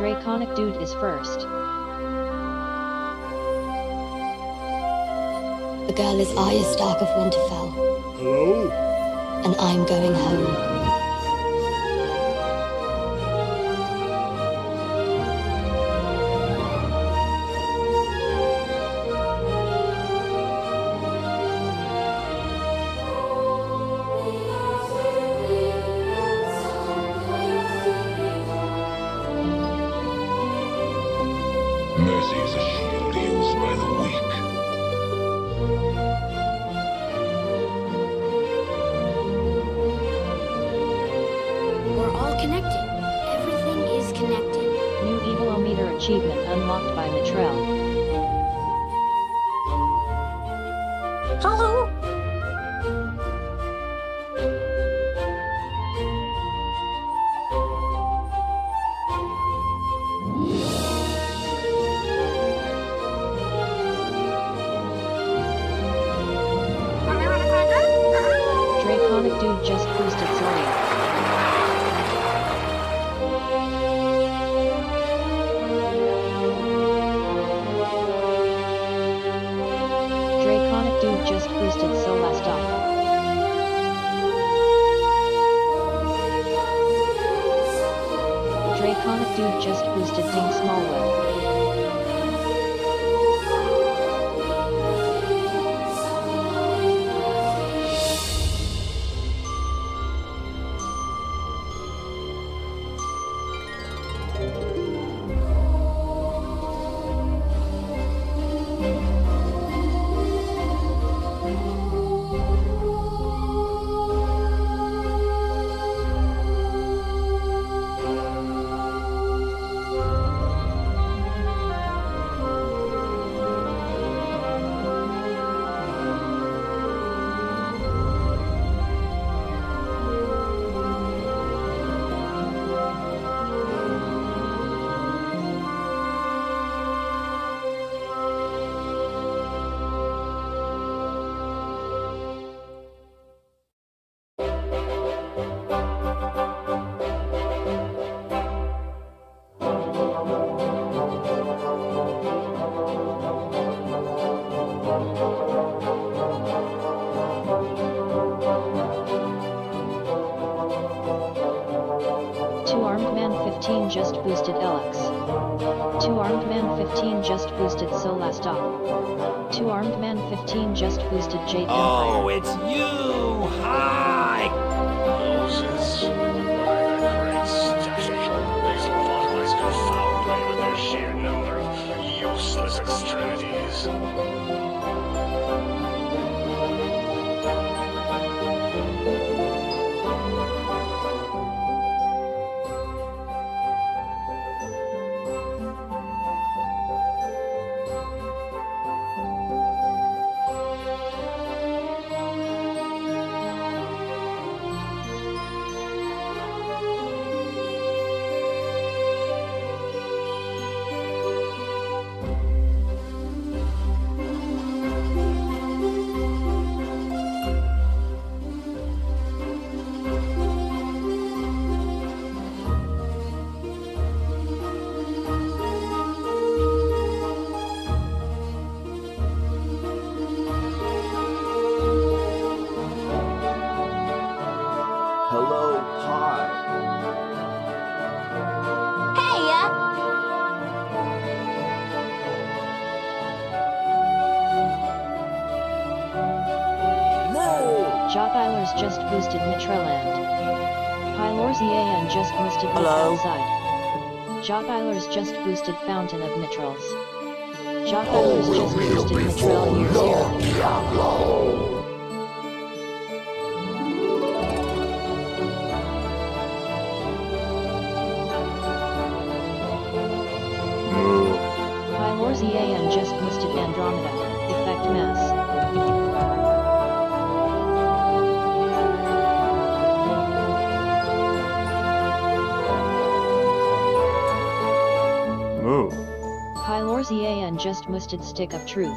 Draconic Dude is first. The girl is Arya Stark of Winterfell. Hello? And I'm going home. Mercy is a shield used by the weak. We're all connected. Everything is connected. New Evilometer achievement unlocked by Mitrell. Hello? Draconic Dude just boosted Zarya. Draconic Dude just boosted Solastop. Draconic Dude just boosted Ding Smallwood. Two-Armed Man 15 just boosted Elix. Two-Armed Man 15 just boosted Solastop. Two-Armed Man 15 just boosted Jade Oh, Empire. it's you! Hi! Moses, why the great static? These lobotomites confound me with their sheer number of useless extremities. Hello, Pie. No! Jotbilers just boosted Mitrelland. Pylorzian just boosted Look Hello? Outside. Jotbilers just boosted Fountain of Mitrals. Jotbilers just boosted Mitrel Year Zero. Pylorzian just boosted Andromeda. Effect Mass. Moo. Pylorzian just boosted Stick of Truth.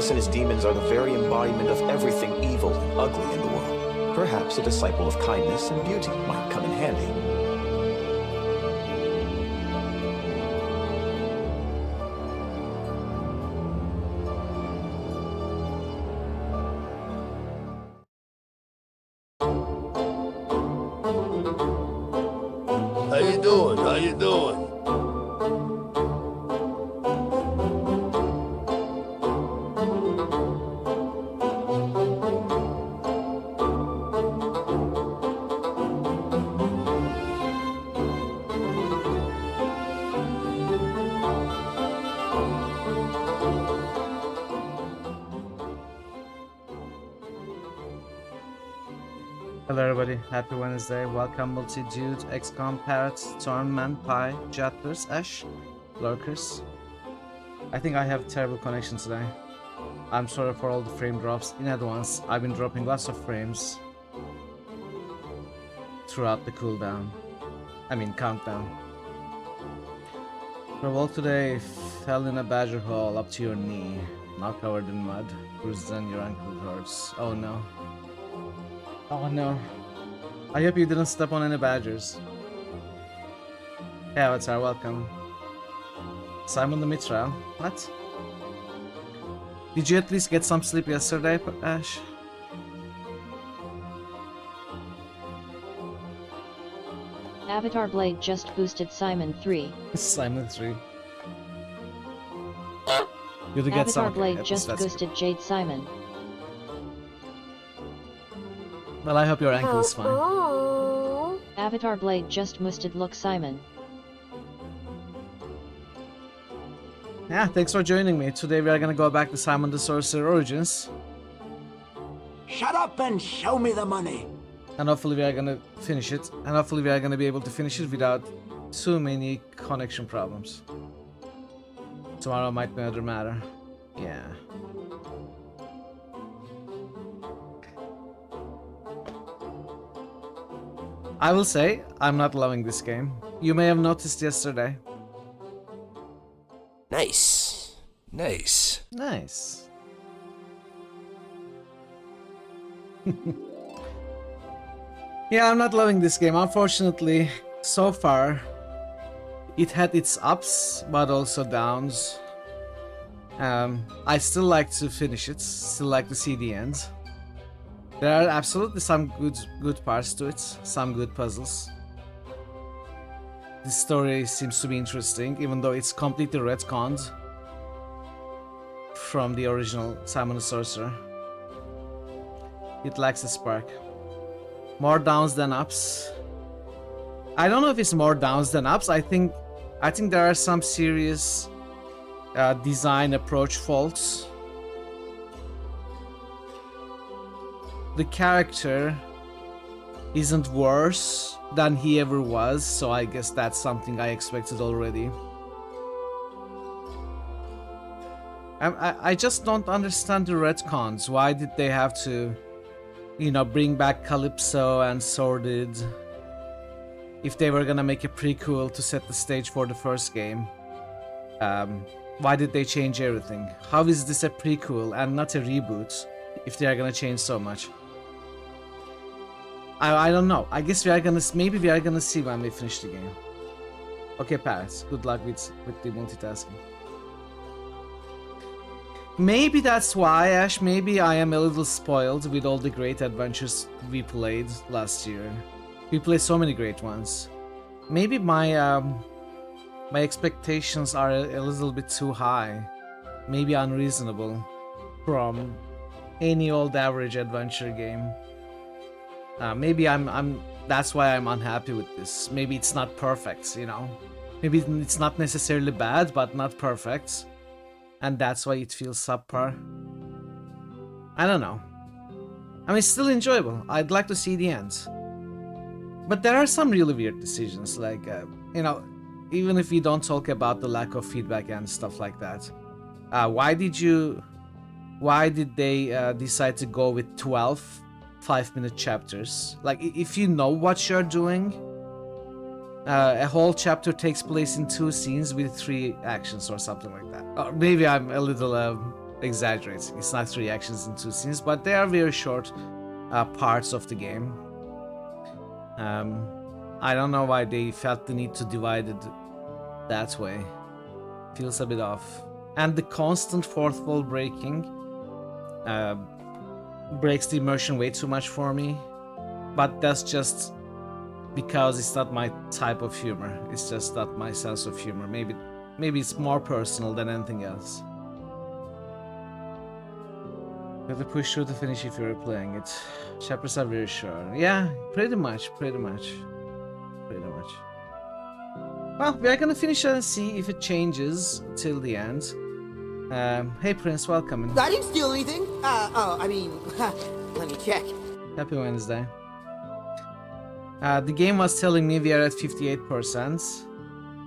Argus and his demons are the very embodiment of everything evil and ugly in the world. Perhaps a disciple of kindness and beauty might come in handy. How you doing? How you doing? Hello everybody, happy Wednesday, welcome Multi-Dude, XCOM, Parrot, Stormman, Pi, Jatters, Ash, Lurkers. I think I have terrible connection today. I'm sorry for all the frame drops in advance. I've been dropping lots of frames throughout the cooldown. I mean countdown. For walk today, fell in a badger hole up to your knee, now covered in mud, bruises and your ankle hurts. Oh no. Oh no. I hope you didn't step on any badgers. Hey Avatar, welcome. Simon the Mitra. What? Did you at least get some sleep yesterday, Ash? Avatar Blade just boosted Simon 3. Simon 3. You to get some. Avatar Blade okay, just that's boosted Jade Simon. good. Well, I hope your ankle is fine. Avatar Blade just boosted Look Simon. Yeah, thanks for joining me. Today we are gonna go back to Simon the Sorcerer Origins. Shut up and show me the money. And hopefully we are gonna finish it. And hopefully we are gonna be able to finish it without too many connection problems. Tomorrow might be another matter. Yeah. I will say, I'm not loving this game. You may have noticed yesterday. Nice. Nice. Nice. Yeah, I'm not loving this game. Unfortunately, so far, it had its ups, but also downs. I still like to finish it, still like to see the end. There are absolutely some good parts to it, some good puzzles. The story seems to be interesting, even though it's completely retconned from the original Simon the Sorcerer. It lacks a spark. More downs than ups. I don't know if it's more downs than ups. I think there are some serious design approach faults. The character isn't worse than he ever was, so I guess that's something I expected already. I just don't understand the retcons. Why did they have to, you know, bring back Calypso and Sordid if they were gonna make a prequel to set the stage for the first game? Why did they change everything? How is this a prequel and not a reboot if they are gonna change so much? I don't know. I guess maybe we are gonna see when we finish the game. Okay, Paris. Good luck with the multitasking. Maybe that's why, Ash. Maybe I am a little spoiled with all the great adventures we played last year. We played so many great ones. Maybe my expectations are a little bit too high. Maybe unreasonable from any old average adventure game. Maybe that's why I'm unhappy with this. Maybe it's not perfect, you know. Maybe it's not necessarily bad, but not perfect. And that's why it feels subpar. I don't know. I mean, it's still enjoyable. I'd like to see the end. But there are some really weird decisions, like, you know, even if we don't talk about the lack of feedback and stuff like that. Why did they decide to go with 12 5-minute chapters? Like, if you know what you're doing, a whole chapter takes place in 2 scenes with 3 actions or something like that. Or maybe I'm a little exaggerating. It's not 3 actions in 2 scenes, but they are very short parts of the game. I don't know why they felt the need to divide it that way. Feels a bit off. And the constant fourth wall breaking breaks the immersion way too much for me. But that's just because it's not my type of humor. It's just not my sense of humor. Maybe it's more personal than anything else. You have to push through to finish if you're playing it. Chapters are very short. Yeah, pretty much. Well, we are gonna finish it and see if it changes till the end. Hey Prince, welcome. I didn't steal anything. I mean, let me check. Happy Wednesday. The game was telling me we are at 58%.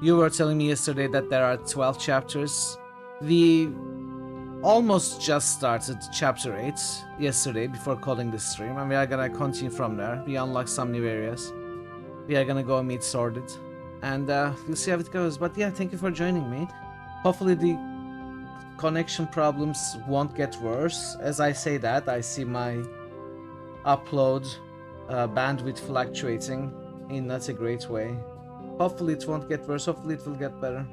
You were telling me yesterday that there are 12 chapters. We almost just started chapter 8 yesterday before calling the stream, and we are gonna continue from there. We unlocked some new areas. We are gonna go meet Sordid, and we'll see how it goes. But yeah, thank you for joining me. Hopefully the connection problems won't get worse. As I say that, I see my upload bandwidth fluctuating in not a great way. Hopefully it won't get worse, hopefully it will get better.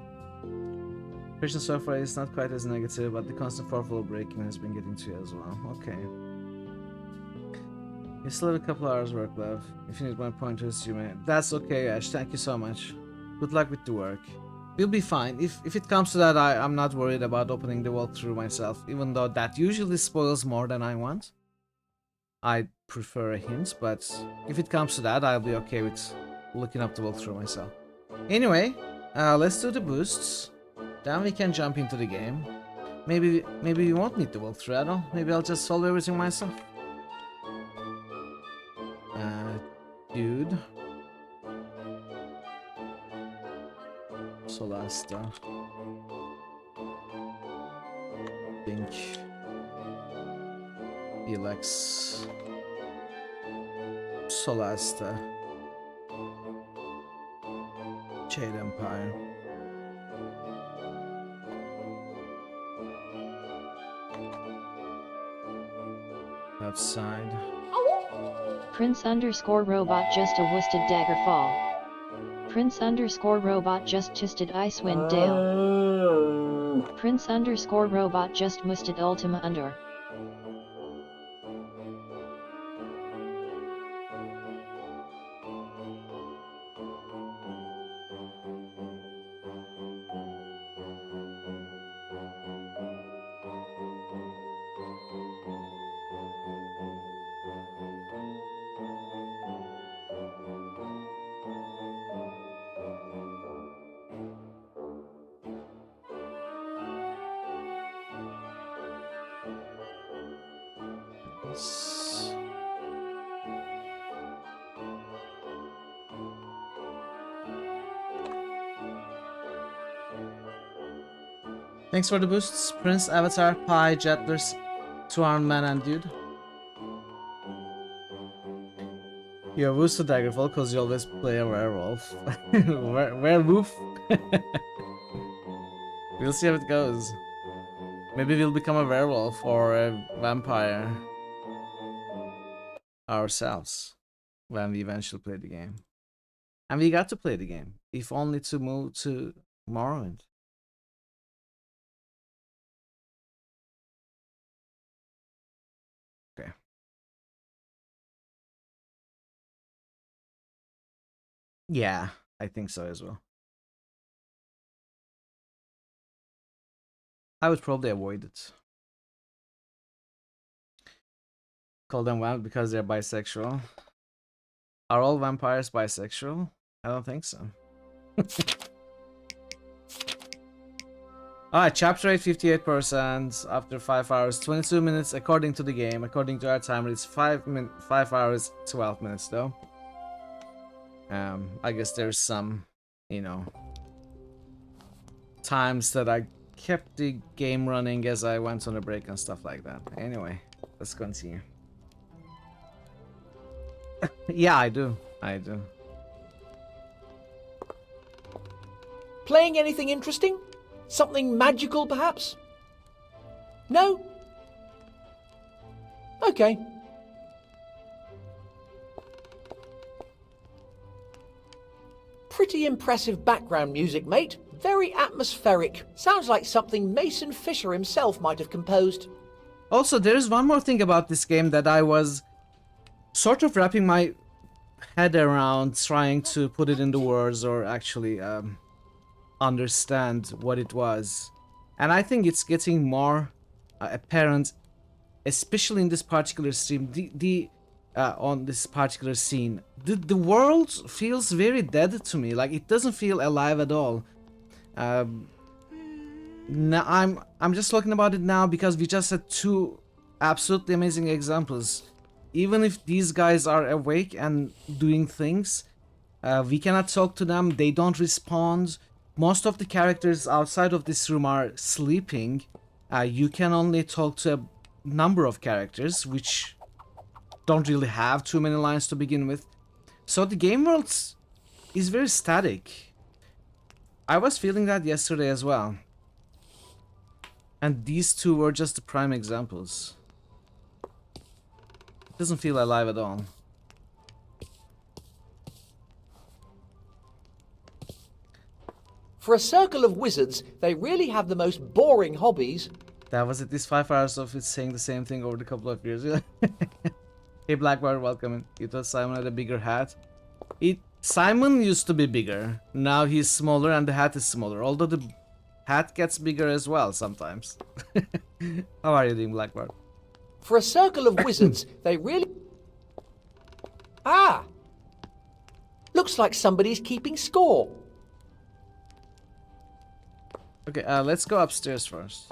Impression so far is not quite as negative, but the constant fourth wall breaking has been getting to you as well. Okay. You still have a couple hours work left. If you need my pointers, you may. That's okay, Ash. Thank you so much. Good luck with the work. We'll be fine. If it comes to that, I'm not worried about opening the walkthrough myself, even though that usually spoils more than I want. I prefer a hint, but if it comes to that, I'll be okay with looking up the walkthrough myself. Anyway, let's do the boosts. Then we can jump into the game. Maybe we won't need the walkthrough at all. Maybe I'll just solve everything myself. Dude. Solasta. Think. Elex. Solasta. Jade Empire. Outside. Prince underscore robot just a woosted dagger fall. Prince underscore robot just twisted Icewind Dale. Prince underscore robot just musted Ultima under. Thanks for the boosts, Prince, Avatar, Pi, Jettlers, Two-Armed Man, and Dude. You're Wooster Daggerfall because you always play a werewolf. Werewolf? We'll see how it goes. Maybe we'll become a werewolf or a vampire ourselves when we eventually play the game. And we got to play the game, if only to move to Morrowind. Okay. Yeah, I think so as well. I would probably avoid it. Call them vamp because they're bisexual. Are all vampires bisexual? I don't think so. Alright, chapter 8, 58% after 5 hours, 22 minutes according to the game. According to our timer, it's 5 hours, 12 minutes though. I guess there's some, you know, times that I kept the game running as I went on a break and stuff like that. Anyway, let's continue. Yeah, I do. Playing anything interesting? Something magical, perhaps? No? Okay. Pretty impressive background music, mate. Very atmospheric. Sounds like something Mason Fisher himself might have composed. Also, there's one more thing about this game that I was sort of wrapping my head around, trying to put it into words or actually understand what it was. And I think it's getting more apparent, especially in this particular stream, on this particular scene. The world feels very dead to me. Like, it doesn't feel alive at all. Now I'm just talking about it now because we just had two absolutely amazing examples. Even if these guys are awake and doing things, we cannot talk to them. They don't respond. Most of the characters outside of this room are sleeping. You can only talk to a number of characters, which don't really have too many lines to begin with. So the game world is very static. I was feeling that yesterday as well. And these two were just the prime examples. It doesn't feel alive at all. For a circle of wizards, they really have the most boring hobbies. That was at least 5 hours of it saying the same thing over the couple of years. Hey Blackbird, welcome in. You thought Simon had a bigger hat? Simon used to be bigger. Now he's smaller and the hat is smaller. Although the hat gets bigger as well sometimes. How are you doing, Blackbird? For a circle of wizards, they really... Ah! Looks like somebody's keeping score. Okay, let's go upstairs first.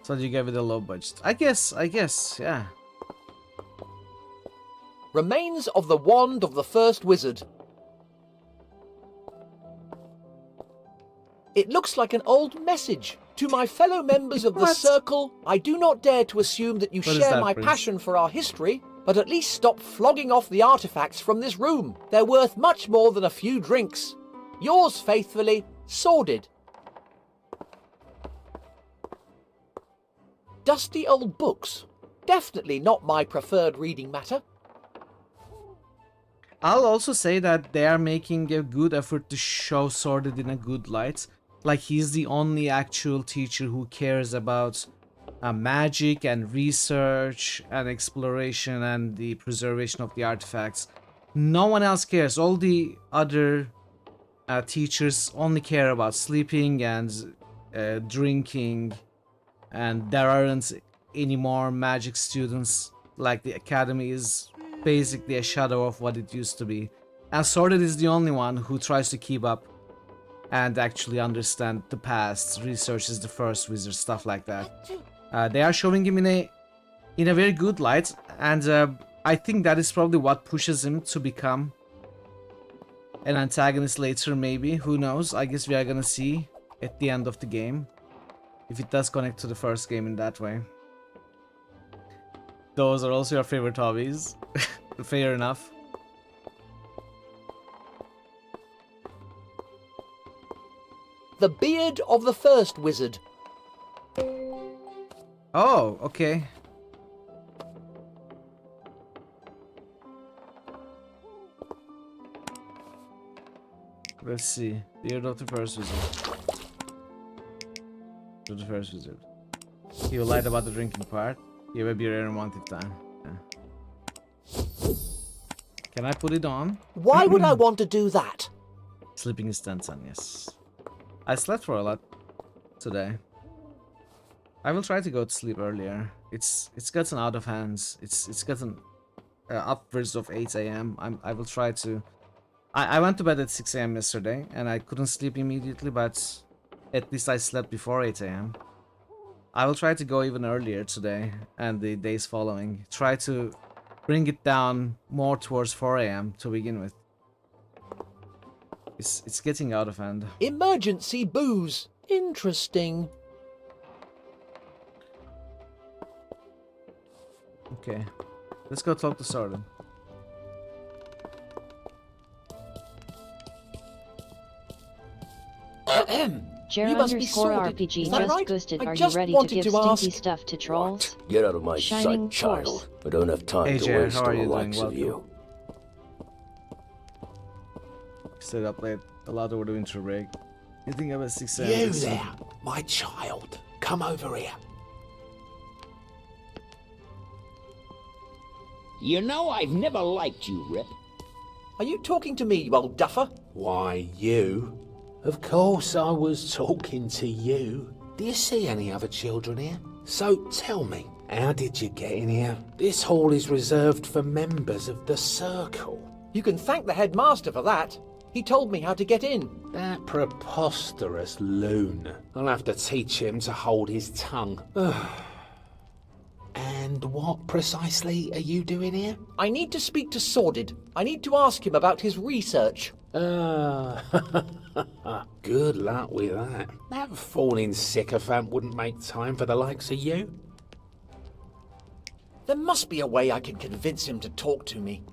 So you gave it a low budget. I guess, yeah. Remains of the wand of the first wizard. It looks like an old message. To my fellow members of the circle, I do not dare to assume that you share my passion for our history, but at least stop flogging off the artifacts from this room. They're worth much more than a few drinks. Yours faithfully, Sordid. Dusty old books. Definitely not my preferred reading matter. I'll also say that they are making a good effort to show Sordid in a good light. Like, he's the only actual teacher who cares about magic and research and exploration and the preservation of the artifacts. No one else cares. All the other teachers only care about sleeping and drinking, and there aren't any more magic students. Like, the academy is basically a shadow of what it used to be. And Sordid is the only one who tries to keep up and actually understand the past, researches the first wizard, stuff like that. They are showing him in a very good light, and I think that is probably what pushes him to become an antagonist later, maybe. Who knows? I guess we are gonna see at the end of the game if it does connect to the first game in that way. Those are also your favorite hobbies. Fair enough. The beard of the first wizard. Oh, okay. Let's see. Beard of the first wizard. To the first wizard. He will lied about the drinking part. He have a beer every month if time. Yeah. Can I put it on? Why would I want to do that? Sleeping is 10 son, yes. I slept for a lot today. I will try to go to sleep earlier. It's gotten out of hands. It's gotten upwards of 8 a.m. I will try to. I went to bed at 6 a.m. yesterday and I couldn't sleep immediately, but at least I slept before 8 a.m. I will try to go even earlier today and the days following. Try to bring it down more towards 4 a.m. to begin with. It's getting out of hand. Emergency booze. Interesting. Okay. Let's go talk to Sordid. Jer You must be underscore sordid. RPG Is that just right? boosted. I Are you just ready to wanted give to stinky ask- stuff to trolls? What? Get out of my Shining sight, child. Force. I don't have time Hey, to Jer, waste how are on the you doing? likes of Welcome. you. Stayed up late a lot over the winter break. You think about 6 a.m. You this there, evening? my child. Come over here. You know, I've never liked you, Rip. Are you talking to me, you old duffer? Why, you? Of course I was talking to you. Do you see any other children here? So tell me, how did you get in here? This hall is reserved for members of the Circle. You can thank the headmaster for that. He told me how to get in. That preposterous loon. I'll have to teach him to hold his tongue. And what precisely are you doing here? I need to speak to Sordid. I need to ask him about his research. Good luck with that. That fawning sycophant wouldn't make time for the likes of you. There must be a way I can convince him to talk to me.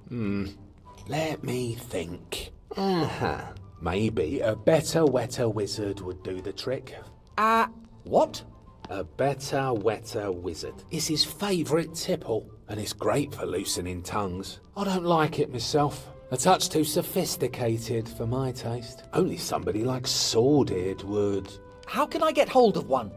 Let me think. Maybe a better, wetter wizard would do the trick. What? A better, wetter wizard. It's his favourite tipple, and it's great for loosening tongues. I don't like it myself. A touch too sophisticated for my taste. Only somebody like Sordid would... How can I get hold of one?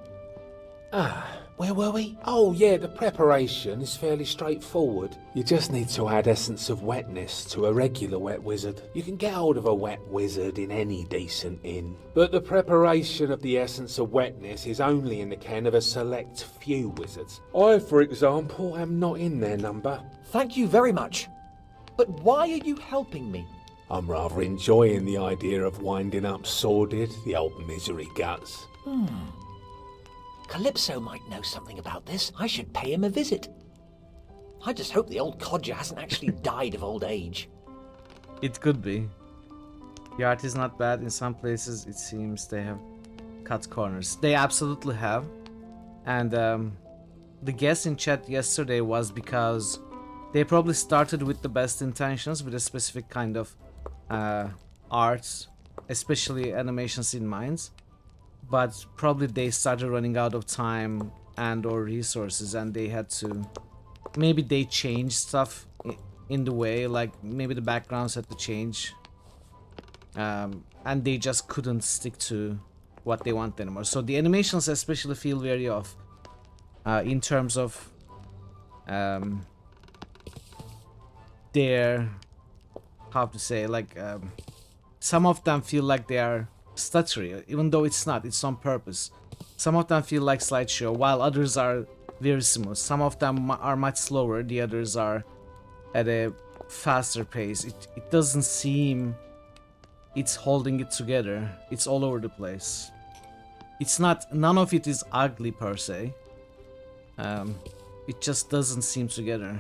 Where were we? Oh yeah, the preparation is fairly straightforward. You just need to add essence of wetness to a regular wet wizard. You can get hold of a wet wizard in any decent inn. But the preparation of the essence of wetness is only in the ken of a select few wizards. I, for example, am not in their number. Thank you very much. But why are you helping me? I'm rather enjoying the idea of winding up Sordid, the old misery guts. Calypso might know something about this. I should pay him a visit. I just hope the old codger hasn't actually died of old age. It could be. The art is not bad. In some places, it seems they have cut corners. They absolutely have. And the guess in chat yesterday was because they probably started with the best intentions, with a specific kind of art, especially animations in mind. But probably they started running out of time and or resources, and they had to... Maybe they changed stuff in the way, like maybe the backgrounds had to change. And they just couldn't stick to what they want anymore. So the animations especially feel very off. In terms of their... How to say, like... some of them feel like they are stuttery, even though it's not, it's on purpose. Some of them feel like slideshow, while others are very smooth. Some of them are much slower, the others are at a faster pace. It doesn't seem it's holding it together. It's all over the place. It's not, none of it is ugly per se. It just doesn't seem together.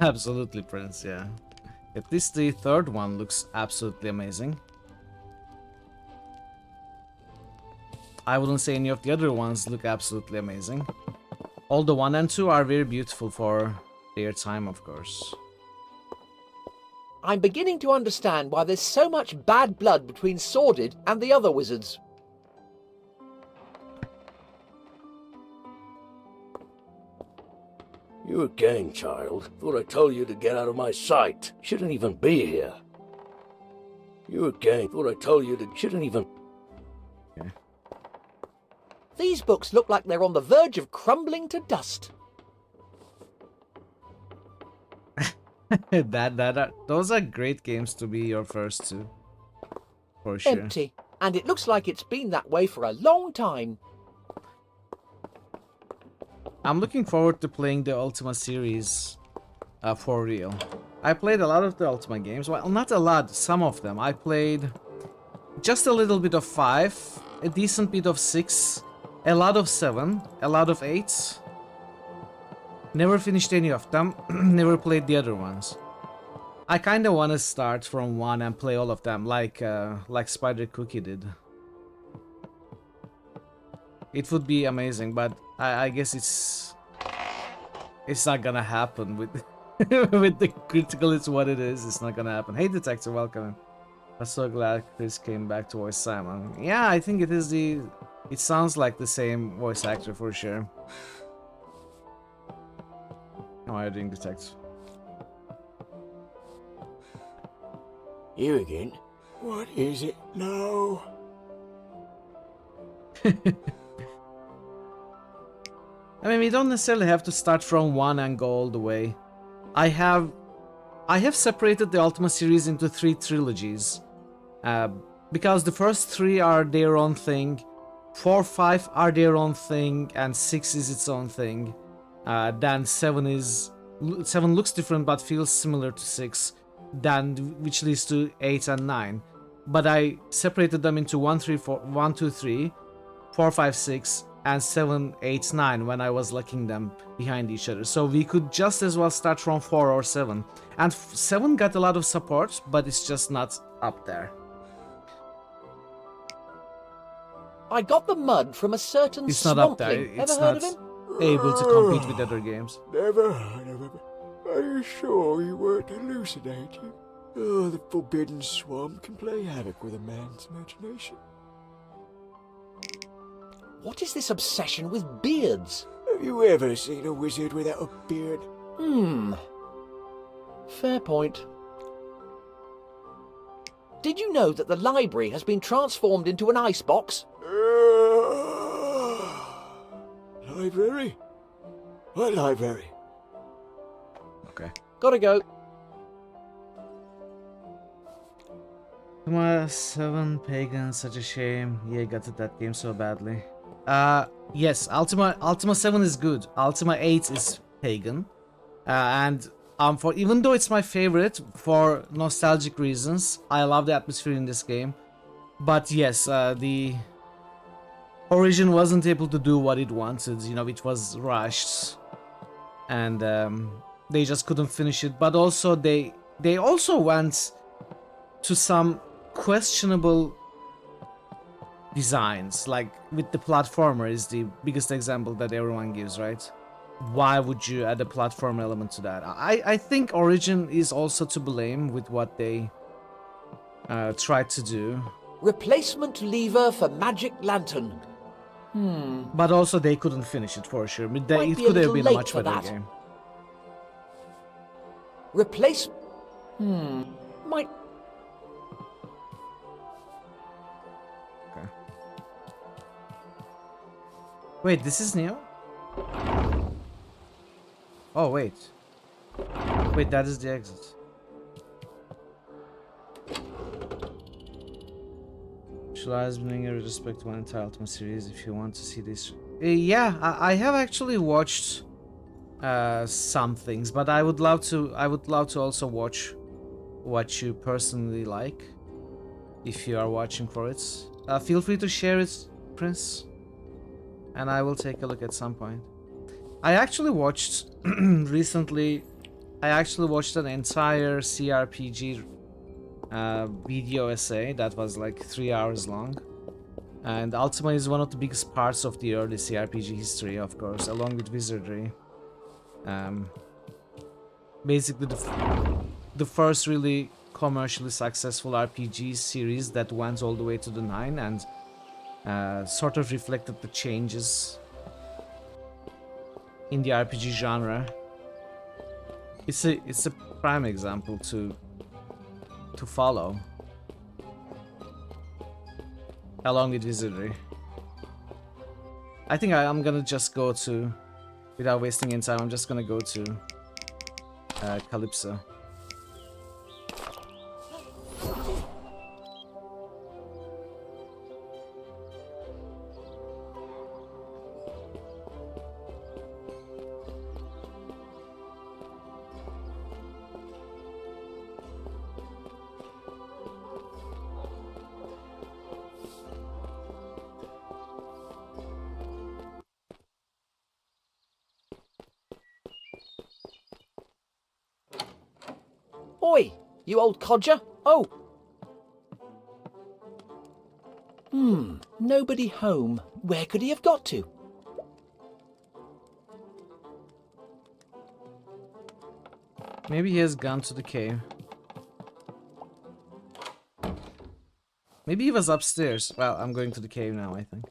Absolutely, Prince, yeah. At least the third one looks absolutely amazing. I wouldn't say any of the other ones look absolutely amazing. All the 1 and 2 are very beautiful for their time, of course. I'm beginning to understand why there's so much bad blood between Sordid and the other wizards. You again, child. Thought I told you to get out of my sight. Shouldn't even be here. You again. Thought I told you to... Shouldn't even... These books look like they're on the verge of crumbling to dust. Those are great games to be your first two. For sure. Empty. And it looks like it's been that way for a long time. I'm looking forward to playing the Ultima series for real. I played a lot of the Ultima games. Well, not a lot, some of them. I played just a little bit of 5, a decent bit of 6, a lot of 7, a lot of 8. Never finished any of them, never played the other ones. I kinda wanna start from 1 and play all of them, like Spider Cookie did. It would be amazing, but I guess it's not gonna happen with with the critical. It's what it is. It's not gonna happen. Hey, Detector, welcome. I'm so glad Chris came back to voice Simon. Yeah, I think it is the... It sounds like the same voice actor for sure. How are you doing, Detect? You again? What is it now? I mean, we don't necessarily have to start from one and go all the way. I have separated the Ultima series into 3 trilogies. Because the first 3 are their own thing, 4, 5 are their own thing, and 6 is its own thing. Then 7 looks different but feels similar to 6, which leads to 8 and 9. But I separated them into 1, 2, 3, 4, 5, 6, and 7, 8, 9 when I was locking them behind each other. So we could just as well start from 4 or 7. And 7 got a lot of support, but it's just not up there. I got the mud from a certain It's not up there. swampling. It's Ever heard not of him? able to compete with other games. Never heard of him. Are you sure you weren't hallucinating? Oh, the forbidden swamp can play havoc with a man's imagination. What is this obsession with beards? Have you ever seen a wizard without a beard? Fair point. Did you know that the library has been transformed into an icebox? Library? What library? Okay. Gotta go. Ultima 7 Pagan, such a shame. Yeah, got to that game so badly. Yes, Ultima 7 is good. Ultima 8 is Pagan. And for even though it's my favorite for nostalgic reasons, I love the atmosphere in this game. But yes, the Origin wasn't able to do what it wanted. You know, it was rushed, and they just couldn't finish it. But also they also went to some questionable designs, like with the platformer is the biggest example that everyone gives, right? Why would you add a platform element to that? I think Origin is also to blame with what they tried to do. Replacement lever for magic lantern. But also they couldn't finish it for sure. It Might be could a have little been a late much for better that. game. Replace... Might... Okay. Wait, this is new? Oh, wait. Wait, that is the exit. July has been doing a respect to one entire Ultima series if you want to see this. Yeah, I have actually watched some things, but I would love to also watch what you personally like if you are watching for it. Feel free to share it, Prince, and I will take a look at some point. I actually watched recently. I actually watched an entire CRPG video essay that was like 3 hours long, and Ultima is one of the biggest parts of the early CRPG history, of course, along with Wizardry. Basically, the first really commercially successful RPG series that went all the way to the 9 and sort of reflected the changes in the RPG genre. It's a prime example to follow, along with Wizardry. I think I'm gonna just go to, without wasting any time, I'm just gonna go to Calypso. Oi, you old codger. Oh. Nobody home. Where could he have got to? Maybe he has gone to the cave. Maybe he was upstairs. Well, I'm going to the cave now, I think.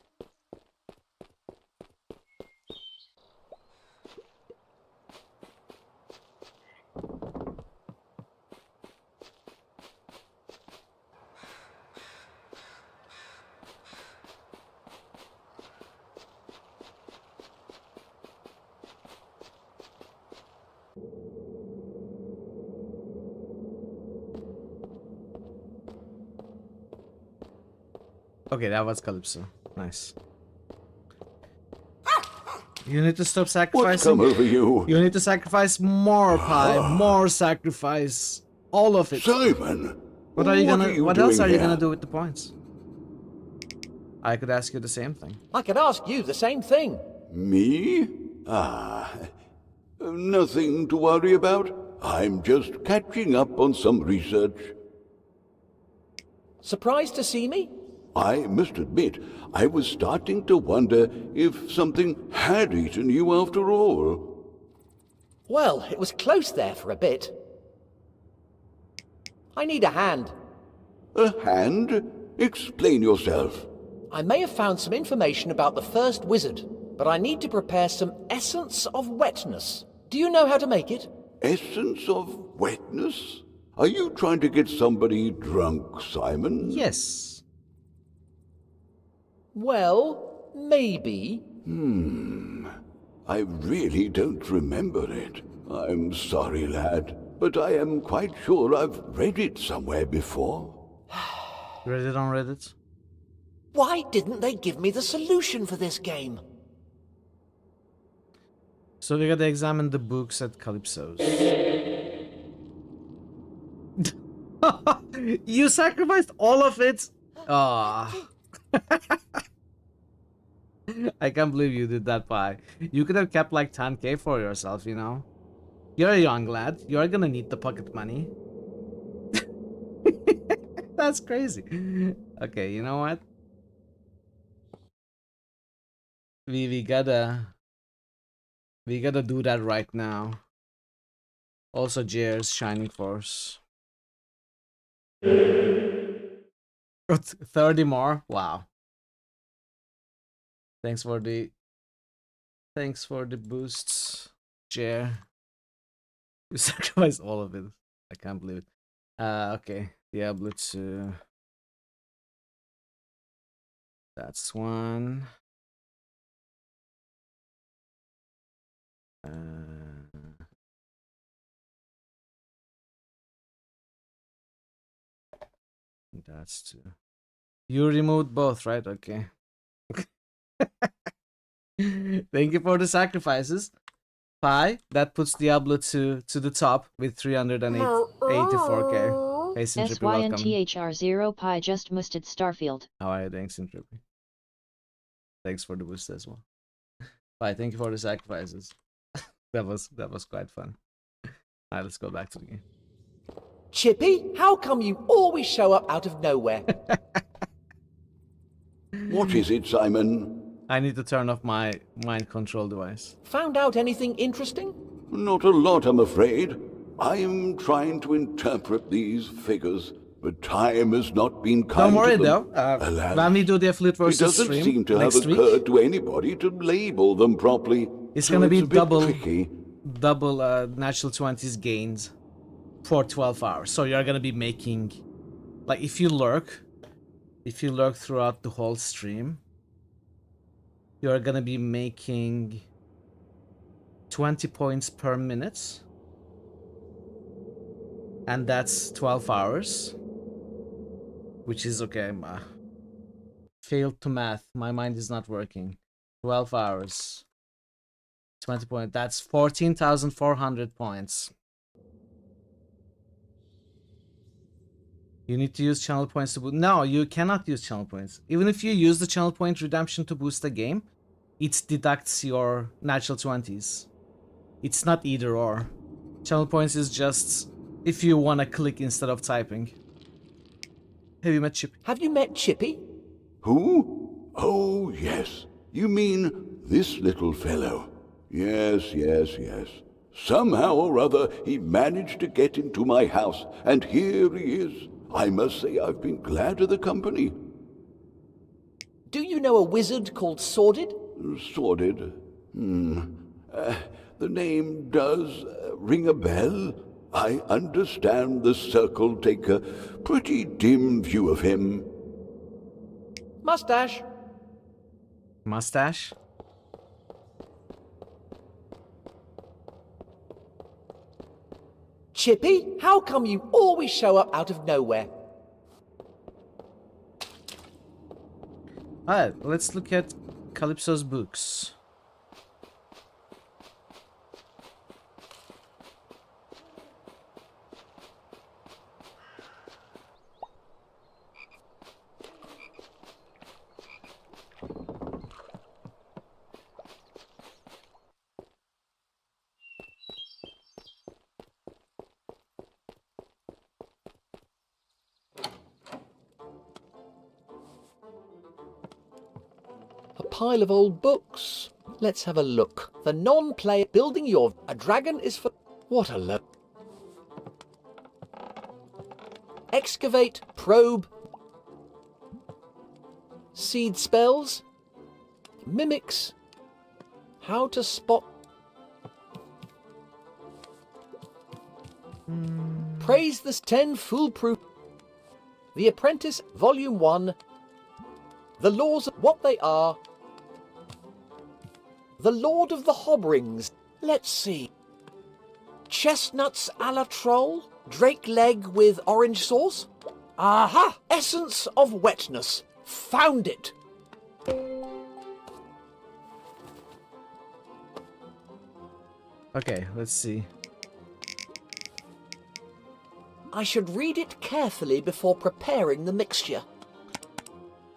Okay, that was Calypso. Nice. You need to stop sacrificing. What's come over you? You need to sacrifice more pie, more sacrifice, all of it. Simon, what are you gonna? What else are you gonna here? do with the points? I could ask you the same thing. I could ask you the same thing. Me? Nothing to worry about. I'm just catching up on some research. Surprised to see me? I must admit, I was starting to wonder if something had eaten you after all. Well, it was close there for a bit. I need a hand. A hand? Explain yourself. I may have found some information about the first wizard, but I need to prepare some essence of wetness. Do you know how to make it? Essence of wetness? Are you trying to get somebody drunk, Simon? Yes. Well, maybe. I really don't remember it. I'm sorry, lad, but I am quite sure I've read it somewhere before. Read it on Reddit? Why didn't they give me the solution for this game? So we gotta examine the books at Calypso's. You sacrificed all of it? Ah. I can't believe you did that, Pie. You could have kept like 10k for yourself, you know? You're a young lad. You're gonna need the pocket money. That's crazy. Okay, you know what? We gotta do that right now. Also, Jer's Shining Force. 30 more? Wow. Thanks for the boosts, Jer. You sacrificed all of it. I can't believe it. Okay. Diablo 2. That's one. That's two. You removed both, right? Okay. Thank you for the sacrifices. Pi, that puts Diablo 2 to the top with 384k. Hey, Sintrippy, welcome. SYNTHR0 Pi just musted Starfield. How are you doing, Sintrippy? Thanks for the boost as well. Pi, thank you for the sacrifices. that was quite fun. Alright, let's go back to the game. Chippy, how come you always show up out of nowhere? What is it, Simon? I need to turn off my mind control device. Found out anything interesting? Not a lot, I'm afraid. I am trying to interpret these figures, but time has not been kind Don't worry to them. though. When we do the Flute versus it doesn't stream seem to have next week, occurred to anybody to label them properly. it's so gonna be a bit double tricky. natural 20s gains for 12 hours. So you're gonna be making, like, if you lurk throughout the whole stream, you're gonna be making 20 points per minute, and that's 12 hours, which is okay. Failed to math. My mind is not working. 12 hours. 20 points. That's 14,400 points. You need to use channel points to boost. No, you cannot use channel points. Even if you use the channel point redemption to boost the game, it deducts your natural 20s. It's not either or. Channel points is just if you want to click instead of typing. Have you met Chippy? Have you met Chippy? Who? Oh, yes. You mean this little fellow? Yes. Somehow or other, he managed to get into my house, and here he is. I must say I've been glad of the company. Do you know a wizard called Sordid? Sordid? The name does ring a bell. I understand the Circle take a pretty dim view of him. Mustache. Mustache? Chippy, how come you always show up out of nowhere? Alright, let's look at Calypso's books. A pile of old books. Let's have a look. The non-player building your... A dragon is for... What a look. Excavate, probe, seed spells, mimics, how to spot... Praise the 10 foolproof... The Apprentice, Volume 1, The Laws of What They Are, The Lord of the Hobrings. Let's see. Chestnuts a la troll? Drake leg with orange sauce? Aha! Essence of wetness. Found it! Okay, let's see. I should read it carefully before preparing the mixture.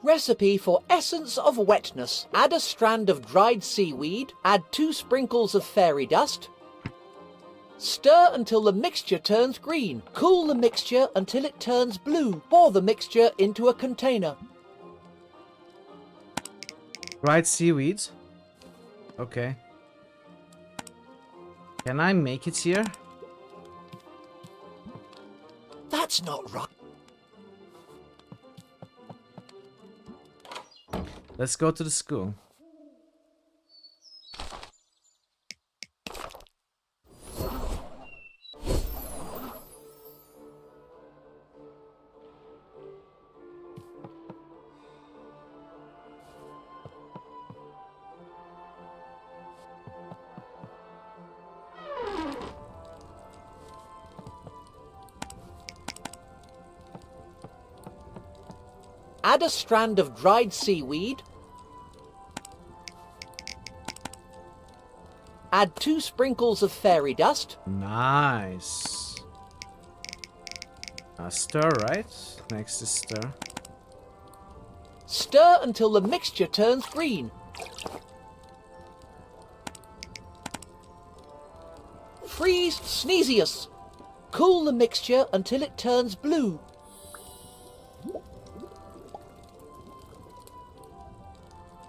Recipe for essence of wetness. Add a strand of dried seaweed, add 2 sprinkles of fairy dust. Stir until the mixture turns green. Cool the mixture until it turns blue. Pour the mixture into a container. Dried seaweed. Okay. Can I make it here? That's not right. Let's go to the school. Add a strand of dried seaweed. Add 2 sprinkles of fairy dust. Nice. Stir, right? Next is stir. Stir until the mixture turns green. Freeze Sneezius. Cool the mixture until it turns blue.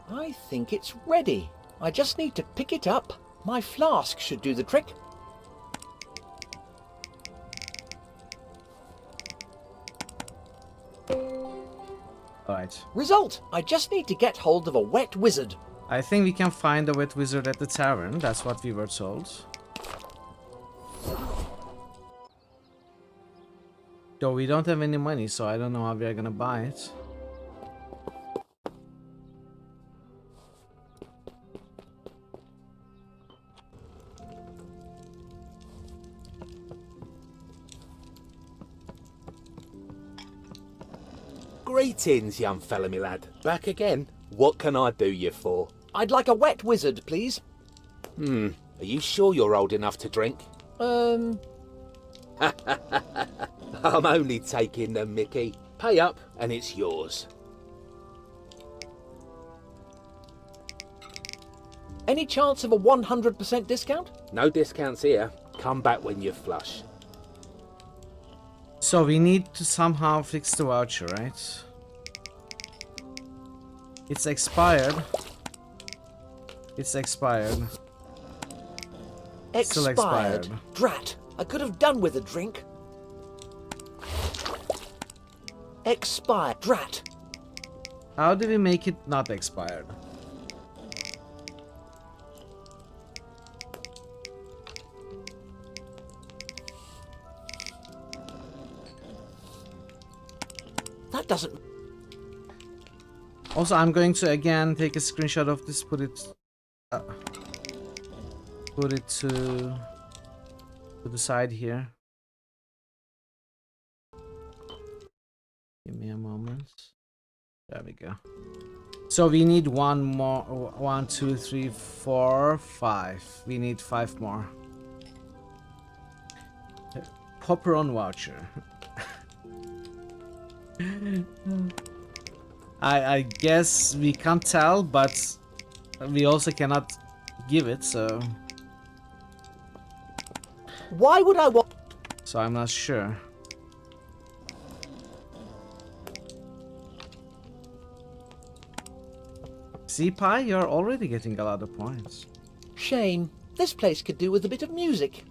I think it's ready. I just need to pick it up. My flask should do the trick. Alright. Result! I just need to get hold of a wet wizard. I think we can find a wet wizard at the tavern. That's what we were told. Though we don't have any money, so I don't know how we are gonna buy it. Greetings, young fella, me lad. Back again? What can I do you for? I'd like a wet wizard, please. Are you sure you're old enough to drink? I'm only taking the mickey. Pay up and it's yours. Any chance of a 100% discount? No discounts here. Come back when you're flush. So we need to somehow fix the voucher, right? It's expired. It's expired. Still Expired. expired. Still expired. Drat! I could have done with a drink. Expired. Drat. How do we make it not expired? That doesn't... Also, I'm going to again take a screenshot of this, put it to the side here. Give me a moment. There we go. So we need one more. 1, 2, 3, 4, 5. We need 5 more. Popper on voucher. I guess we can't tell, but we also cannot give it, so... Why would I want... So I'm not sure. See, Pi, you're already getting a lot of points. Shame. This place could do with a bit of music.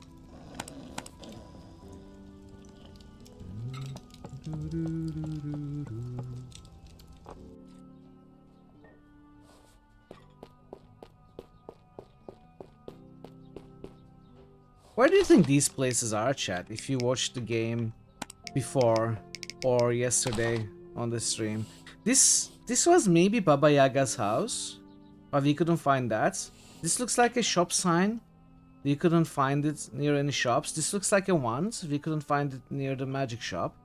Where do you think these places are, chat? If you watched the game before or yesterday on the stream. This was maybe Baba Yaga's house, but we couldn't find that. This looks like a shop sign. We couldn't find it near any shops. This looks like a wand. We couldn't find it near the magic shop.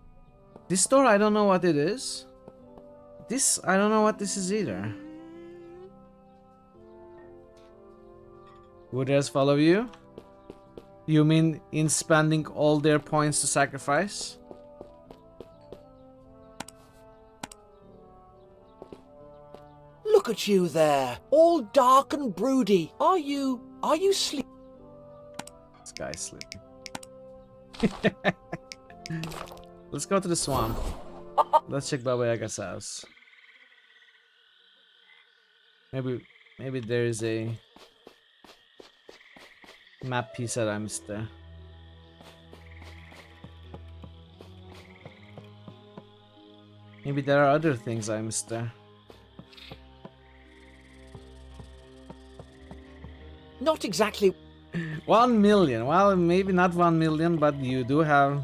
This door, I don't know what it is. This, I don't know what this is either. Would others follow you? You mean in spending all their points to sacrifice? Look at you there, all dark and broody. Are you sleep? This guy's sleeping. Let's go to the swamp. Let's check Baba Yaga's house. Maybe there is a map piece that I missed there. Maybe there are other things I missed there. Not exactly. 1 million. Well, maybe not 1 million, but you do have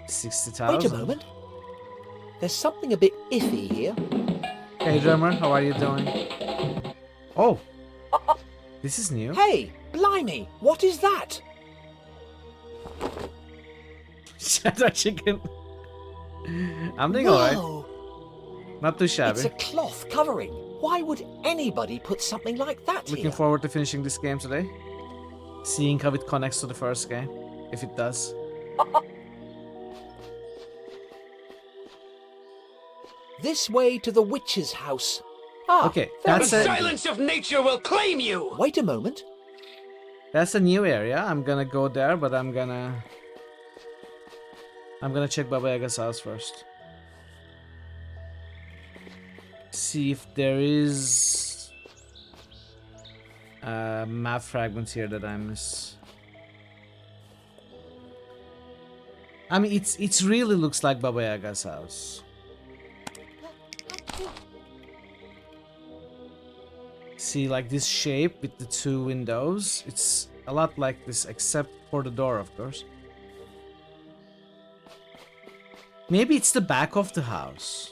60,000. Wait a moment. There's something a bit iffy here. Hey, drummer, how are you doing? Oh, this is new. Hey, blimey, what is that? Shadow chicken. I'm doing alright. Not too shabby. It's a cloth covering. Why would anybody put something like that Looking here? forward to finishing this game today. Seeing how it connects to the first game. If it does. This way to the witch's house. Ah, okay, that's the silence of nature will claim you! Wait a moment. That's a new area. I'm gonna go there, but I'm gonna check Baba Yaga's house first. See if there is map fragments here that I miss. I mean, it really looks like Baba Yaga's house. See, like this shape with the 2 windows. It's a lot like this, except for the door, of course. Maybe it's the back of the house.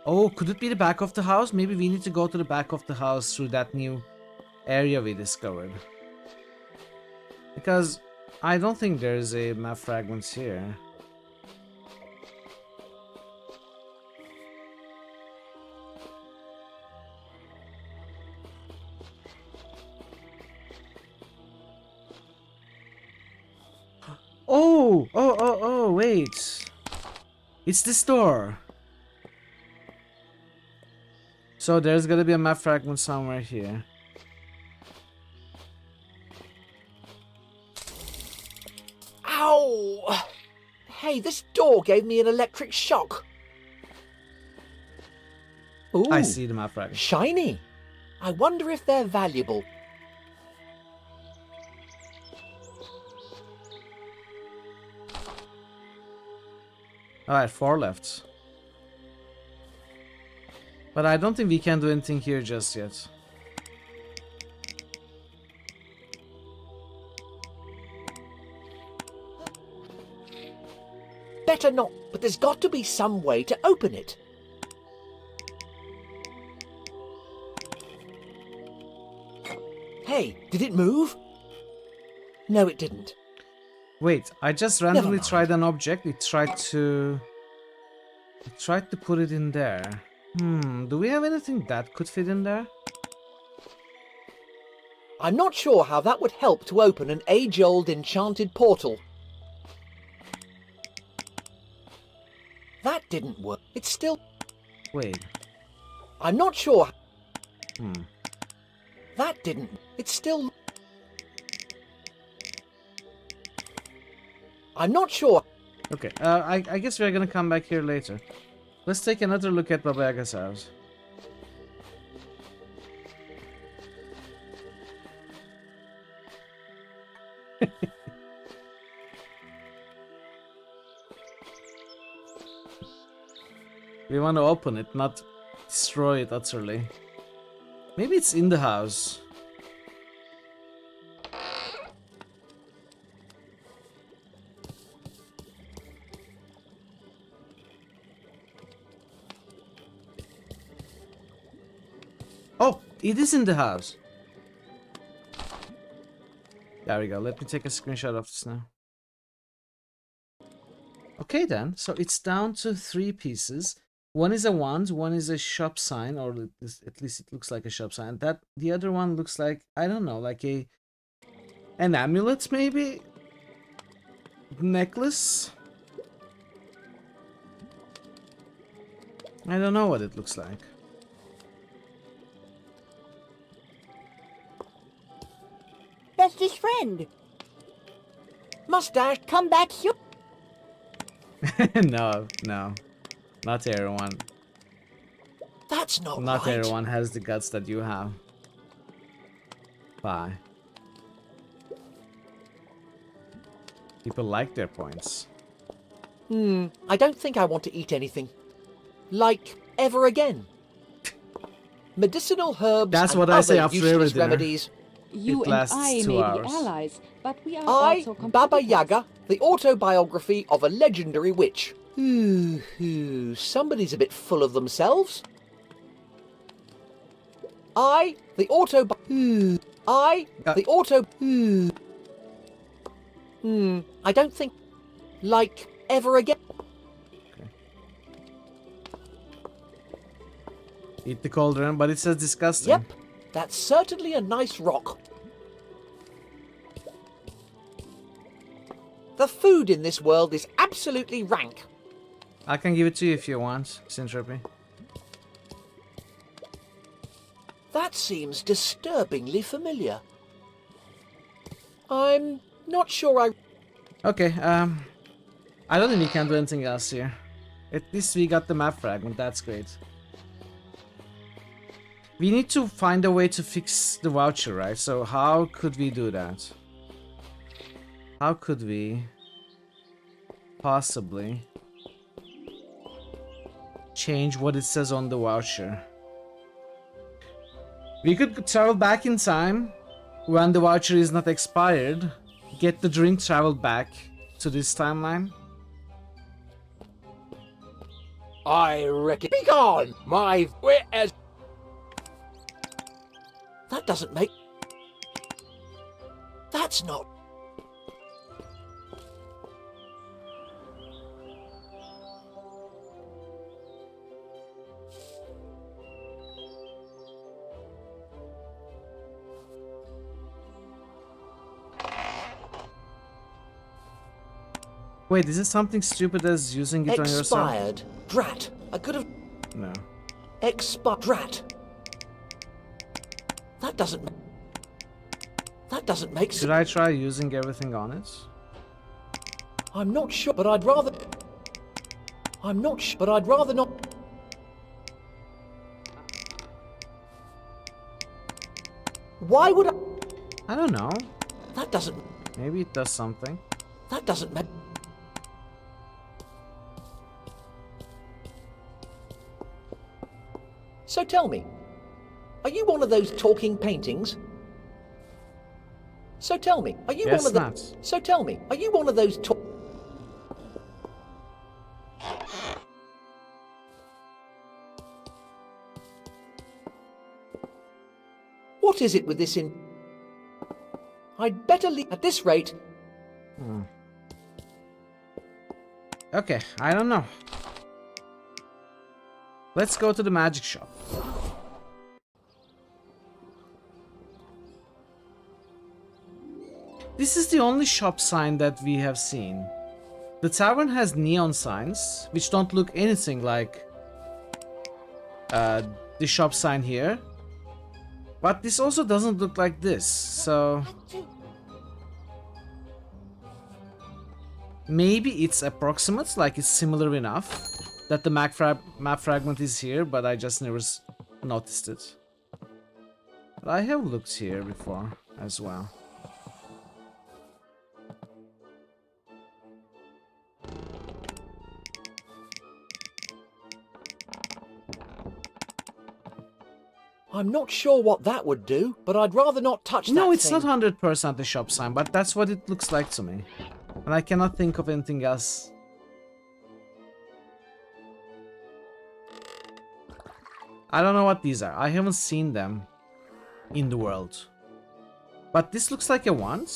Oh, could it be the back of the house? Maybe we need to go to the back of the house through that new area we discovered. Because I don't think there's a map fragments here. Oh, wait. It's this door. So there's gotta be a map fragment somewhere here. Ow! Hey, this door gave me an electric shock. Ooh, I see the map fragment. Shiny. I wonder if they're valuable. Alright, 4 left. But I don't think we can do anything here just yet. Better not, but there's got to be some way to open it. Hey, did it move? No, it didn't. Wait, I just randomly tried an object. It tried to put it in there. Do we have anything that could fit in there? I'm not sure how that would help to open an age-old enchanted portal. That didn't work. It's still... Wait. I'm not sure... Hmm. That didn't... It's still... I'm not sure... Okay, I guess we're gonna come back here later. Let's take another look at Baba Yaga's house. We want to open it, not destroy it utterly. Maybe it's in the house. Oh, it is in the house. There we go. Let me take a screenshot of this now. Okay then, so it's down to 3 pieces. One is a wand, one is a shop sign, or at least it looks like a shop sign. That the other one looks like, I don't know, like an amulet maybe? Necklace? I don't know what it looks like. Bestest friend. Mustache, come back here. No. Not everyone. That's not Not right. everyone has the guts that you have. Bye. People like their points. I don't think I want to eat anything. Like, ever again. Medicinal herbs That's and what I say other after every useless dinner. remedies. You and I may be allies, but we are also Baba competitors. Yaga, the autobiography of a legendary witch. Somebody's a bit full of themselves. I don't think... Like, ever again. Eat the cauldron, but it says disgusting. Yep, that's certainly a nice rock. The food in this world is absolutely rank. I can give it to you if you want, Syntropy. That seems disturbingly familiar. I'm not sure I... Okay, I don't think we can do anything else here. At least we got the map fragment, that's great. We need to find a way to fix the voucher, right? So how could we do that? How could we possibly change what it says on the voucher? We could travel back in time when the voucher is not expired, get the drink traveled back to this timeline. I reckon. Be gone! My wit as. That doesn't make... That's not... Wait, is it something stupid as using it on yourself? Expired. Drat. I could have... No. Expired. Drat. That doesn't make sense. Should I try using everything on it? I'm not sure, but I'd rather... I'm not sure, but I'd rather not... Why would I... I don't know. That doesn't... Maybe it does something. That doesn't make... So tell me, are you one of those talking paintings? So tell me, are you Guess one of the... not. So tell me, are you one of those What is it with this in... I'd better leave... At this rate... Okay, I don't know. Let's go to the magic shop. This is the only shop sign that we have seen. The tavern has neon signs, which don't look anything like the shop sign here. But this also doesn't look like this, so... Maybe it's approximate, like it's similar enough that the map fragment is here, but I just never noticed it. But I have looked here before as well. I'm not sure what that would do, but I'd rather not touch that No, it's thing. not 100% the shop sign, but that's what it looks like to me. And I cannot think of anything else. I don't know what these are. I haven't seen them in the world. But this looks like a wand.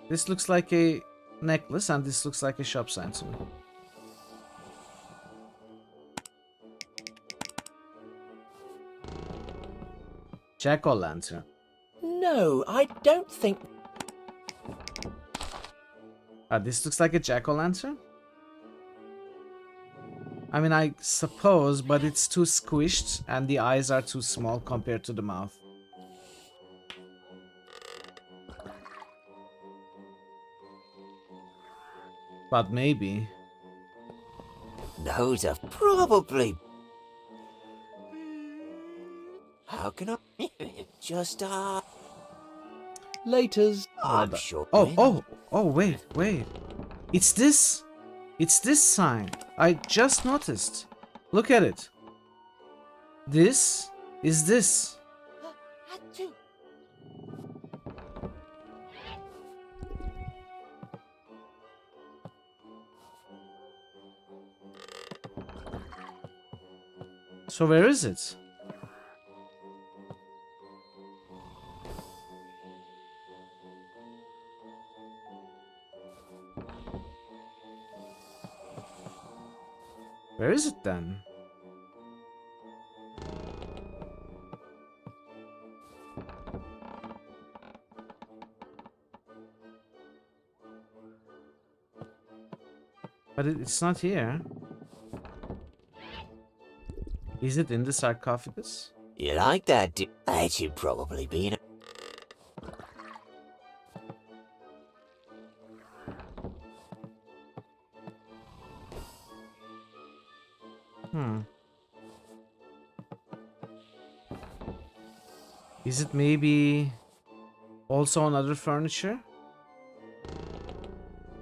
This looks like a necklace, and this looks like a shop sign to me. Jack-o'-lantern. No, I don't think... This looks like a jack-o'-lantern? I mean, I suppose, but it's too squished and the eyes are too small compared to the mouth. But maybe. Those are probably... How can I... Just, Laters. I'm sure... Oh, wait. It's this sign. I just noticed. Look at it. This is this. So where is it? Where is it then? But it's not here. Is it in the sarcophagus? You like that? That should probably be in a... Is it maybe also on other furniture?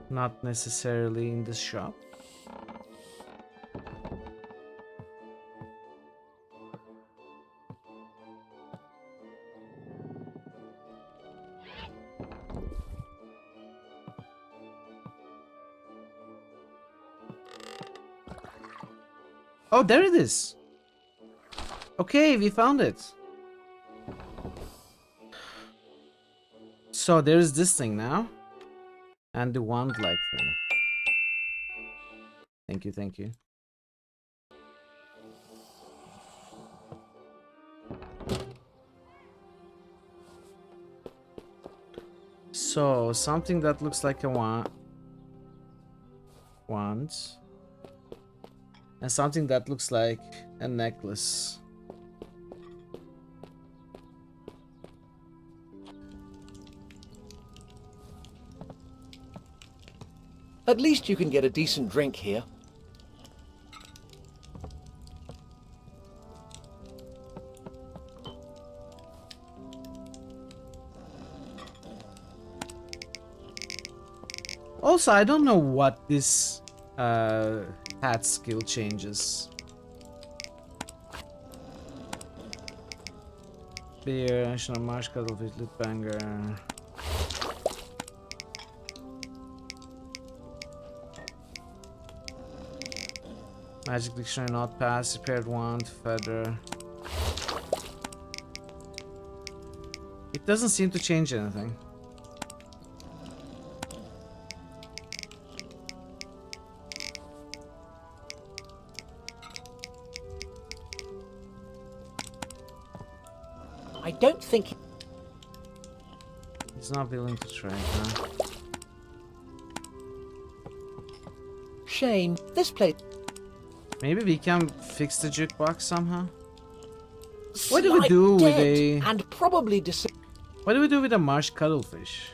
Not necessarily in this shop. Oh, there it is. Okay, we found it. So there's this thing now. And the wand-like thing. Thank you. So, something that looks like a wand. And something that looks like a necklace. At least you can get a decent drink here. Also, I don't know what this hat skill changes. Spear, National March, Cuttlefish, Loot Banger. Magic Dictionary not pass, repaired wand, feather. It doesn't seem to change anything. I don't think... He's not willing to trade, huh? Shame. This place... Maybe we can fix the jukebox somehow? What do we do with a... And probably what do we do with a marsh cuttlefish?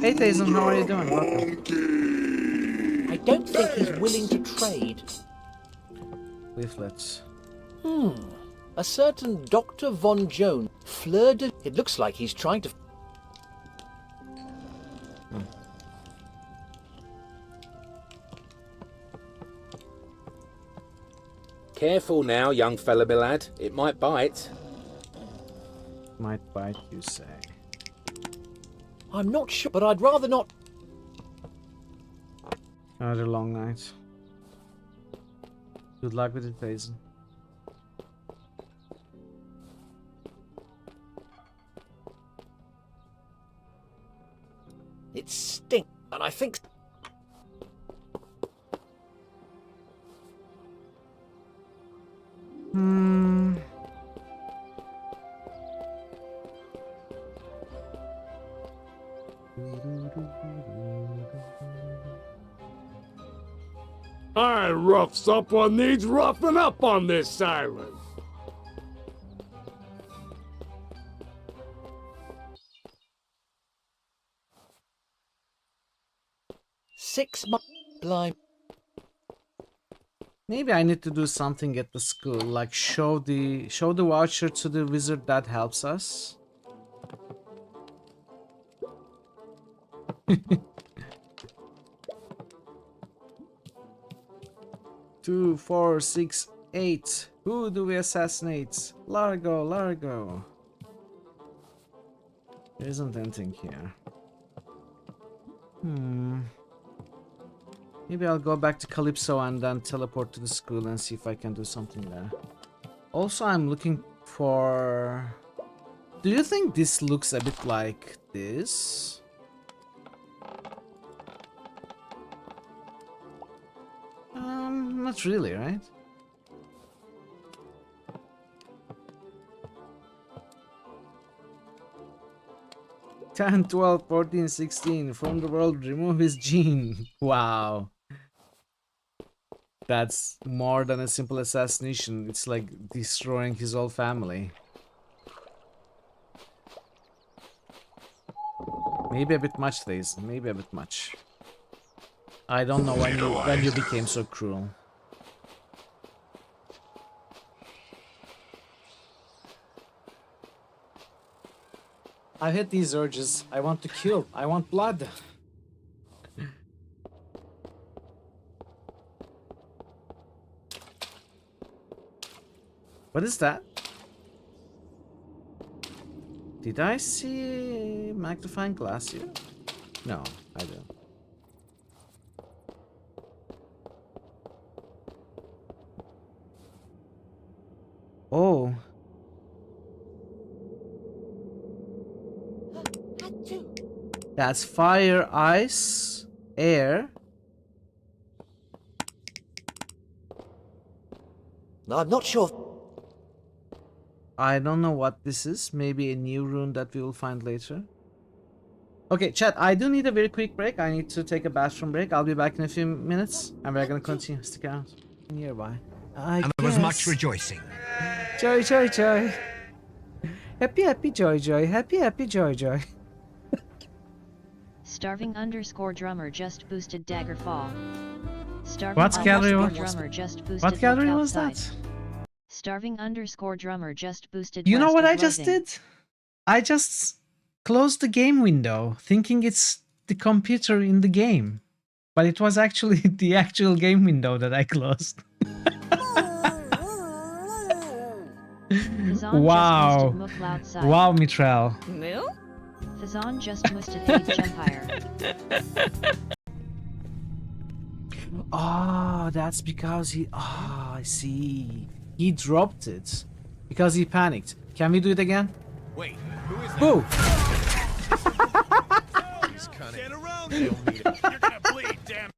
Hey Tayson, how are you doing? Welcome. I don't think he's willing to trade. Leaflets. A certain Dr. Von Jones. Fleur de... It looks like he's trying to... Careful now, young fella, my lad. It might bite. Might bite, you say? I'm not sure, but I'd rather not... Another long night. Good luck with it, Tayson. It stinks, and I think... I rough someone needs roughing up on this island. Blind. Maybe I need to do something at the school, like show the voucher to the wizard that helps us. 2, 4, 6, 8. Who do we assassinate? Largo, Largo. There isn't anything here. Maybe I'll go back to Calypso and then teleport to the school and see if I can do something there. Also, I'm looking for... Do you think this looks a bit like this? Not really, right? "10, 12, 14, 16. From the world, remove his gene." Wow. That's more than a simple assassination. It's like destroying his whole family. Maybe a bit much, Thays. Maybe a bit much. I don't know when you became so cruel. I hate these urges. I want to kill. I want blood. What is that? Did I see magnifying glass here? No, I didn't. Oh. That's fire, ice, air. No, I'm not sure. I don't know what this is. Maybe a new rune that we will find later. Okay, chat, I do need a very quick break. I need to take a bathroom break. I'll be back in a few minutes, and we're gonna continue. Stick around. Nearby. And there was much rejoicing. Joy, joy, joy. Happy, happy, joy, joy. Happy, happy, joy, joy. Starving_drummer just boosted Daggerfall. What gallery? Drummer just boosted What gallery was that? Starving_drummer just boosted. You know what I West just Rising. did? I just closed the game window, thinking it's the computer in the game, but it was actually the actual game window that I closed. Fazan Wow. just musted Mook outside. Wow, Mithril. Moo? Fazan just musted Age Jumpire. Oh, that's because he... Oh, I see. He dropped it. Because he panicked. Can we do it again? Wait, who is that? Boo! He's cunning. Get around They me! don't need it. You're gonna bleed, damn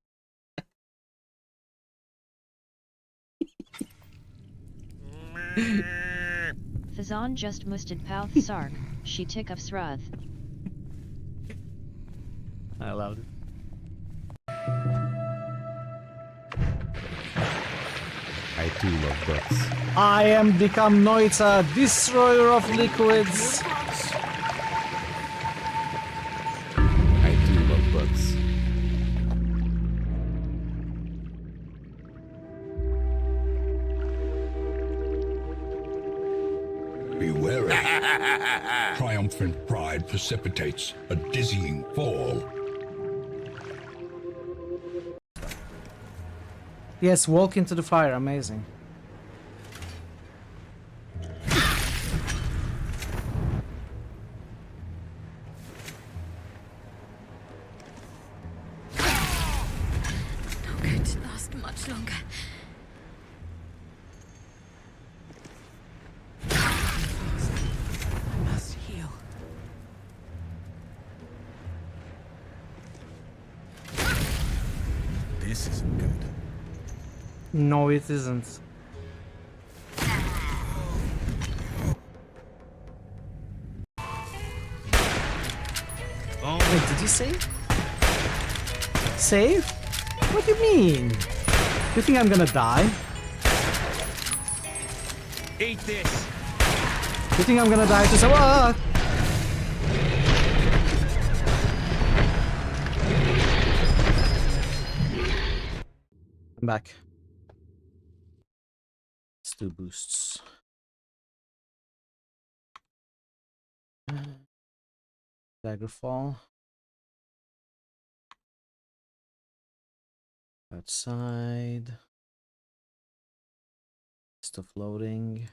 Fazan just musted Pouth Sark, she tick of Sruth. I loved it. I do love books. I am become Noita, destroyer of liquids. I do love books. Be wary. Triumphant pride precipitates a dizzying fall. Yes, walk into the fire, amazing. Not going to last much longer. I must heal. This isn't good. No, it isn't. Oh, wait, did you save? Save? What do you mean? You think I'm gonna die? Eat this. You think I'm gonna die to some? Ah! I'm back. Let's do boosts. Daggerfall. Outside. Stuff loading.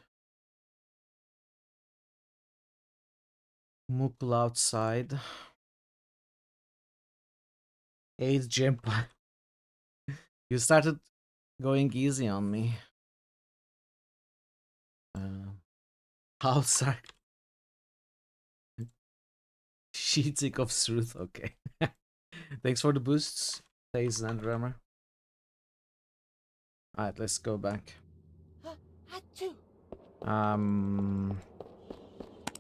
Mukul outside. 8 gem. You started going easy on me. Outside. Sheetic of Truth, okay. Thanks for the boosts, Taze and Drummer. Alright, let's go back.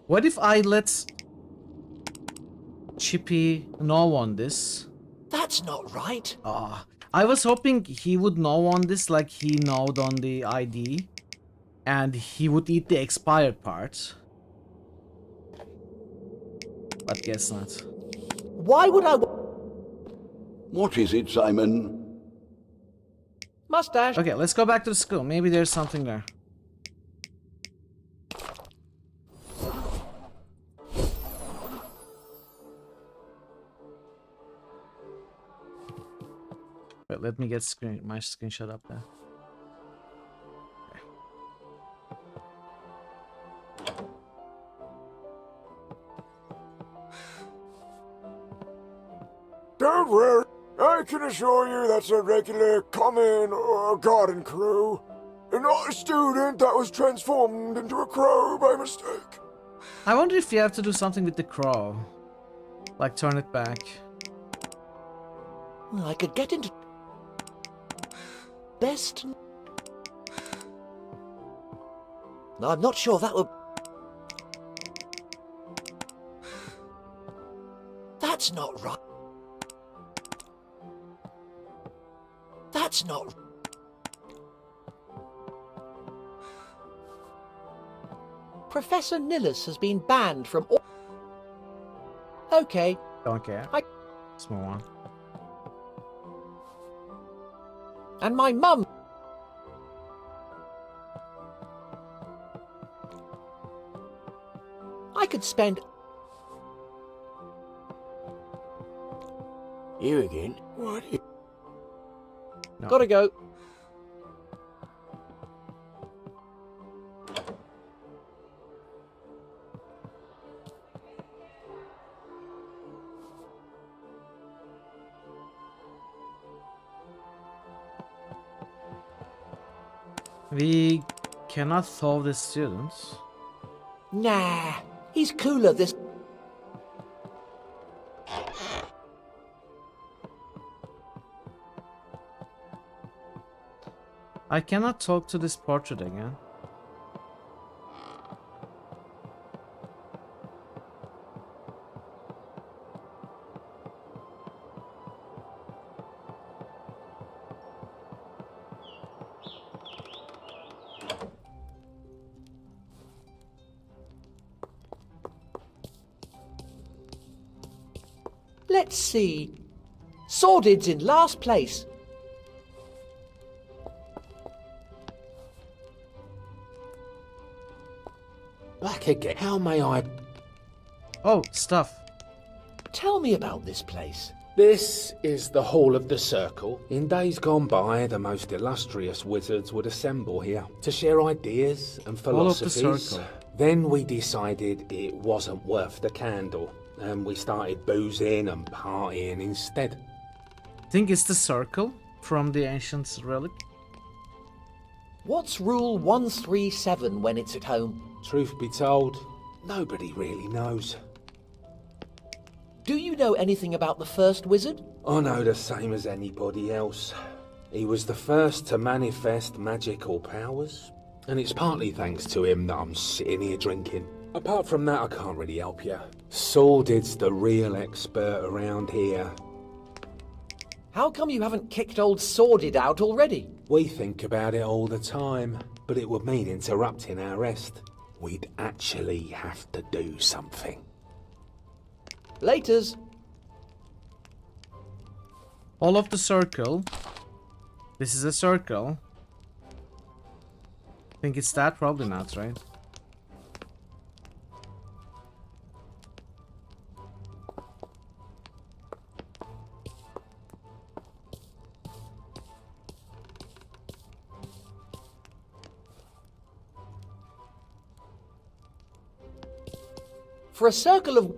What if I let Chippy know on this? That's not right. I was hoping he would know on this like he knowed on the ID. And he would eat the expired part. But guess not. Why would I... What is it, Simon? Mustache. Okay, let's go back to the school. Maybe there's something there. Wait, let me get my screenshot up there. Don't worry, I can assure you that's a regular common or garden crow. And not a student that was transformed into a crow by mistake. I wonder if you have to do something with the crow. Like turn it back. I could get into... Best... No, I'm not sure that would... That's not right. That's not... Professor Nillis has been banned from all... Okay. Don't care. Small one. And my mum... I could spend... You again? What? No. Gotta go. We cannot solve the students. Nah, he's cooler this... I cannot talk to this portrait again. Let's see. Sordid's in last place. Back again. How may I... Oh, stuff. Tell me about this place. This is the Hall of the Circle. In days gone by, the most illustrious wizards would assemble here to share ideas and philosophies. Hall of the Circle. Then we decided it wasn't worth the candle, and we started boozing and partying instead. Think it's the circle from the ancient relic? What's rule 137 when it's at home? Truth be told, nobody really knows. Do you know anything about the first wizard? I know the same as anybody else. He was the first to manifest magical powers, and it's partly thanks to him that I'm sitting here drinking. Apart from that, I can't really help you. Sordid's the real expert around here. How come you haven't kicked old Sordid out already? We think about it all the time, but it would mean interrupting our rest. We'd actually have to do something. Laters. All of the circle. This is a circle. Think it's that? Probably not, right? For a circle of...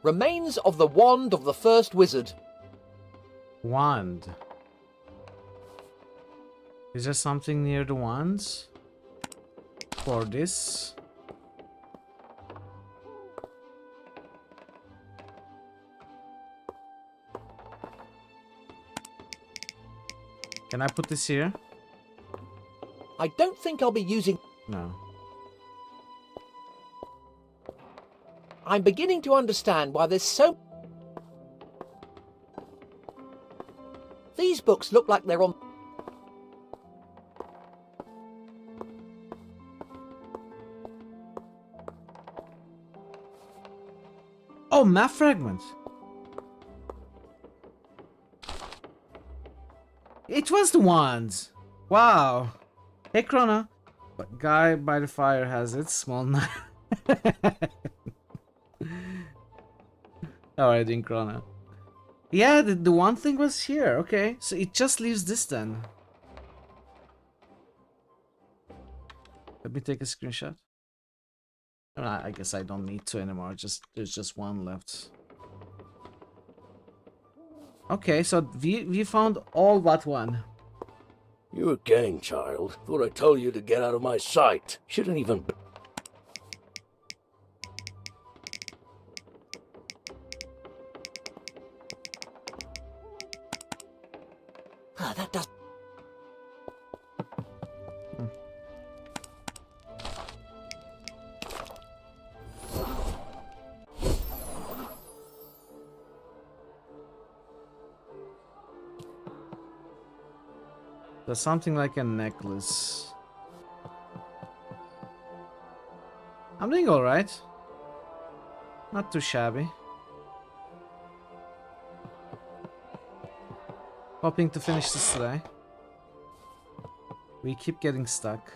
Remains of the wand of the first wizard. Wand. Is there something near the wands? For this? Can I put this here? I don't think I'll be using... No. I'm beginning to understand why there's so... These books look like they're on... Oh, map fragment. It was the wands. Wow. Hey, Krona. But guy by the fire has it. Small knife. Alright, in Krona. Yeah, the one thing was here. Okay, so it just leaves this then. Let me take a screenshot. I guess I don't need to anymore. There's just one left. Okay, so we found all but one. You again, child. Thought I told you to get out of my sight. Shouldn't even... that does... There's something like a necklace. I'm doing alright. Not too shabby. Hoping to finish this today. We keep getting stuck.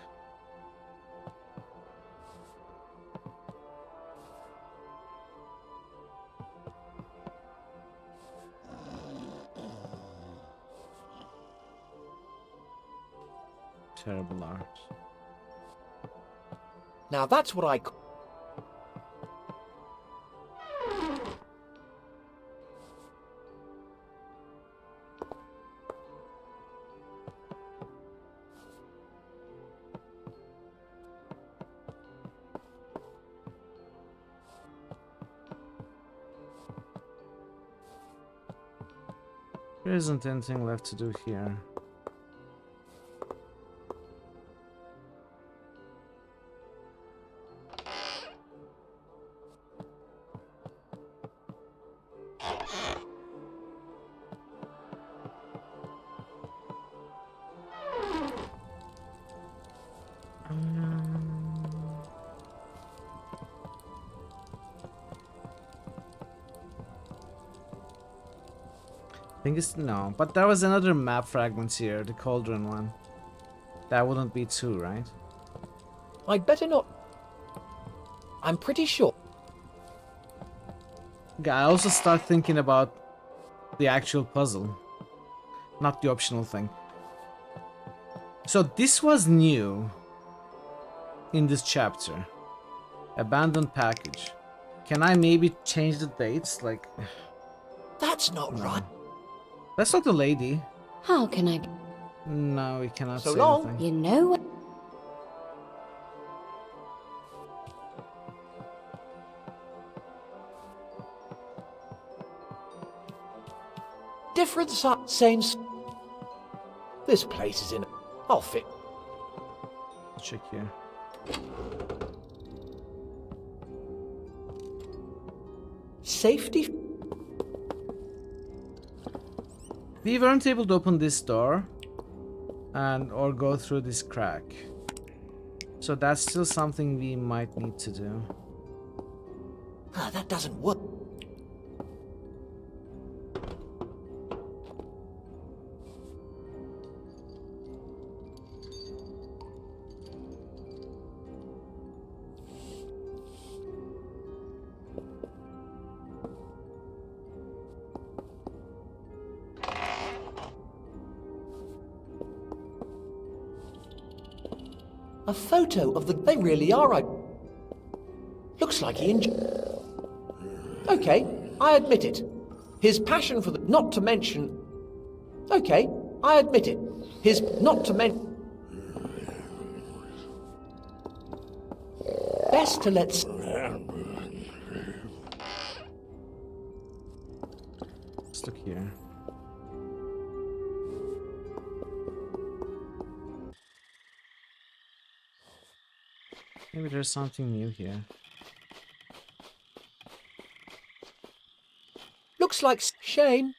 Terrible art. Now that's what I... There isn't anything left to do here. I think it's no, but there was another map fragment here, the cauldron one. That wouldn't be two, right? I'd better not. I'm pretty sure. Yeah, I also start thinking about the actual puzzle, not the optional thing. So this was new in this chapter. Abandoned package. Can I maybe change the dates? Like, that's not right. That's not the lady. How can I? No, we cannot so say long. anything. You know what? Different same. This place is in. I'll fit. Check here. Safety. We weren't able to open this door and or go through this crack. So that's still something we might need to do. That doesn't work. A photo of the... They really are. Looks like he enjoyed... Okay, I admit it. His passion for the... Not to mention... Okay, I admit it. His... Not to mention... Best to let's... Let's look here. Maybe there's something new here. Looks like shame.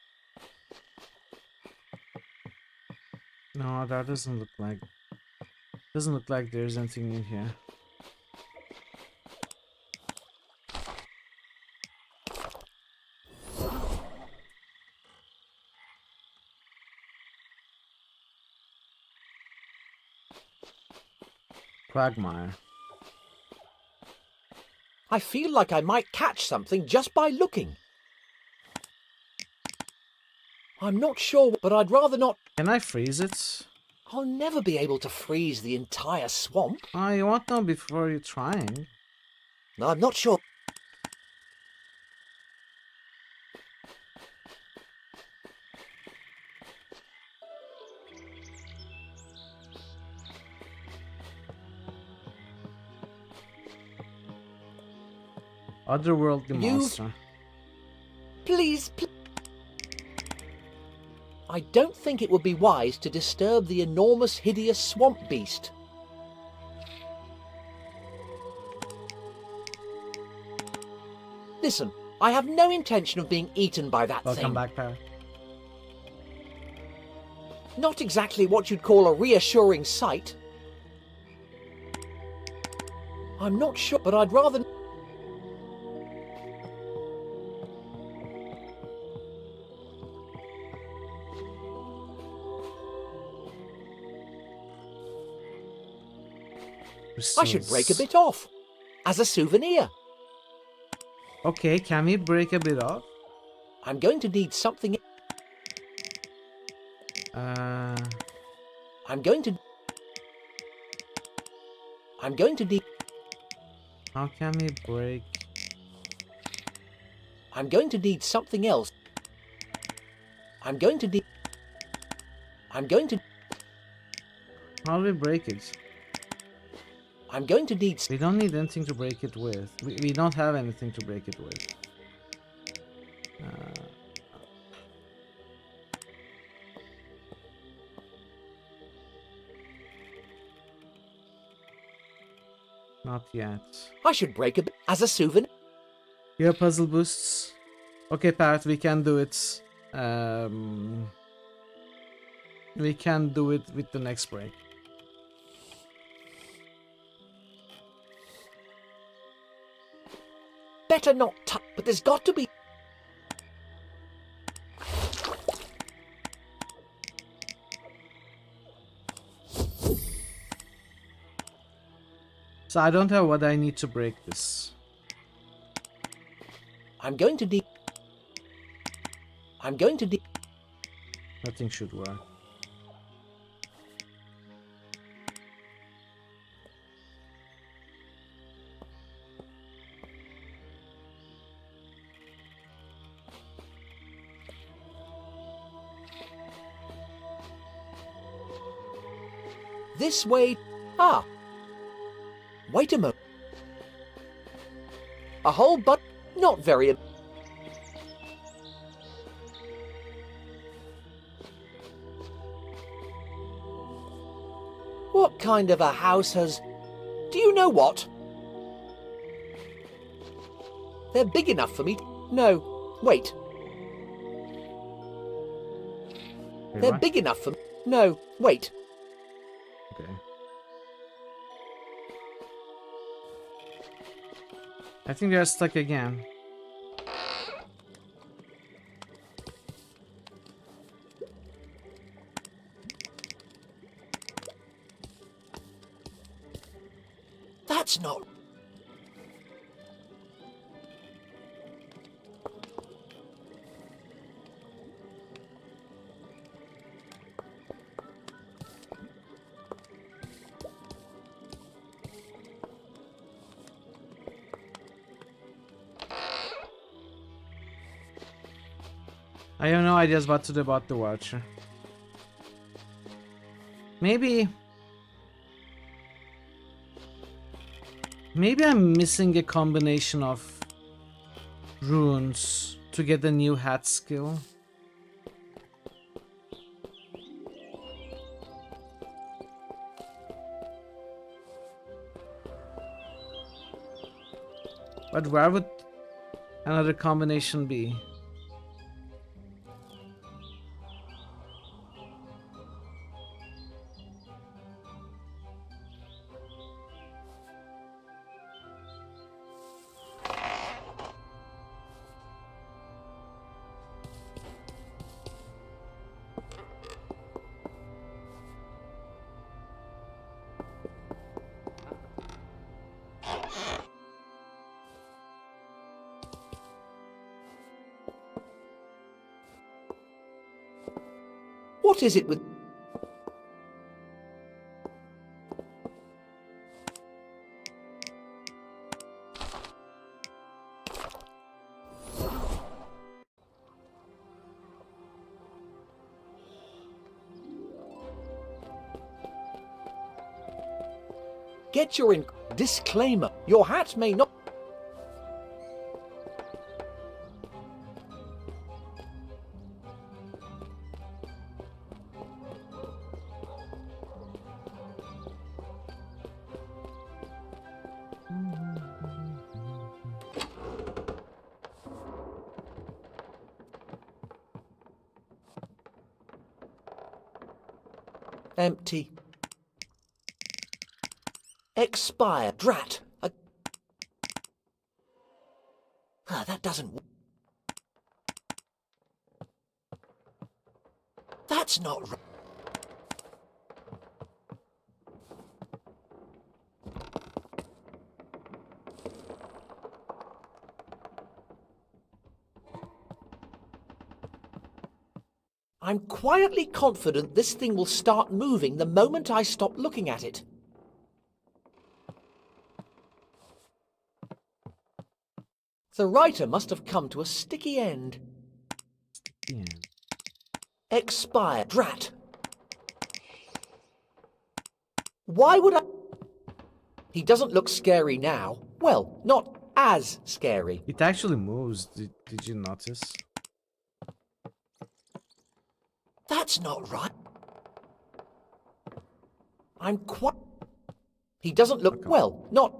No, that doesn't look like... Doesn't look like there's anything new here. Quagmire. I feel like I might catch something just by looking. I'm not sure, but I'd rather not... Can I freeze it? I'll never be able to freeze the entire swamp. You won't know before you're trying. No, I'm not sure. Otherworldly monster. Please. I don't think it would be wise to disturb the enormous, hideous swamp beast. Listen, I have no intention of being eaten by that thing. Welcome back, Parrot. Not exactly what you'd call a reassuring sight. I'm not sure, but I'd rather... I should break a bit off, as a souvenir. Okay, can we break a bit off? I'm going to need something... I'm going to need... How can we break... I'm going to need something else. I'm going to... How do we break it? I'm going to need... We don't need anything to break it with. We don't have anything to break it with. Not yet. I should break a bit as a souvenir. Your puzzle boosts. Okay, Pat, we can do it. We can do it with the next break. Better not touch, but there's got to be. So I don't know what I need to break this. I'm going to Nothing should work. This way. Ah. Wait a moment. A whole but not very. What kind of a house has... Do you know what? They're big enough for me. No, wait. They're big enough for me. No, wait. Okay. I think they're stuck again. That's not... I have no ideas what to do about the Watcher. Maybe I'm missing a combination of runes to get the new hat skill. But where would another combination be? What is it with... Get your disclaimer. Your hat may not... Empty. Expire. Drat. That doesn't... That's not right. I'm quietly confident this thing will start moving the moment I stop looking at it. The writer must have come to a sticky end. Yeah. Expire. Drat. Why would I... He doesn't look scary now. Well, not as scary. It actually moves. Did you notice? That's not right. I'm quite... He doesn't look... Well, not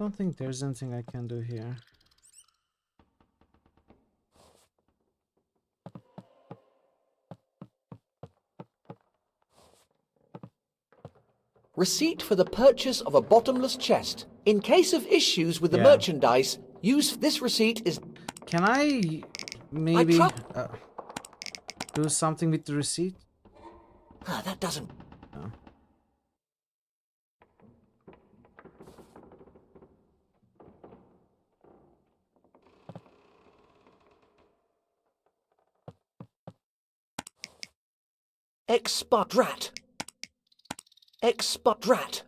don't think there's anything I can do here. Receipt for the purchase of a bottomless chest. In case of issues with the merchandise, use this receipt is... Can I maybe do something with the receipt? Ah, that doesn't... No. Expudrat. Expudrat.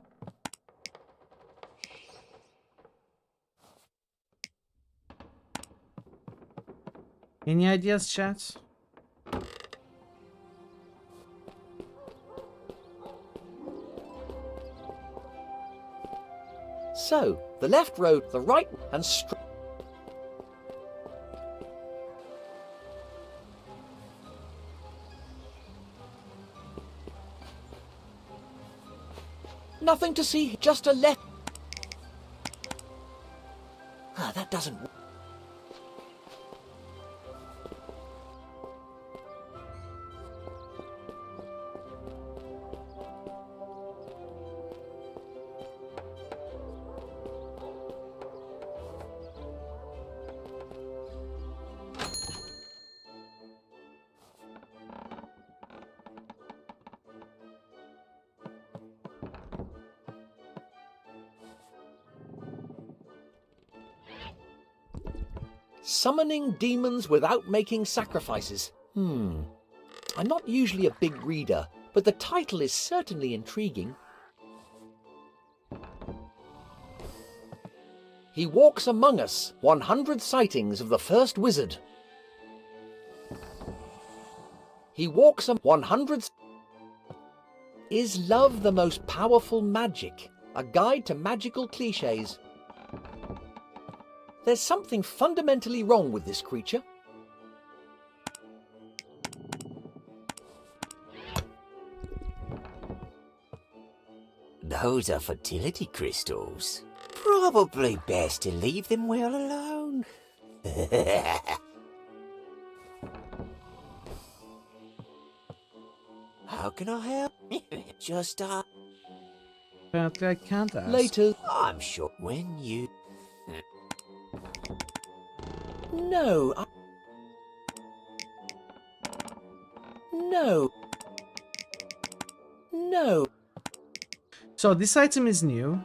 Any ideas, chat? So, the left road, the right, and straight. Nothing to see, just a left. Ah, that doesn't work. Summoning demons without making sacrifices. I'm not usually a big reader, but the title is certainly intriguing. He walks among us. 100 sightings of the first wizard. He walks 100. Is love the most powerful magic? A guide to magical cliches. There's something fundamentally wrong with this creature. Those are fertility crystals. Probably best to leave them well alone. How can I help? Just Apparently I can't ask. Later. I'm sure when you... No. No. No. So this item is new.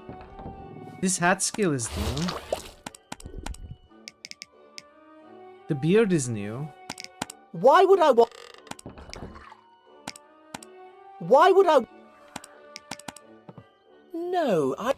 This hat skill is new. The beard is new. Why would I want... Why would I... No, I...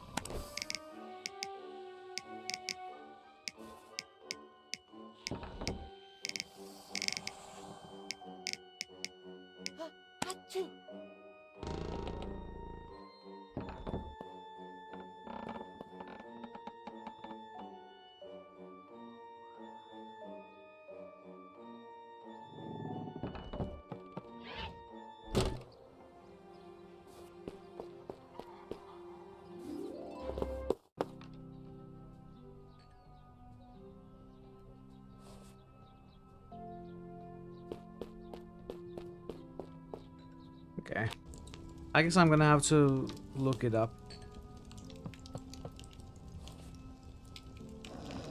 Okay. I guess I'm gonna have to look it up.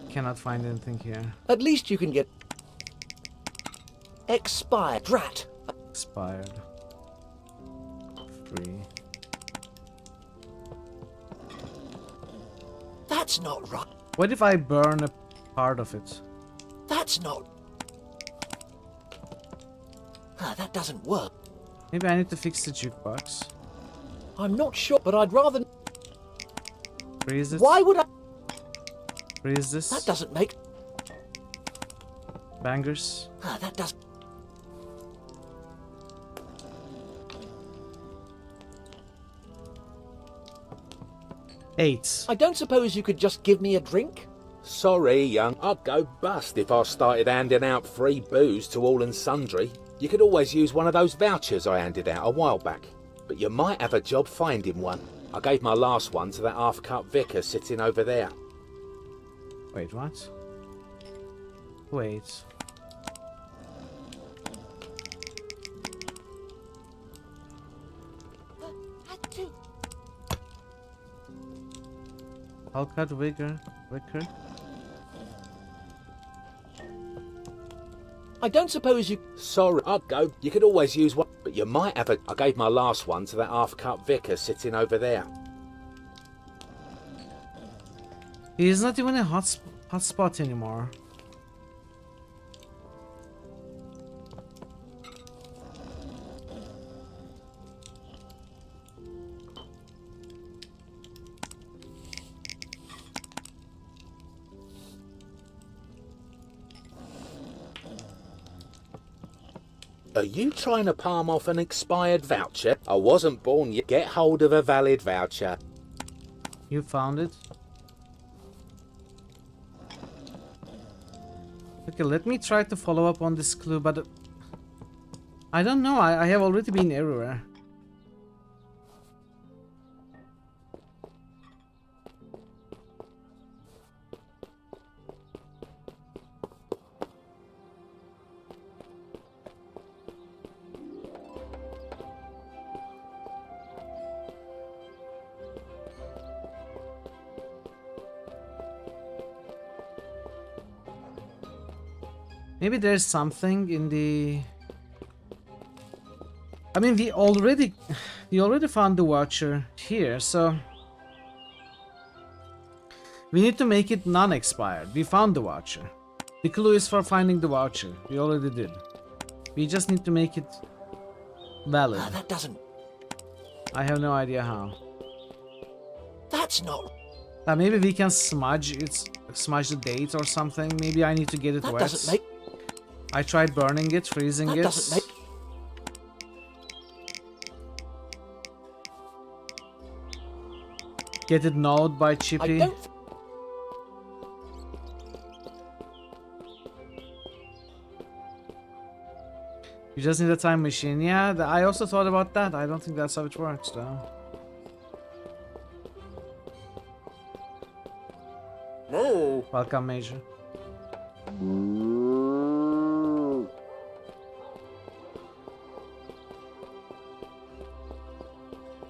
Cannot find anything here. At least you can get... Expired. Drat. Expired. Free. That's not right. What if I burn a part of it? That's not... Ah, that doesn't work. Maybe I need to fix the jukebox. I'm not sure, but I'd rather... Freeze it. Why would I... Freeze this. That doesn't make... Bangers. Ah, that doesn't... Eight. I don't suppose you could just give me a drink? Sorry, young. I'd go bust if I started handing out free booze to all and sundry. You could always use one of those vouchers I handed out a while back. But you might have a job finding one. I gave my last one to that half-cut vicar sitting over there. Wait, what? Wait. I'll cut Wicker. I don't suppose you... Sorry, I'll go. You could always use one, but you might have a... I gave my last one to that half-cut vicar sitting over there. He's not even a hot spot anymore. Are you trying to palm off an expired voucher? I wasn't born yet. Get hold of a valid voucher. You found it? Okay, let me try to follow up on this clue, but I don't know. I have already been everywhere. Maybe there's something in the... I mean, we already found the voucher here, so... We need to make it non-expired. We found the voucher. The clue is for finding the voucher. We already did. We just need to make it valid. That doesn't... I have no idea how. That's not... Maybe we can smudge the date or something. Maybe I need to get it that wet. Doesn't make... I tried burning it, freezing it. Doesn't make... Get it gnawed by Chippy. You just need a time machine. Yeah, I also thought about that. I don't think that's how it works, though. No. Welcome, Major.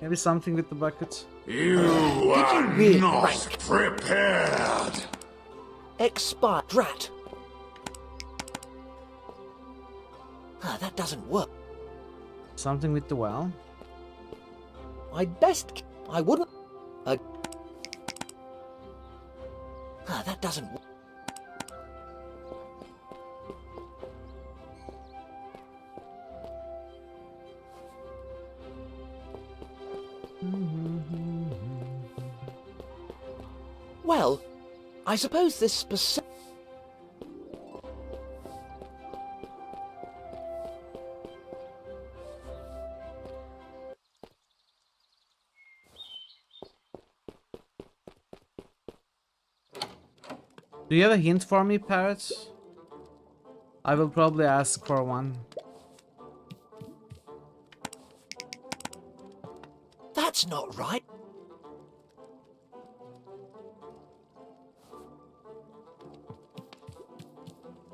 Maybe something with the bucket. You are not prepared. Expired. Drat. That doesn't work. Something with the well? I wouldn't... that doesn't work. Well, I suppose this specific... Do you have a hint for me, Parrot? I will probably ask for one. That's not right.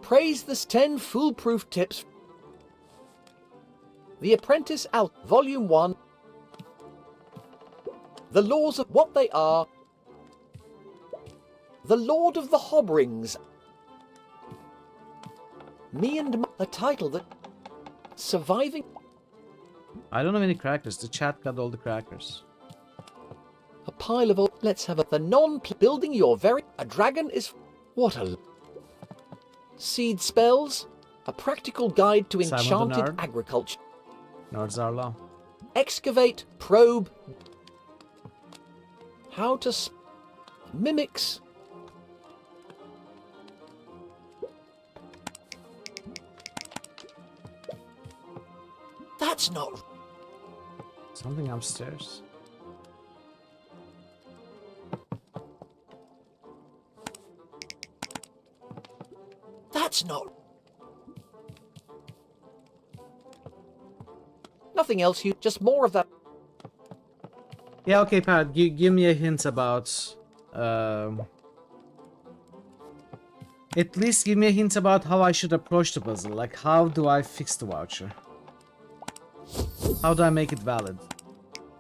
Praise the 10 foolproof tips. The Apprentice Out, Volume 1. The laws of what they are. The Lord of the Hobrings. Me and a title that... Surviving... I don't have any crackers. The chat got all the crackers. A pile of... Let's have the non-building your very... A dragon is... What a... Seed spells. A practical guide to enchanted agriculture. Nerds are low. Excavate, probe. How to... Mimics. That's not... Something upstairs. That's not... Nothing else, you... Just more of that... Yeah, okay, Pat, give me a hint about... At least give me a hint about how I should approach the puzzle. Like, how do I fix the voucher? How do I make it valid?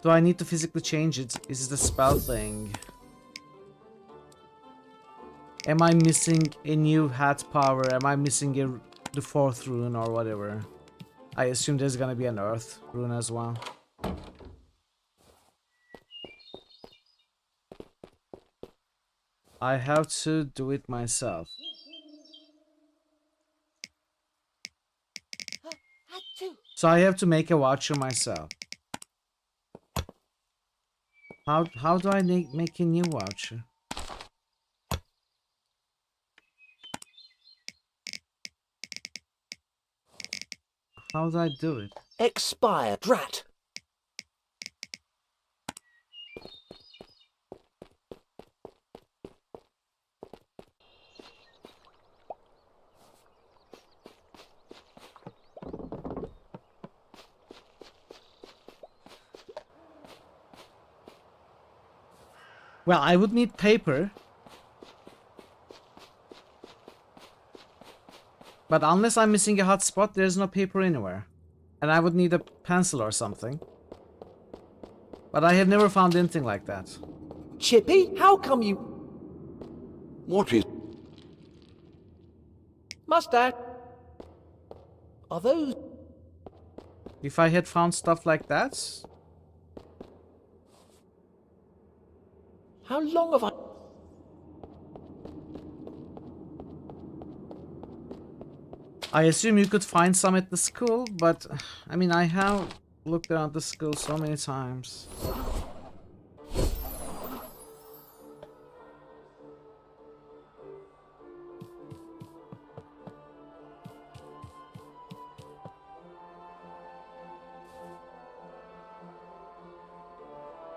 Do I need to physically change it? Is it a spell thing? Am I missing a new hat power? Am I missing the 4th rune or whatever? I assume there's gonna be an earth rune as well. I have to do it myself. So I have to make a voucher myself. How do I make a new voucher? How do I do it? Expire, drat! Well, I would need paper. But unless I'm missing a hot spot, there's no paper anywhere. And I would need a pencil or something. But I have never found anything like that. Chippy, how come you... What is... Mustache? Are those... If I had found stuff like that... How long have I... I assume you could find some at the school, but... I mean, I have looked around the school so many times.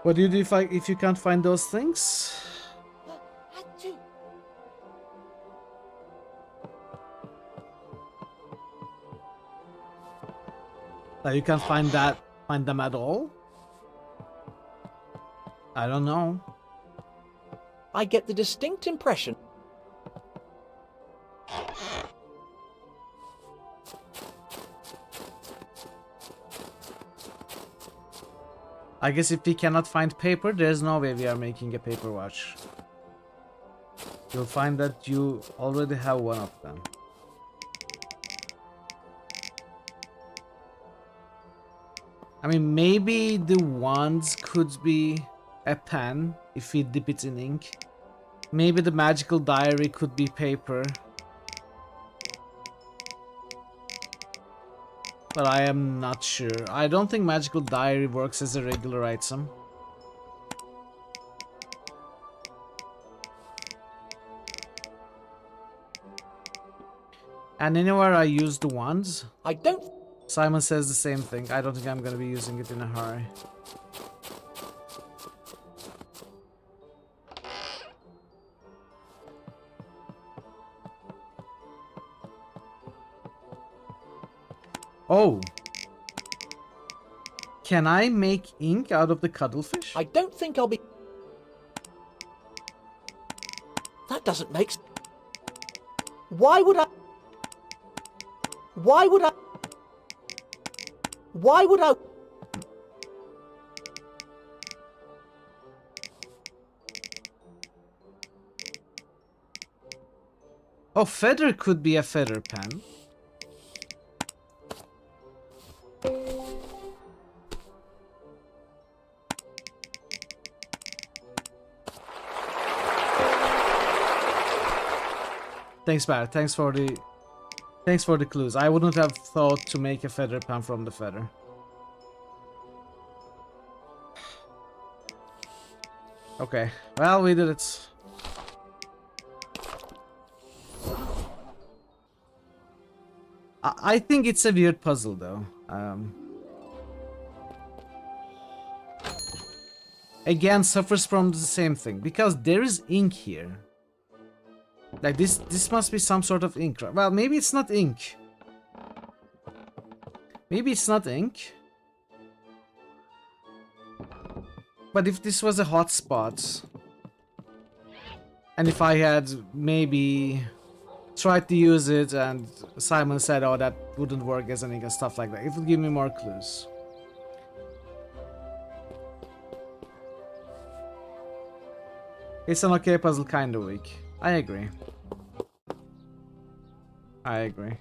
What do you do if you can't find those things? You can't find them at all? I don't know. I get the distinct impression... I guess if we cannot find paper, there's no way we are making a paper watch. You'll find that you already have one of them. I mean, maybe the wands could be a pen if we dip it in ink. Maybe the magical diary could be paper. But I am not sure. I don't think magical diary works as a regular item. And anywhere I use the wands? I don't... Simon says the same thing. I don't think I'm gonna be using it in a hurry. Oh! Can I make ink out of the cuttlefish? I don't think I'll be... That doesn't make sense. Why would I... Why would I... Why would I... Oh, feather could be a feather pen. Thanks, Barrett. Thanks for the clues. I wouldn't have thought to make a feather pen from the feather. Okay. Well, we did it. I think it's a weird puzzle, though. Again, suffers from the same thing because there is ink here. Like this must be some sort of ink. Well, maybe it's not ink. Maybe it's not ink. But if this was a hotspot, and if I had maybe tried to use it and Simon said, oh, that wouldn't work as anything and stuff like that. It would give me more clues. It's an okay puzzle, kind of weak. I agree. I agree.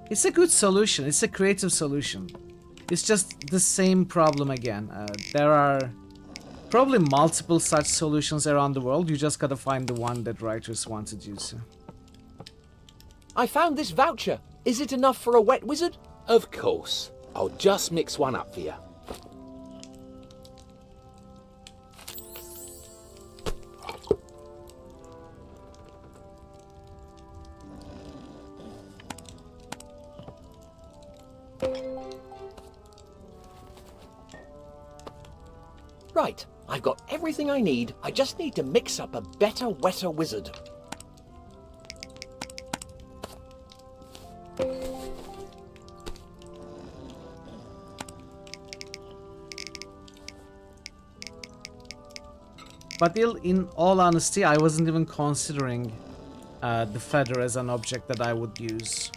It's a good solution. It's a creative solution. It's just the same problem again. There are probably multiple such solutions around the world. You just gotta find the one that writers wanted you to. I found this voucher. Is it enough for a wet wizard? Of course. I'll just mix one up for you. Right, I've got everything I need. I just need to mix up a better, wetter wizard. But in all honesty, I wasn't even considering the feather as an object that I would use.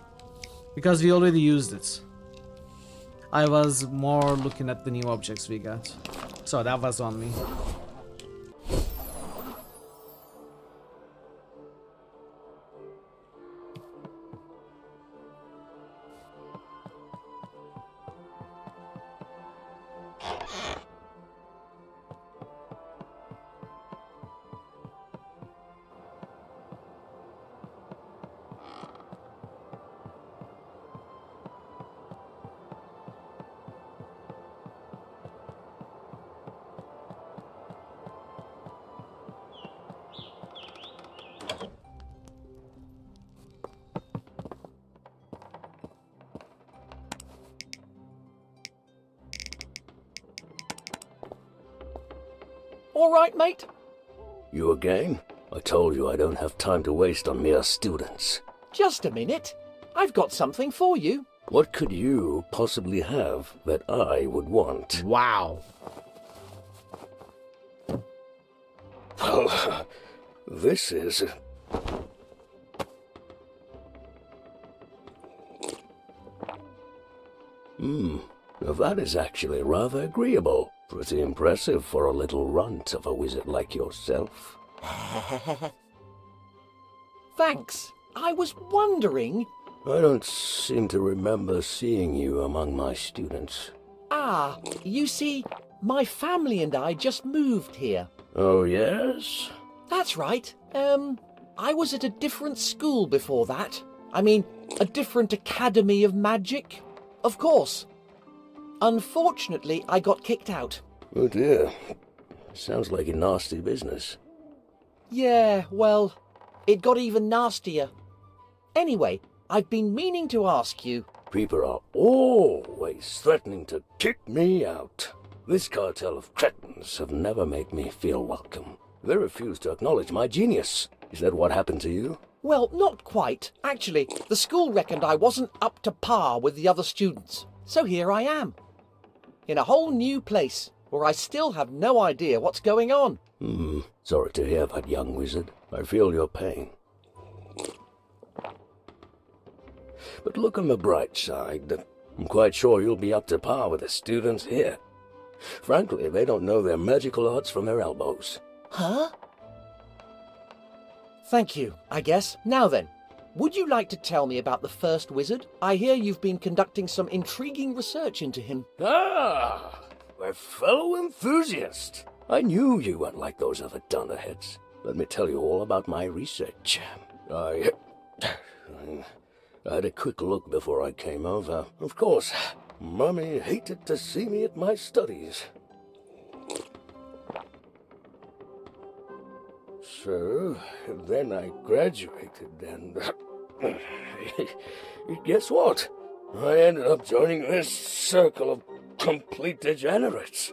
Because we already used it. I was more looking at the new objects we got. So that was on me. All right, mate? You again? I told you I don't have time to waste on mere students. Just a minute. I've got something for you. What could you possibly have that I would want? Wow. Well, this is... Now that is actually rather agreeable. Pretty impressive for a little runt of a wizard like yourself. Thanks. I was wondering... I don't seem to remember seeing you among my students. Ah, you see, my family and I just moved here. Oh, yes? That's right. I was at a different school before that. I mean, a different academy of magic. Of course. Unfortunately, I got kicked out. Oh dear. Sounds like a nasty business. Yeah, well, it got even nastier. Anyway, I've been meaning to ask you. People are always threatening to kick me out. This cartel of cretins have never made me feel welcome. They refuse to acknowledge my genius. Is that what happened to you? Well, not quite. Actually, the school reckoned I wasn't up to par with the other students. So here I am. In a whole new place, where I still have no idea what's going on. Sorry to hear that, young wizard. I feel your pain. But look on the bright side. I'm quite sure you'll be up to par with the students here. Frankly, they don't know their magical arts from their elbows. Huh? Thank you, I guess. Now then, would you like to tell me about the first wizard? I hear you've been conducting some intriguing research into him. Ah, my fellow enthusiast. I knew you weren't like those other dunderheads. Let me tell you all about my research. I had a quick look before I came over. Of course, Mummy hated to see me at my studies. So, then I graduated and... guess what? I ended up joining this circle of complete degenerates.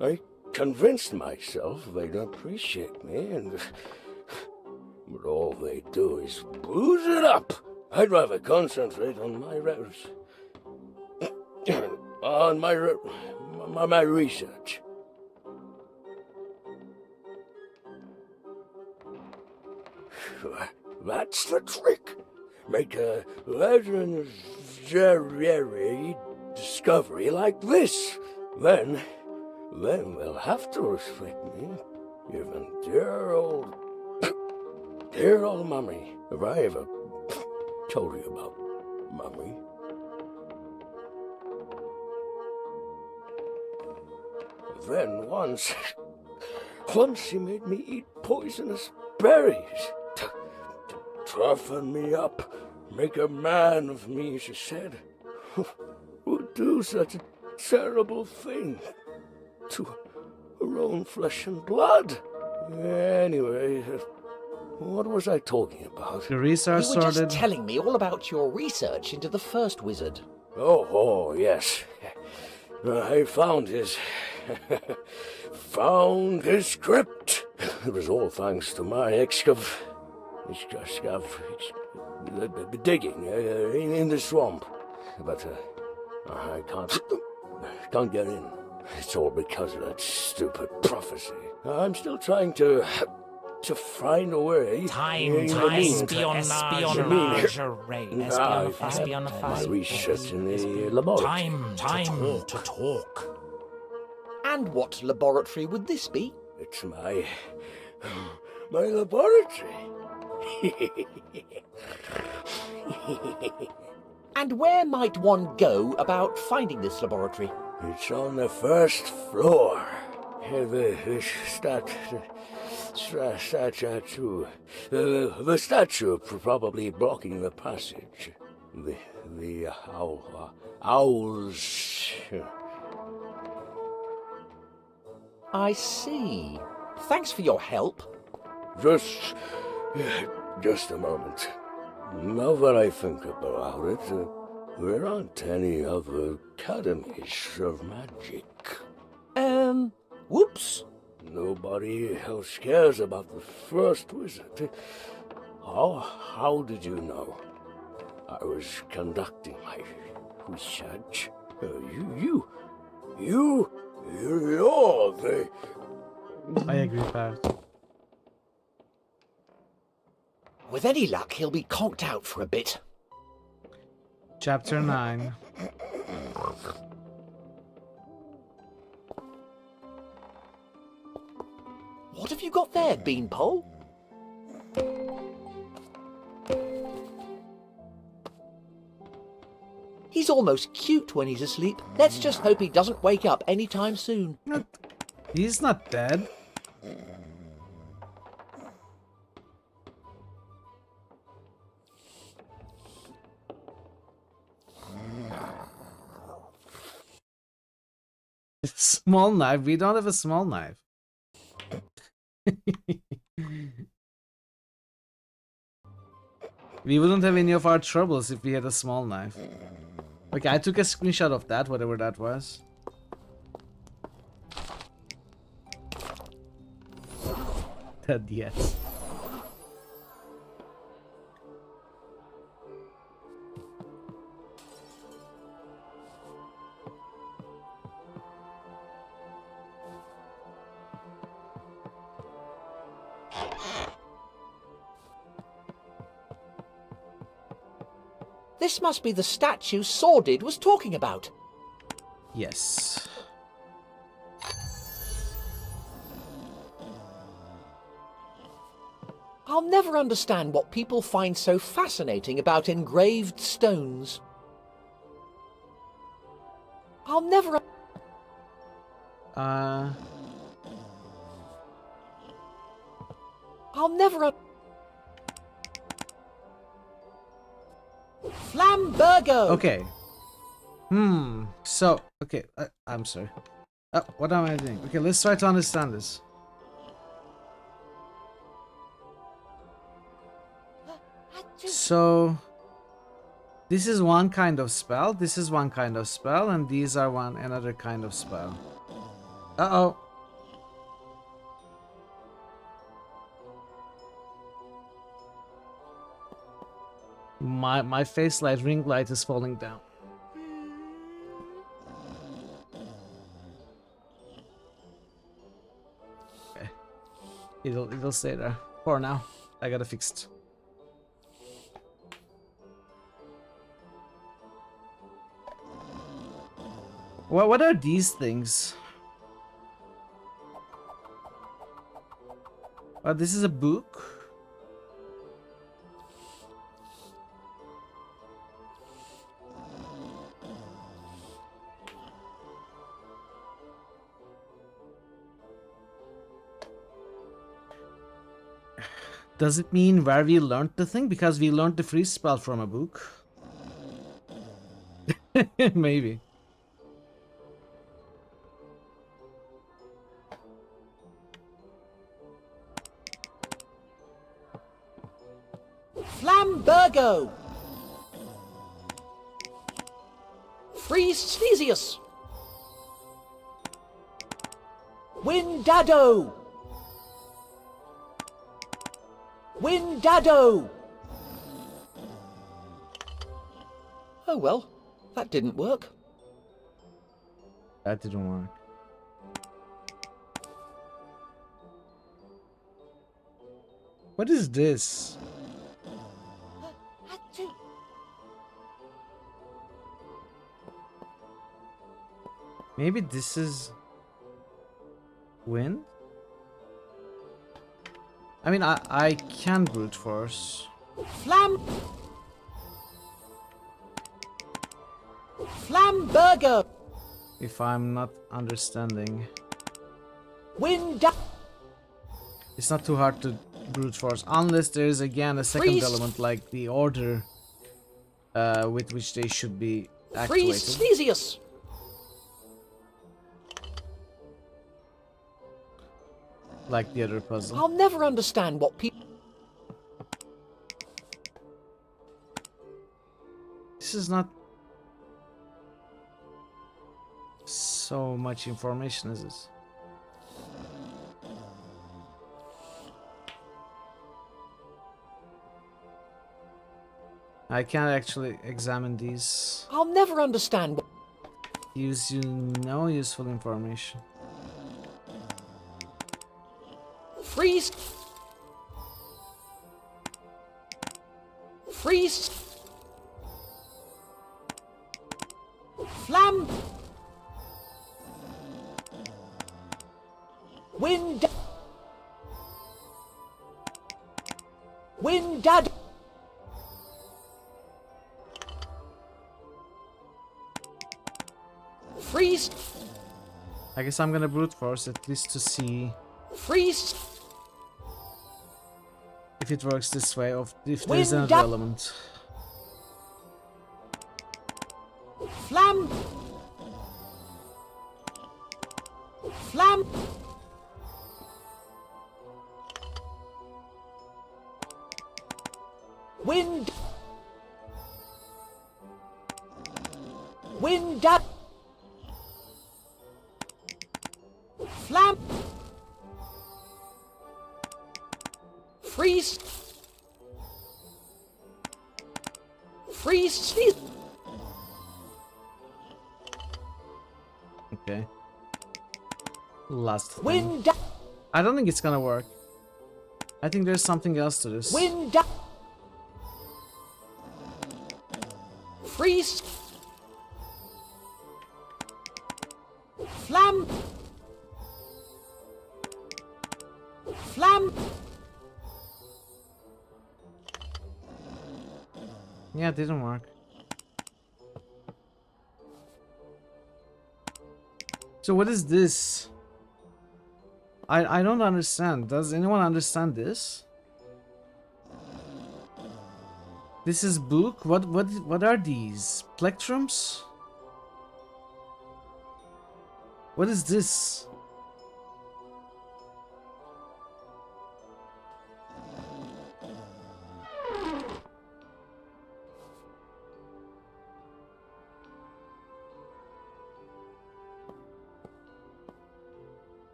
I convinced myself they'd appreciate me, but all they do is booze it up. I'd rather concentrate on my research. That's the trick. Make a legendary discovery like this. Then they'll have to respect me. Even dear old Mummy. Have I ever told you about Mummy? Then once he made me eat poisonous berries to toughen me up, make a man of me, she said. Would do such a terrible thing to her own flesh and blood. Anyway, what was I talking about? The research You were just telling me all about your research into the first wizard. Oh, yes. I found his script. It was all thanks to my digging in the swamp. But I can't get in. It's all because of that stupid prophecy. I'm still trying to find a way. My research in the laboratory. Time to talk. And what laboratory would this be? It's my laboratory. And where might one go about finding this laboratory? It's on the first floor. The statue probably blocking the passage. The owls. I see. Thanks for your help. Just a moment. Now that I think about it, there aren't any other academies of magic. Whoops. Nobody else cares about the first wizard. How did you know? I was conducting my research. You're the... I agree, Pat. With any luck, he'll be conked out for a bit. Chapter 9. What have you got there, Beanpole? He's almost cute when he's asleep. Let's just hope he doesn't wake up anytime soon. He's not dead. Small knife? We don't have a small knife. We wouldn't have any of our troubles if we had a small knife. Okay, I took a screenshot of that, whatever that was. Dead yet. This must be the statue Sordid was talking about. Yes. I'll never understand what people find so fascinating about engraved stones. I'll never... I'll never... Flambergo! Okay. So, okay, I'm sorry. What am I doing? Okay, let's try to understand this. So, this is one kind of spell, this is one kind of spell, and these are another kind of spell. Uh-oh. My face light, ring light is falling down. Okay. It'll stay there for now. I got it fixed. What are these things? This is a book. Does it mean where we learned the thing? Because we learned the freeze spell from a book. Maybe. Flambergo! Freeze Slesius! Windado! Windado! Oh well, that didn't work. That didn't work. What is this? Maybe this is wind? I mean, I can brute force. Flamberger! If I'm not understanding. It's not too hard to brute force, unless there is again a second element like the order with which they should be activated. Slesius! Like the other puzzle. I'll never understand what people... This is not so much information, is it? I can't actually examine these. I'll never understand. Gives you no useful information. Freeze! Freeze! Flam! Windad! Freeze! I guess I'm gonna brute force at least to see. Freeze! If it works this way, or if there's another element. Flam! Flam! Wind! Windad! Flam! Freeze! Freeze! Sneeze! Okay. Last thing. I don't think it's gonna work. I think there's something else to this. Freeze! Flam! Flam! Yeah, it didn't work. So what is this? I don't understand. Does anyone understand this? This is book? What are these? Plectrums? What is this?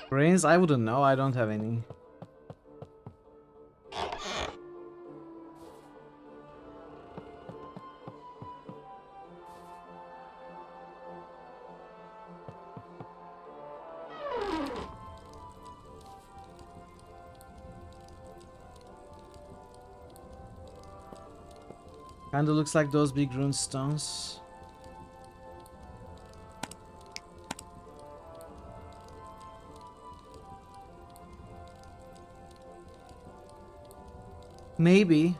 Brains? I wouldn't know. I don't have any. Kinda looks like those big rune stones. Maybe.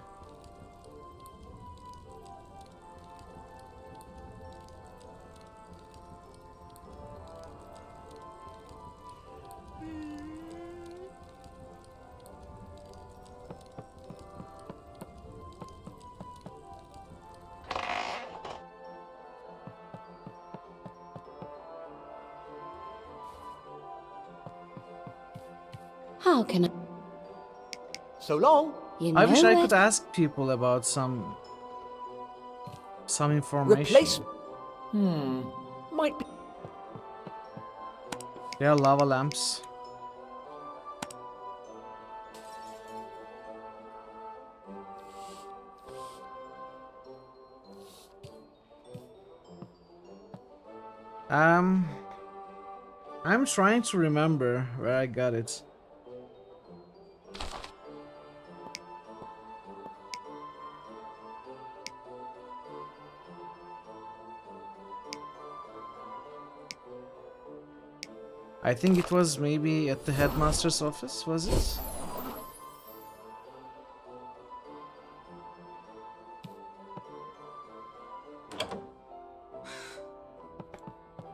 How can I? So long. You I know wish I where- could ask people about some information. Replace. Might be. There are lava lamps. I'm trying to remember where I got it. I think it was maybe at the headmaster's office, was it?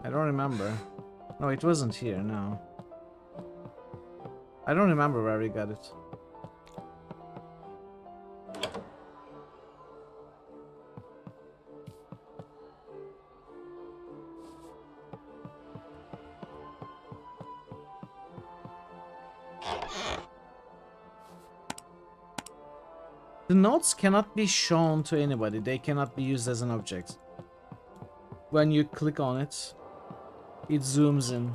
I don't remember. No, it wasn't here, no. I don't remember where we got it. The notes cannot be shown to anybody. They cannot be used as an object. When you click on it, it zooms in.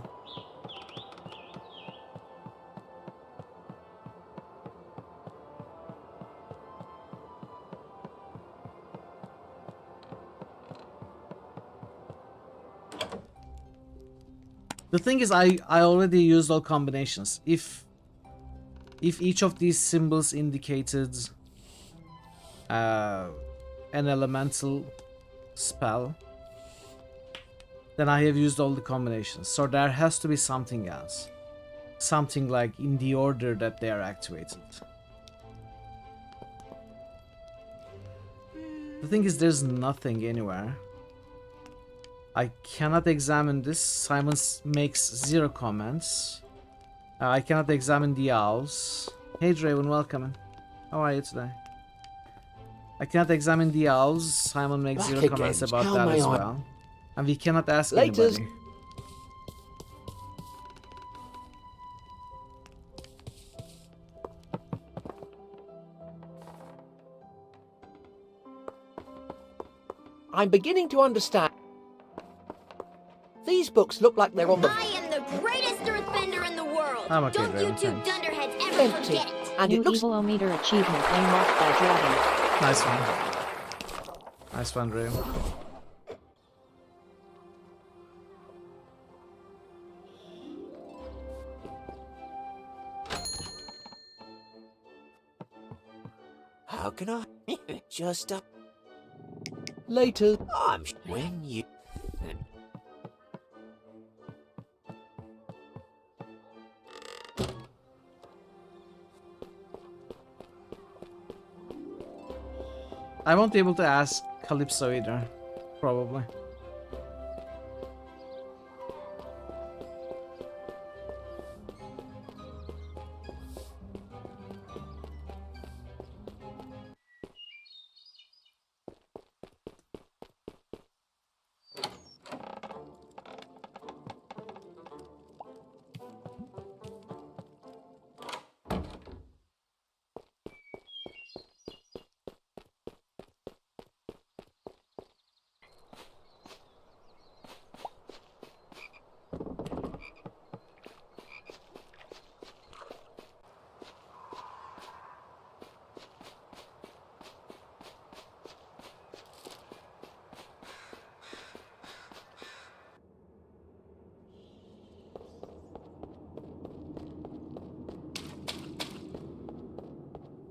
The thing is, I already used all combinations. If each of these symbols indicated an elemental spell, then I have used all the combinations. So there has to be something else. Something like in the order that they are activated. The thing is, there's nothing anywhere. I cannot examine this. Simon makes 0 comments. I cannot examine the owls. Hey Draven, welcome. How are you today? I cannot examine the owls. Simon makes Back 0 comments again. about How that may as I- well. And we cannot ask Laters. anybody. I'm beginning to understand. These books look like they're on the I am the greatest earthbender in the world. I'm okay, Don't you Raven, two thanks. dunderheads ever empty, forget it. and New it looks. Evilometer achievement unlocked by Dragon. Nice one. Nice one, Raven. How can I just up? Later. I'm when you. I won't be able to ask Calypso either, probably.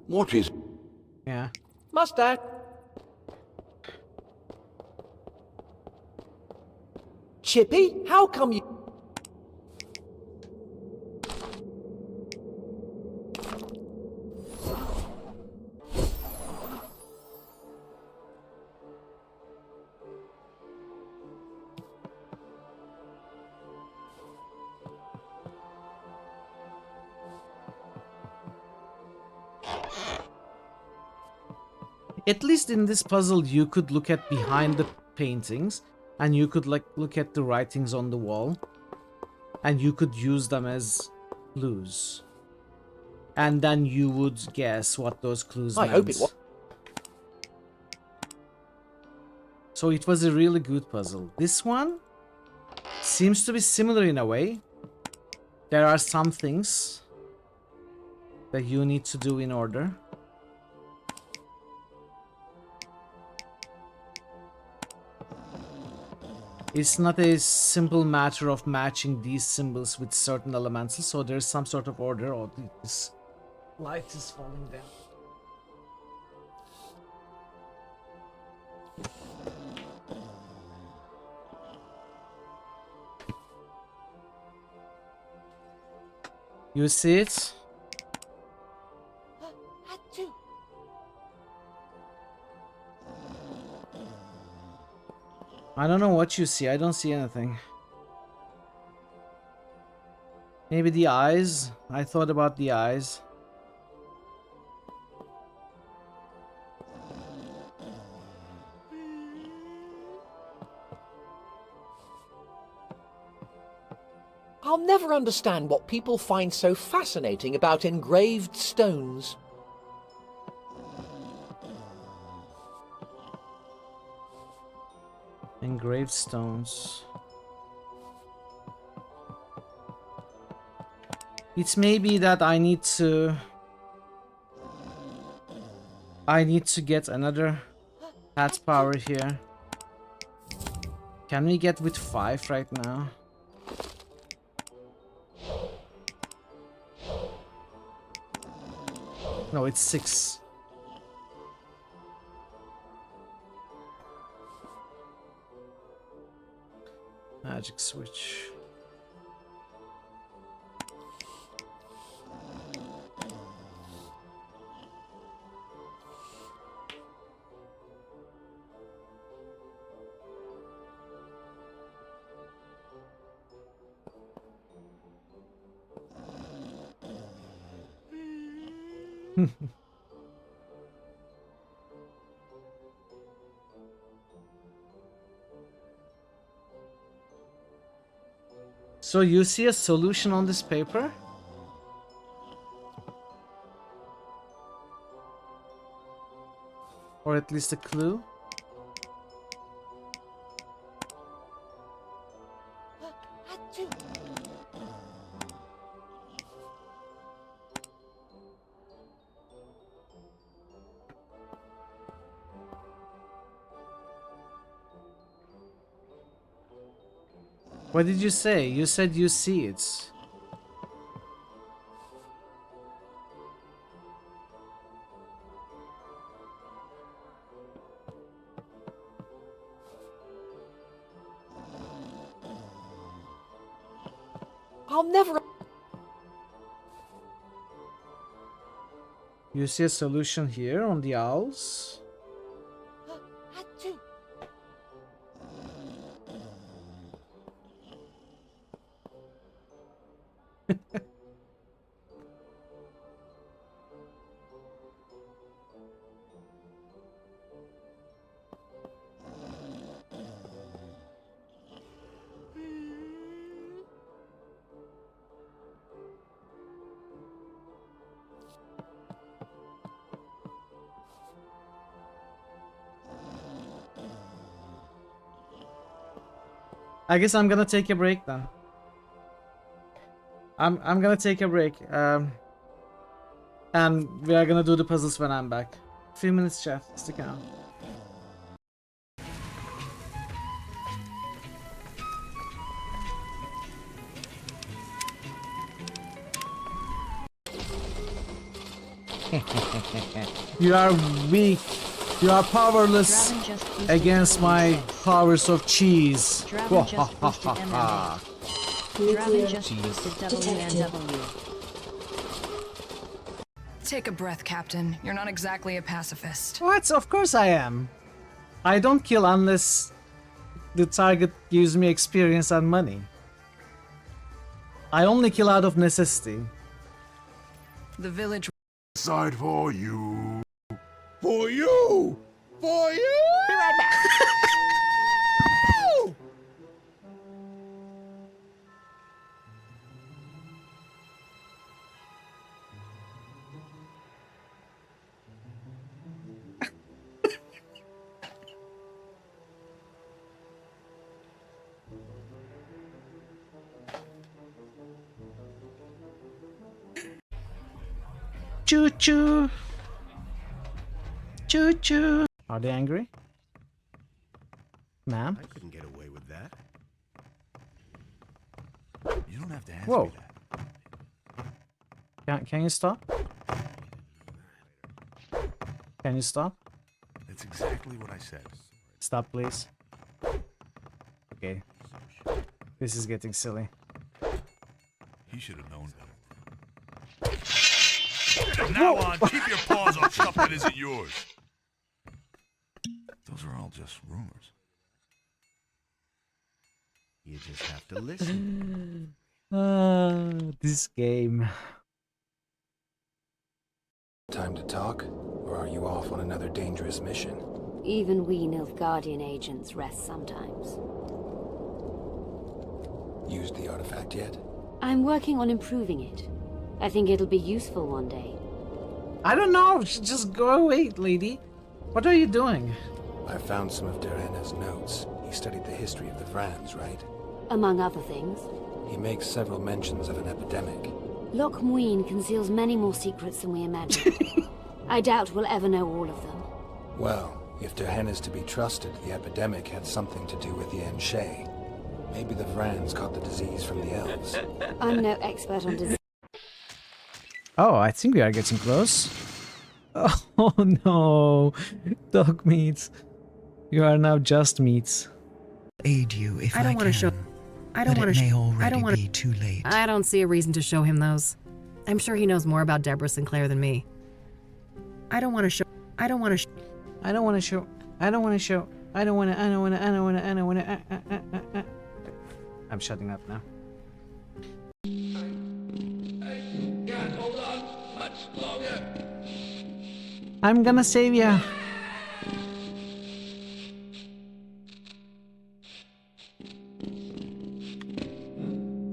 What is... Yeah. Mustard. Chippy? How come you... At least in this puzzle, you could look at behind the paintings, and you could like look at the writings on the wall, and you could use them as clues. And then you would guess what those clues meant. I hope it was. So it was a really good puzzle. This one seems to be similar in a way. There are some things that you need to do in order. It's not a simple matter of matching these symbols with certain elementals, so there's some sort of order. Oh, this light is falling down. You see it? I don't know what you see. I don't see anything. Maybe the eyes? I thought about the eyes. I'll never understand what people find so fascinating about engraved stones. Engraved stones. It's maybe that I need to get another hat power here. Can we get with 5 right now? No, it's 6. Magic switch. So you see a solution on this paper? Or at least a clue? What did you say? You said you see it. I'll never... You see a solution here on the owls? I guess I'm gonna take a break then. I'm gonna take a break. And we are gonna do the puzzles when I'm back. 3 minutes, chat. Stick around. You are weak. You are powerless against my powers of cheese. Draven just boosted MMA. Draven just boosted WNW. Take a breath, Captain. You're not exactly a pacifist. What? Of course I am. I don't kill unless the target gives me experience and money. I only kill out of necessity. The village Side for you. For you! For you! Be right back. Choo choo. Choo choo. Are they angry? Ma'am? I couldn't get away with that. You don't have to ask Whoa. me that. Can you stop? Can you stop? That's exactly what I said. Stop, please. Okay. This is getting silly. He should have known better. From now on, keep your paws off stuff that isn't yours. Those are all just rumors. You just have to listen. This game. Time to talk? Or are you off on another dangerous mission? Even we Nilfgaardian agents rest sometimes. Used the artifact yet? I'm working on improving it. I think it'll be useful one day. I don't know. Just go away, lady. What are you doing? I found some of Derana's notes. He studied the history of the Vrans, right? Among other things. He makes several mentions of an epidemic. Loch Muin conceals many more secrets than we imagine. I doubt we'll ever know all of them. Well, if Derhen is to be trusted, the epidemic had something to do with the Enshe. Maybe the Vrans caught the disease from the elves. I'm no expert on disease. Oh, I think we are getting close. Oh no, dog meats. You are now just meats. Aid you if I don't want to show. I don't want to. I don't want to be too late. I don't see a reason to show him those. I'm sure he knows more about Deborah Sinclair than me. I don't want to show. I don't want to. I don't want to show. I don't want to show. I don't want to. I don't want to. I don't want to. I don't want to. I'm shutting up now. Can't hold on much longer. I'm gonna save ya.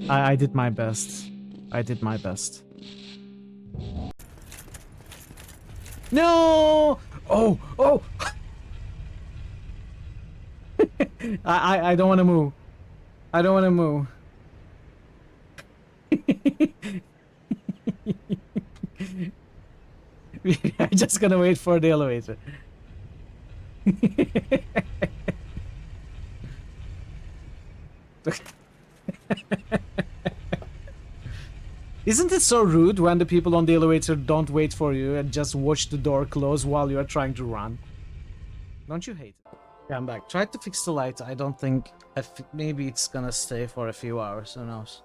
I did my best. I did my best. No! Oh! Oh! I don't want to move. I don't want to move. We're just gonna wait for the elevator. Isn't it so rude when the people on the elevator don't wait for you and just watch the door close while you are trying to run? Don't you hate it? Yeah, I'm back. Tried to fix the light. I don't think... maybe it's gonna stay for a few hours. Who knows?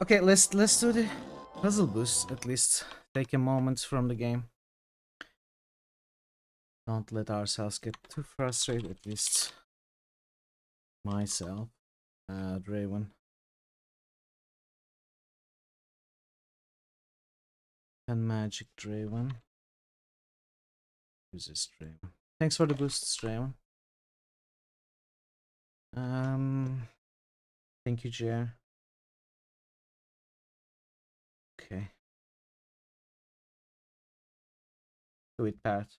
Okay, let's do the puzzle boost at least. Take a moment from the game. Don't let ourselves get too frustrated, at least. Myself. Draven. And Magic Draven. Who's this Draven? Thanks for the boosts, Draven. Thank you, Jer. Okay. Do it, Parrot.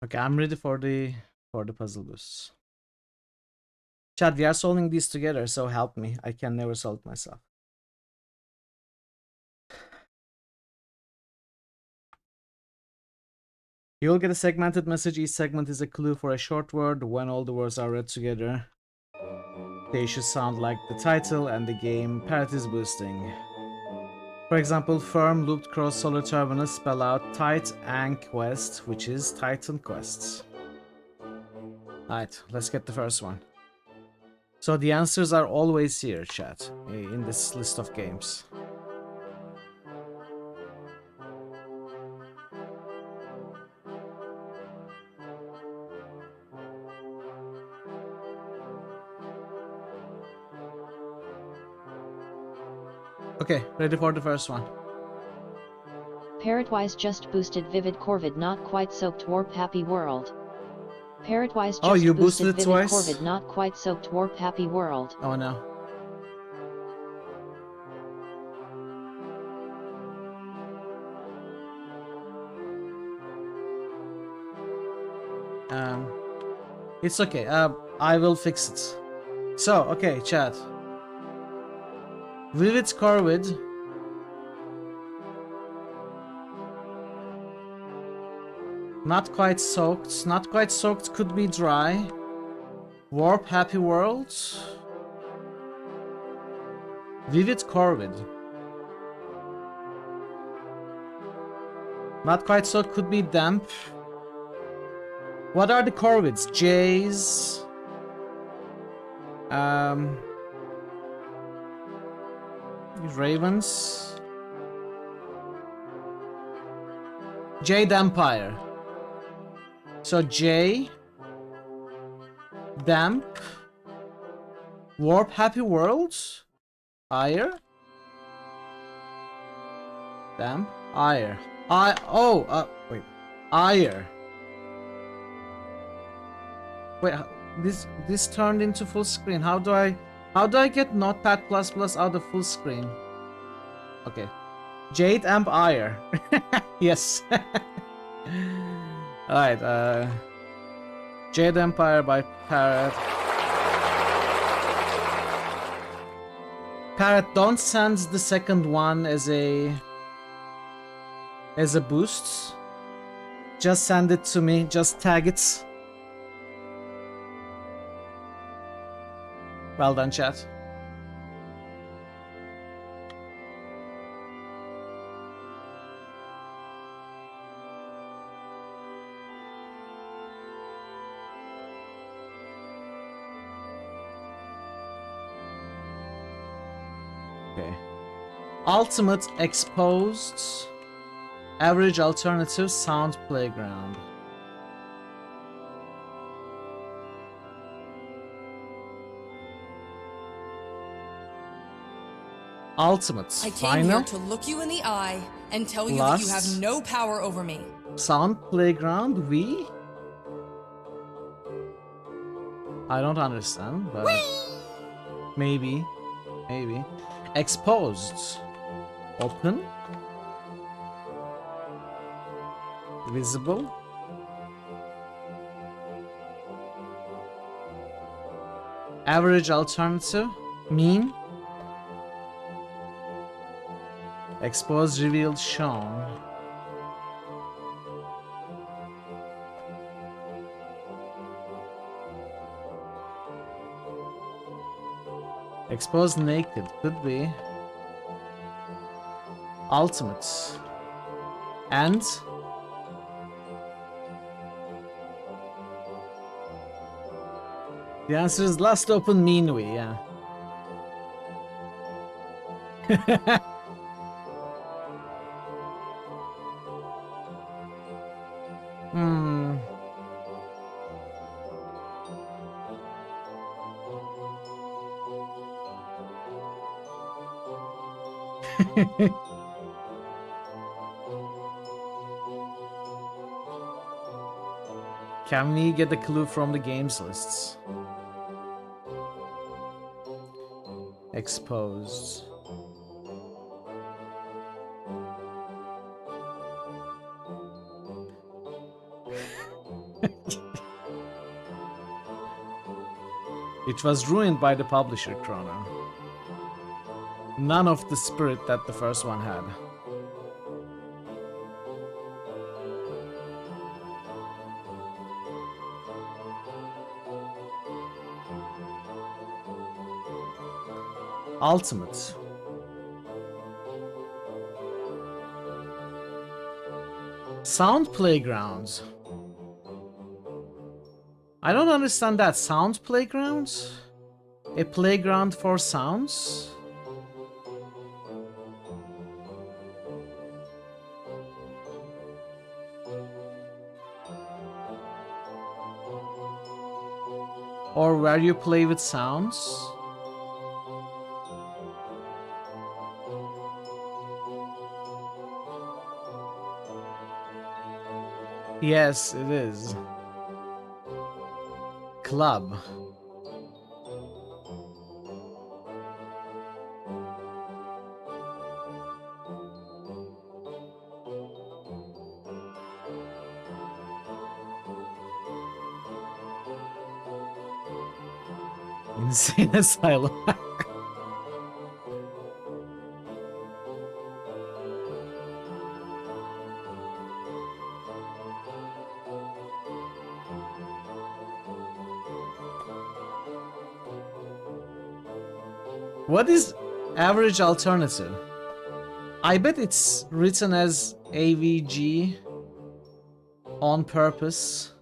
Okay, I'm ready for the puzzle boosts. Chad, we are solving these together, so help me. I can never solve it myself. You will get a segmented message. Each segment is a clue for a short word. When all the words are read together, They should sound like the title and the game Parrot is boosting. For example, firm looped cross solar terminus spell out tight and quest, which is Titan quests. Alright, let's get the first one. So the answers are always here, chat, in this list of games. Okay, ready for the first one. Parrotwise just boosted Vivid Corvid not quite soaked Warp Happy World. Parrotwise just you boosted boosted it Vivid twice? Corvid not quite soaked Warp Happy World. Oh no. It's okay. I will fix it. So, okay, chat. Vivid Corvid. Not quite soaked. Not quite soaked could be dry. Warp Happy World. Vivid Corvid. Not quite soaked could be damp. What are the Corvids? Jays. Ravens. Jade Empire. So J. Damp. Warp Happy World. Ire. Damp. Ire. Wait. Ire. Wait, this turned into full screen. How do I get Notepad++ out of full screen? Okay. Jade Amp Ire. Yes. Alright, Jade Empire by Parrot. Parrot, don't send the second one as a boost. Just send it to me, just tag it. Well done, chat. Okay. Ultimate Exposed. Average Alternative Sound Playground. Ultimate. I came Final. here to look you in the eye and tell you that you have Last. no power over me. Sound Playground. We. I don't understand, but maybe. Exposed. Open. Visible. Average alternative. Mean. Exposed, revealed, shown. Exposed, naked. Could be. Ultimate. And the answer is last open meanly, yeah. Can we get a clue from the games lists? Exposed. It was ruined by the publisher, Chrono. None of the spirit that the first one had. Ultimate. Sound playgrounds. I don't understand that. Sound playgrounds? A playground for sounds? Or where you play with sounds? Yes, it is. Club. Insane asylum. What is average alternative? I bet it's written as AVG on purpose.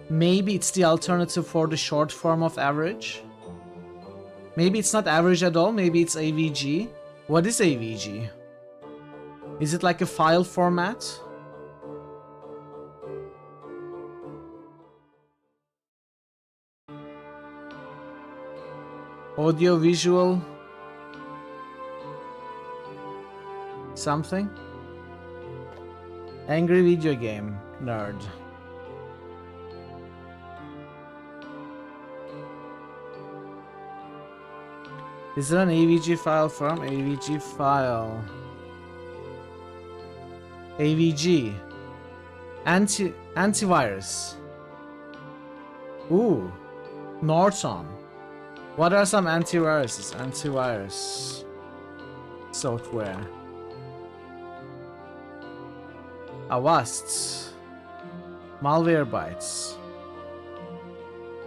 Maybe it's the alternative for the short form of average. Maybe it's not average at all, maybe it's AVG. What is AVG? Is it like a file format? Audio visual something? Angry video game nerd. Is there an AVG file from? AVG file. AVG. Antivirus. Ooh. Norton. What are some antiviruses? Antivirus software. Avast. Malwarebytes.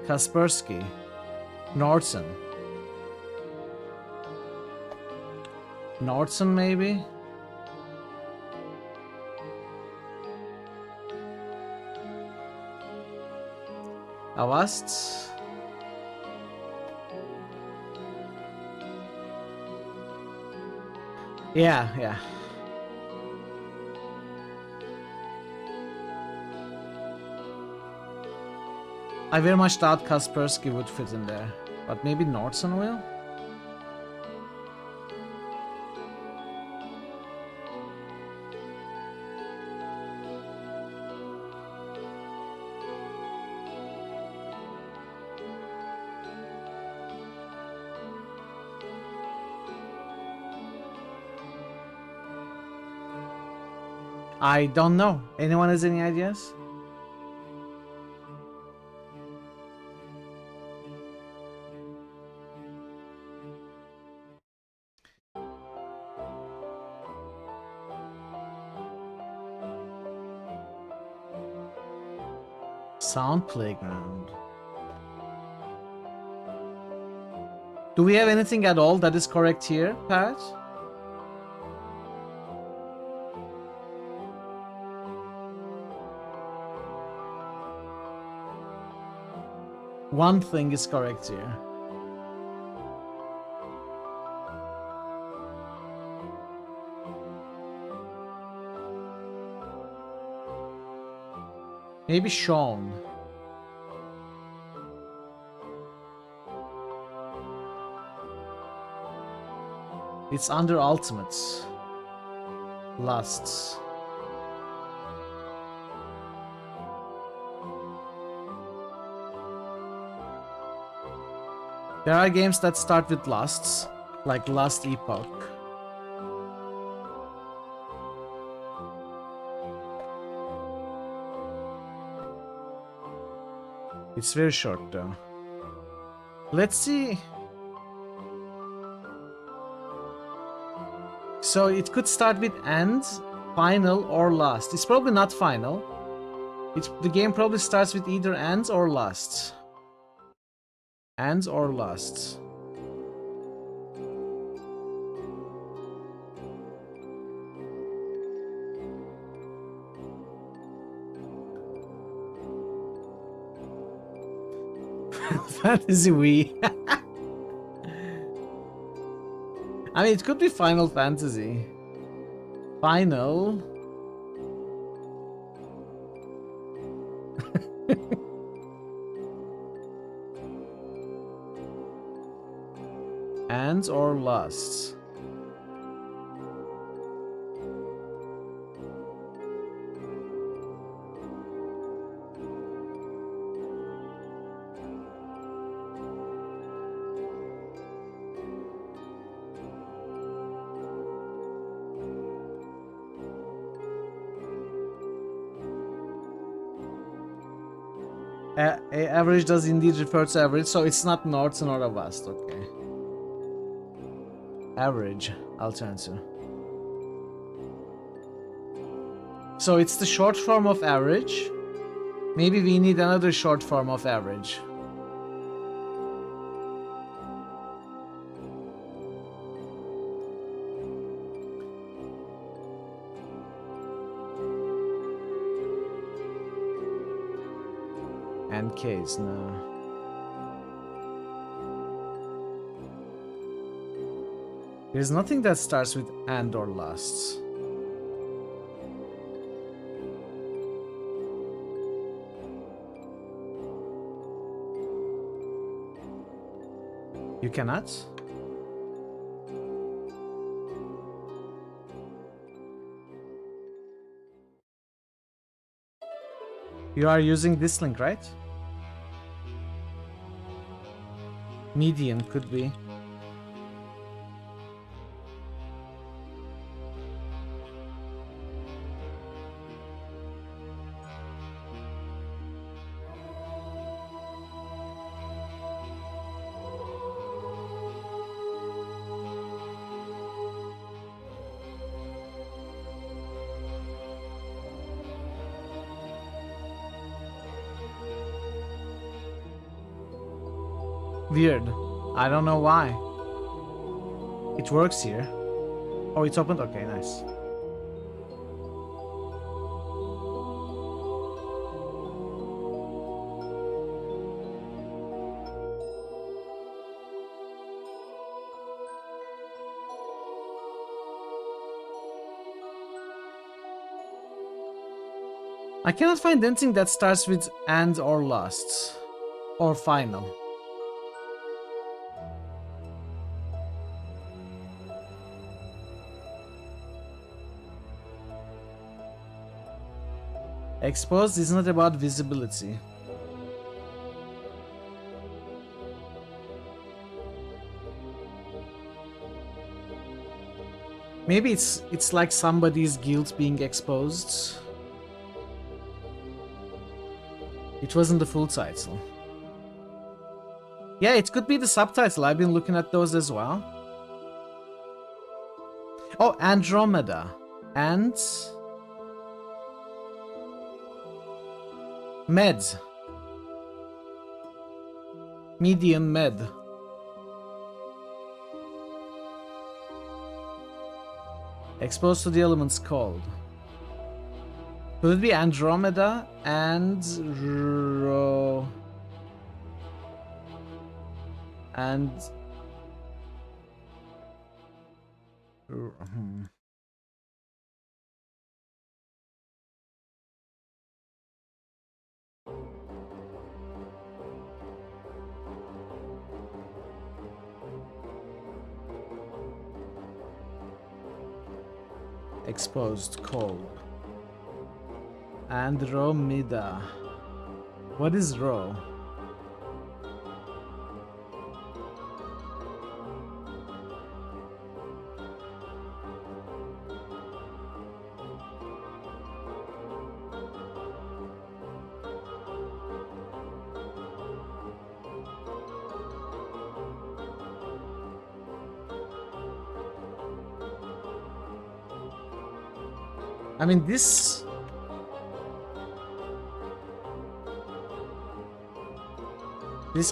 Kaspersky. Norton. Norton maybe? Avast. Yeah. I very much thought Kaspersky would fit in there, but maybe Norton will? I don't know. Anyone has any ideas? Sound playground. Do we have anything at all that is correct here, Pat? One thing is correct here. Maybe Sean. It's under Ultimates. Lusts. There are games that start with lusts, like Last Epoch. It's very short though. Let's see. So it could start with end, final, or last. It's probably not final. The game probably starts with either ends or lasts. Ends or lasts. Fantasy Wii. I mean, it could be Final Fantasy. Final. And or lusts. Average does indeed refer to average, so it's not north nor a west, okay. Average, I'll turn to. So it's the short form of average. Maybe we need another short form of average. And case, no. There's nothing that starts with and or lusts. You cannot? You are using this link, right? Median could be. Weird. I don't know why. It works here. Oh, it's opened? Okay, nice. I cannot find anything that starts with and or lusts. Or final. Exposed is not about visibility. Maybe it's like somebody's guilt being exposed. It wasn't the full title. Yeah, it could be the subtitle. I've been looking at those as well. Oh, Andromeda. And Med. Medium med. Exposed to the elements cold. Could it be Andromeda and exposed cold. Andromeda. What is Rho? I mean, this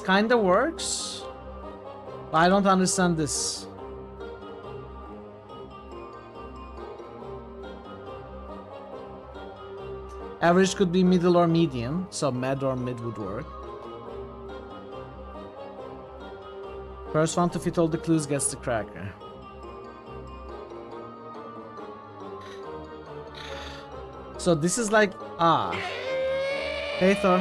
kind of works, but I don't understand this. Average could be middle or median, so med or mid would work. First one to fit all the clues gets the cracker. So this is like Hey Thor.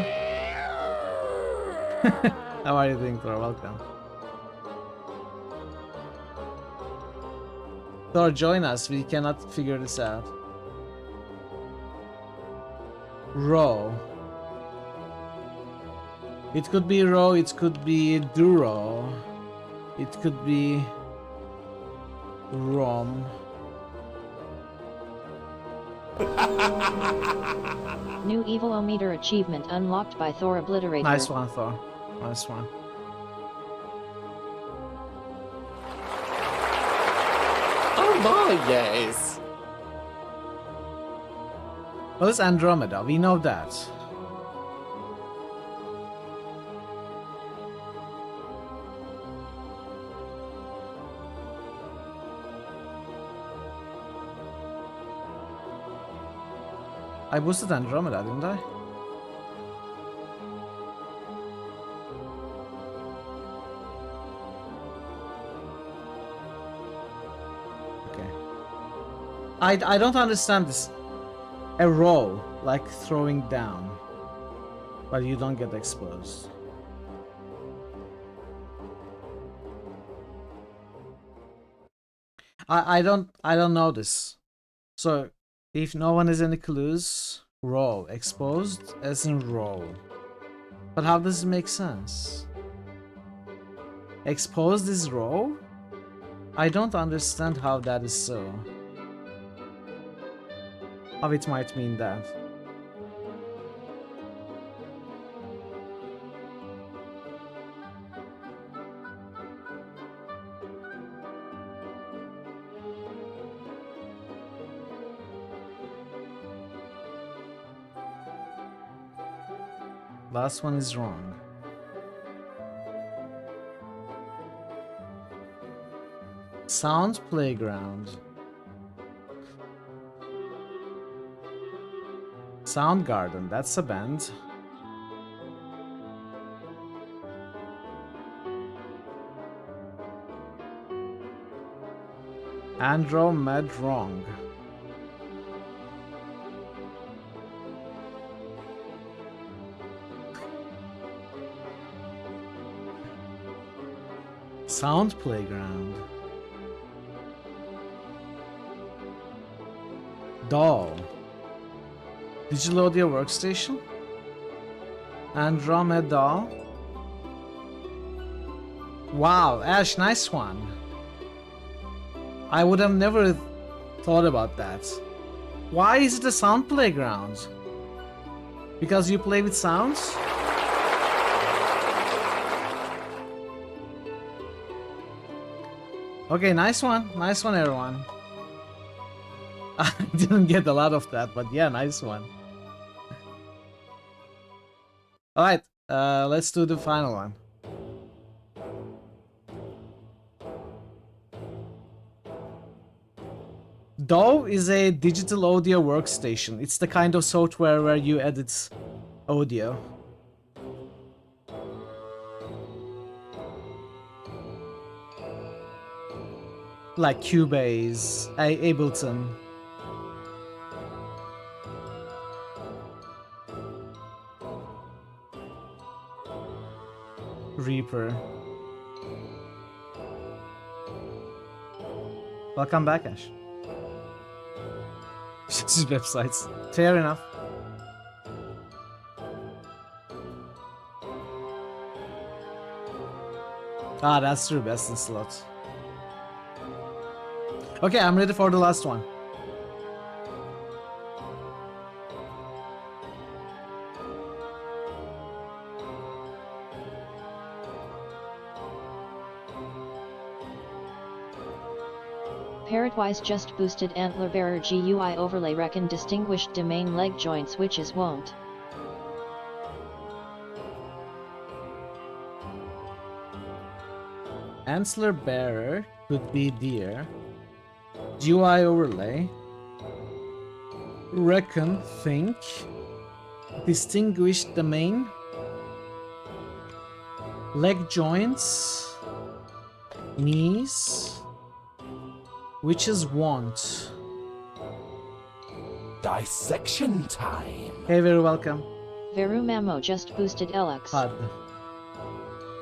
How are you doing, Thor? Welcome. Thor, join us. We cannot figure this out. Row. It could be row, it could be duro. It could be rom. New Evil-O-Meter achievement unlocked by Thor Obliterator. Nice one, Thor. Nice one. Oh my, yes. Well, it's Andromeda. We know that. I boosted Andromeda, didn't I? Okay. I don't understand this. A roll, like throwing down, but you don't get exposed. I don't know this. So if no one has any clues, roll. Exposed as in roll. But how does it make sense? Exposed is roll? I don't understand how that is so. How it might mean that. Last one is wrong. Sound Playground. Soundgarden, that's a band. Andromed wrong. Sound Playground. Doll. Digital audio workstation? Andromeda. Wow, Ash, nice one. I would have never thought about that. Why is it a sound playground? Because you play with sounds? Okay, nice one. Nice one, everyone. I didn't get a lot of that, but yeah, nice one. Alright, let's do the final one. DAW is a digital audio workstation. It's the kind of software where you edit audio. Like Cubase, Ableton. Reaper. Welcome back, Ash. These websites. Fair enough. Ah, that's true. Best in slot. Okay, I'm ready for the last one. Parrotwise just boosted Antler Bearer GUI overlay reckon distinguished domain leg joints witches won't. Antler Bearer could be deer. GUI overlay. Reckon, think. Distinguished domain. Leg joints. Knees. Witches want. Dissection time. Hey, very welcome. Verumamo just boosted Alex. HUD.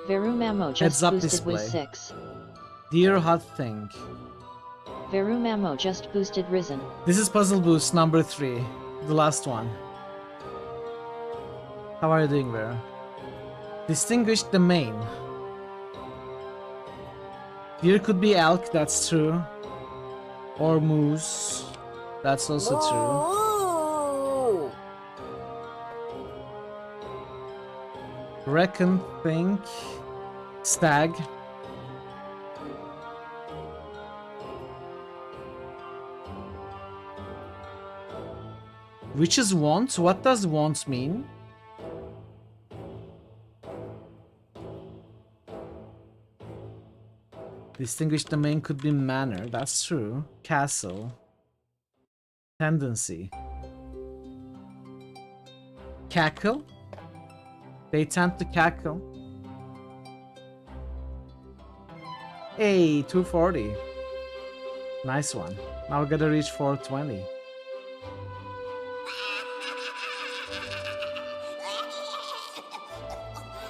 Verumamo Heads just up boosted display. with 6. Dear HUD thing. Verumamo just boosted Risen. This is puzzle boost number 3. The last one. How are you doing, Vera? Distinguish the main. Deer could be elk, that's true. Or moose. That's also true. Reckon, think. Stag. Witches want? What does want mean? Distinguished domain could be manor, that's true. Castle. Tendency. Cackle? They tend to cackle. Hey, 240. Nice one. Now we gotta reach 420.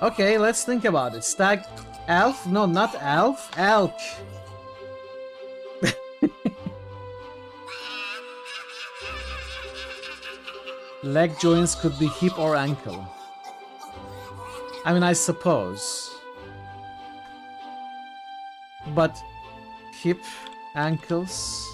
Okay, let's think about it. Stag... Elf? No, not elf. Elk. Leg joints could be hip or ankle. I mean, I suppose. But hip, ankles...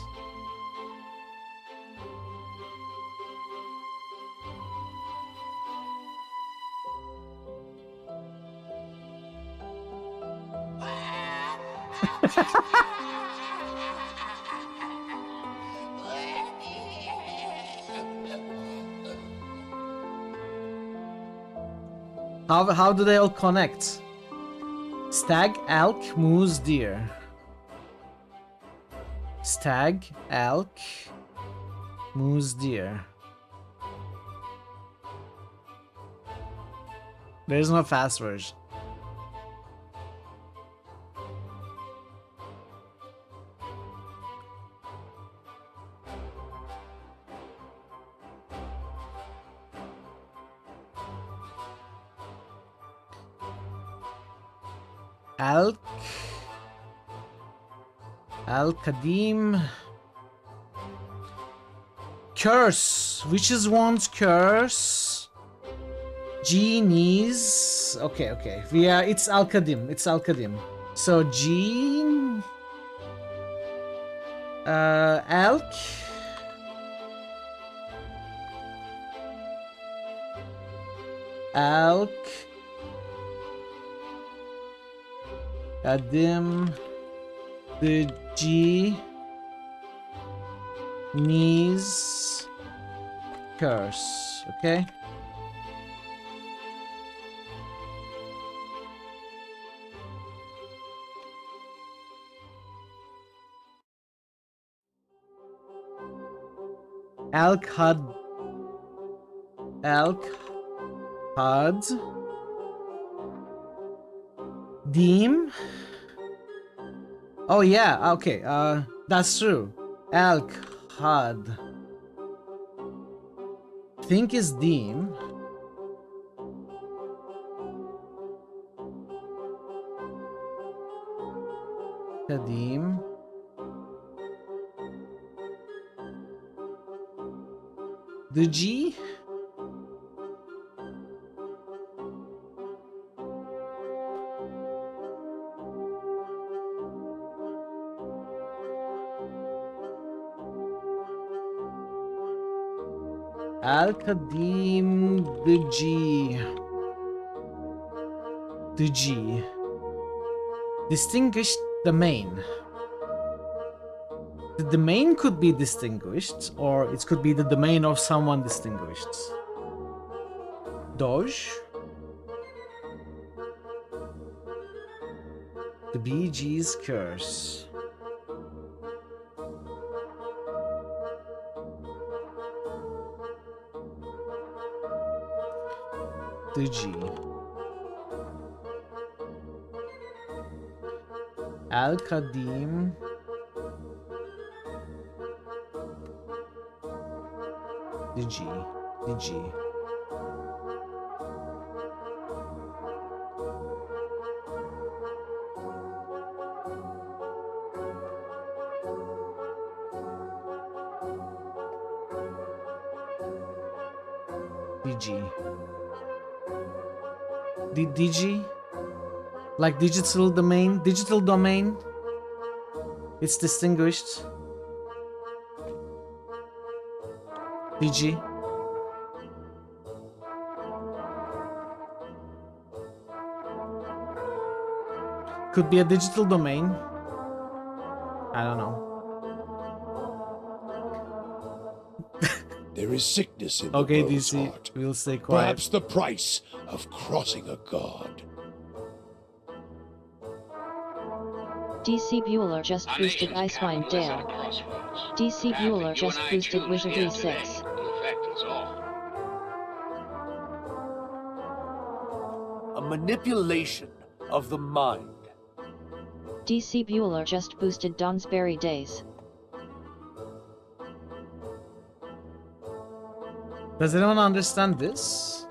How do they all connect? Stag, elk, moose, deer. Stag, elk, moose, deer. There's no fast version. Elk. Al-Qadim. Curse. Witches want curse. Genies. Okay, okay. It's Al-Qadim. It's Al-Qadim. So Gene. Elk. Elk. Qadim. The G. Knees. Curse. Okay. Elk Hud. Elk Hud. Deem. Oh yeah, okay, that's true. Elk Hud. Think is Deem. Kadim. The G. Al-Qadim, the G. The G. Distinguished domain. The domain could be distinguished, or it could be the domain of someone distinguished. Doge. The Bee Gees curse. The G. Al Qadim. Digi. Digi? Like digital domain? Digital domain? It's distinguished. Digi. Could be a digital domain. I don't know. There is sickness in the Okay, world's DC, heart. we'll stay quiet. Perhaps the price of crossing a god. DC Bueller just boosted Icewind Dale. DC Bueller just boosted Wizard E6. A manipulation of the mind. DC Bueller just boosted Donsbury Days. Does anyone understand this?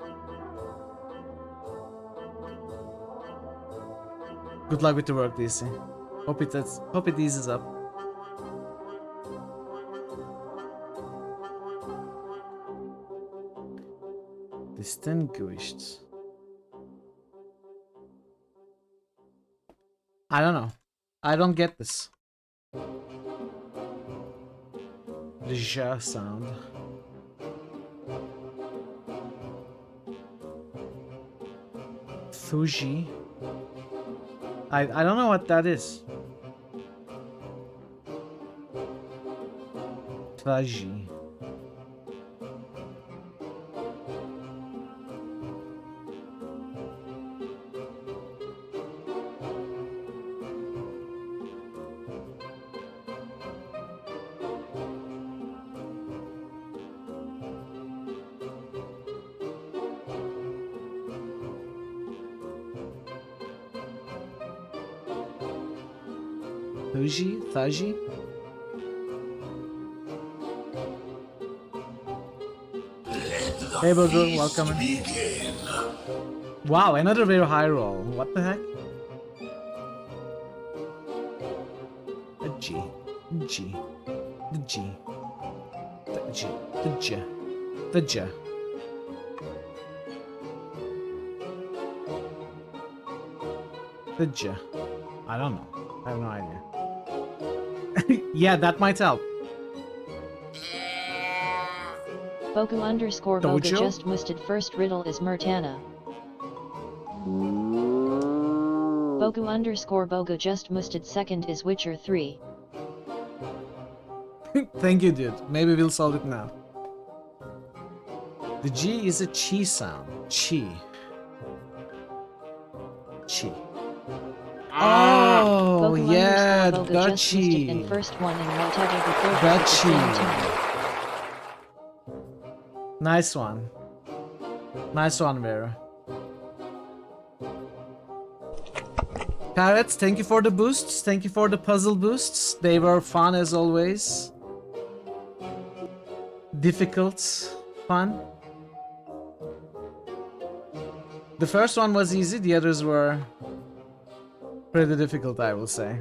Good luck with the work, DC. Hope it eases up. Distinguished. I don't know. I don't get this. The ja sound. Fuji. I don't know what that is. Twaji. Thaji? Hey Bogo, welcome. Wow, another very high roll. What the heck? A G. G. The G. The G. The J. The J. The J. I don't know. I have no idea. Yeah, that might help. Boku underscore Boga Dojo? just boosted first riddle is Murtana. Boku underscore Boga just boosted second is Witcher 3. Thank you, dude. Maybe we'll solve it now. The G is a chi sound. Chi. Chi. Oh, Boku yeah, underscore Boga just boosted in gotchi. first one and Montague the third at the same time. Nice one. Nice one, Vera. Parrots, thank you for the boosts. Thank you for the puzzle boosts. They were fun as always. Difficult. Fun. The first one was easy, the others were pretty difficult, I will say.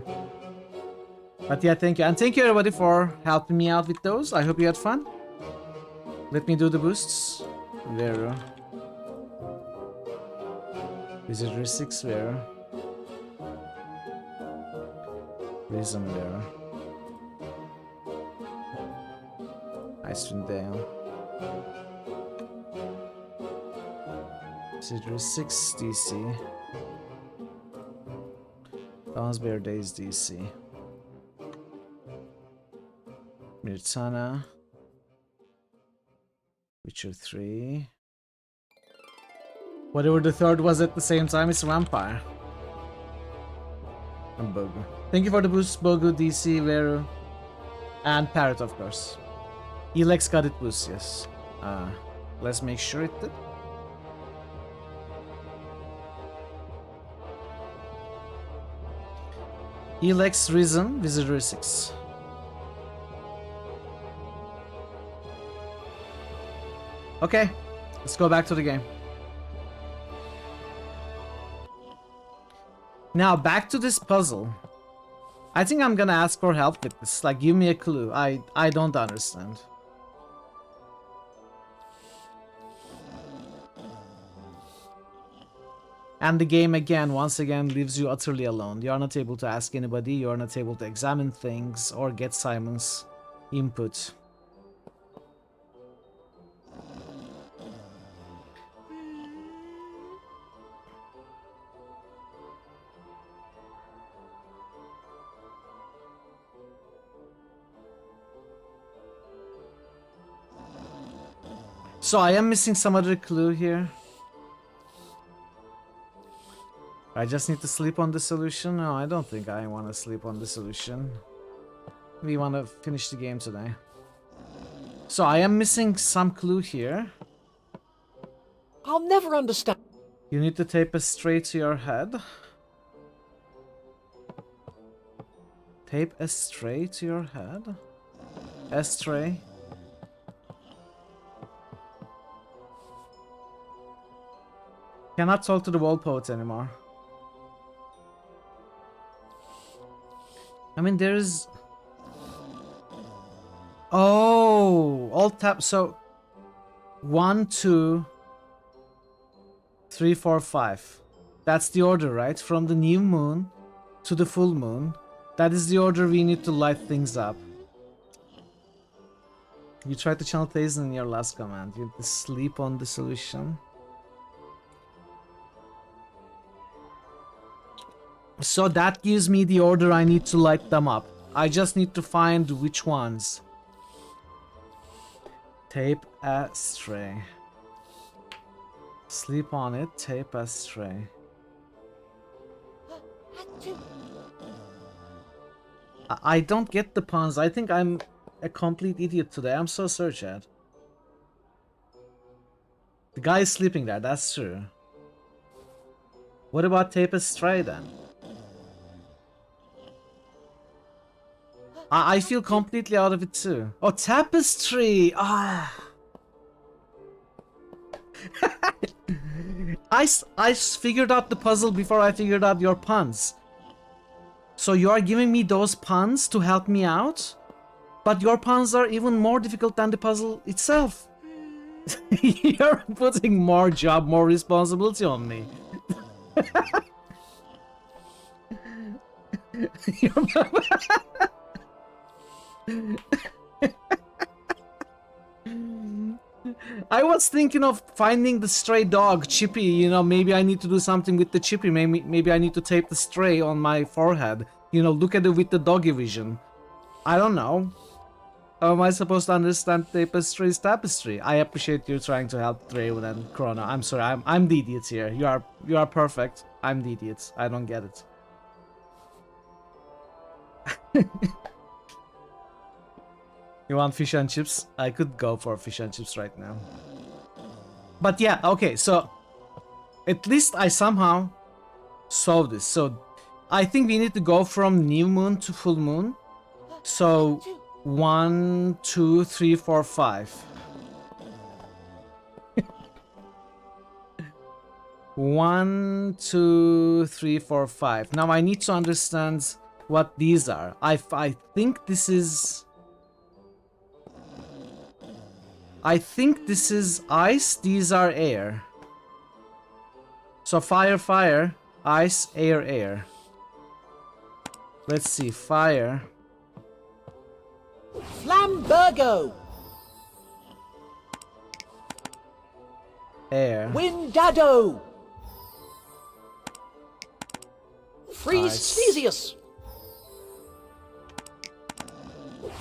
But yeah, thank you. And thank you everybody for helping me out with those. I hope you had fun. Let me do the boosts. Vero. Wizardry 6 Vero. Reason Vero. Icewind Dale. Wizardry 6 DC. Donsbury Days DC. Murtana. Witcher 3. Whatever the third was at the same time, it's Vampire. And Bogu. Thank you for the boost, Bogu, DC, Veru. And Parrot, of course. Elex got it boost, yes. Let's make sure it did. Elex Risen, Visitor 6. Okay, let's go back to the game. Now, back to this puzzle. I think I'm gonna ask for help with this. Like, give me a clue. I don't understand. And the game again, once again, leaves you utterly alone. You are not able to ask anybody, you are not able to examine things or get Simon's input. So I am missing some other clue here. I just need to sleep on the solution? No, I don't think I want to sleep on the solution. We want to finish the game today. So I am missing some clue here. I'll never understand. You need to tape a stray to your head. Tape a stray to your head? A stray? Cannot talk to the wall poet anymore. I mean, there's... Oh! Alt tab, so... 1, 2... 3, 4, 5. That's the order, right? From the new moon to the full moon. That is the order we need to light things up. You tried to channel Thazen in your last command. You have to sleep on the solution. So that gives me the order I need to light them up. I just need to find which ones. Tape a stray. Sleep on it, tape a stray. I don't get the puns. I think I'm a complete idiot today. I'm so sorry, Chad. The guy is sleeping there, that's true. What about tape a stray then? I feel completely out of it too. Oh, tapestry! Ah. I figured out the puzzle before I figured out your puns. So you are giving me those puns to help me out? But your puns are even more difficult than the puzzle itself. You're putting more job, more responsibility on me. I was thinking of finding the stray dog, Chippy. You know, maybe I need to do something with the Chippy. Maybe I need to tape the stray on my forehead. You know, look at it with the doggy vision. I don't know. How am I supposed to understand Tapestry's tapestry? I appreciate you trying to help Draven and Chrono. I'm sorry, I'm the idiot here. You are perfect. I'm the idiot. I don't get it. You want fish and chips? I could go for fish and chips right now. But yeah, okay, so at least I somehow solved this. So I think we need to go from new moon to full moon. So 1, 2, 3, 4, 5. 1, 2, 3, 4, 5. Now I need to understand what these are. I think this is... I think this is ice, these are air. So fire, fire, ice, air, air. Let's see, fire. Flambergo! Air. Windado! Freeze Ice. Theseus!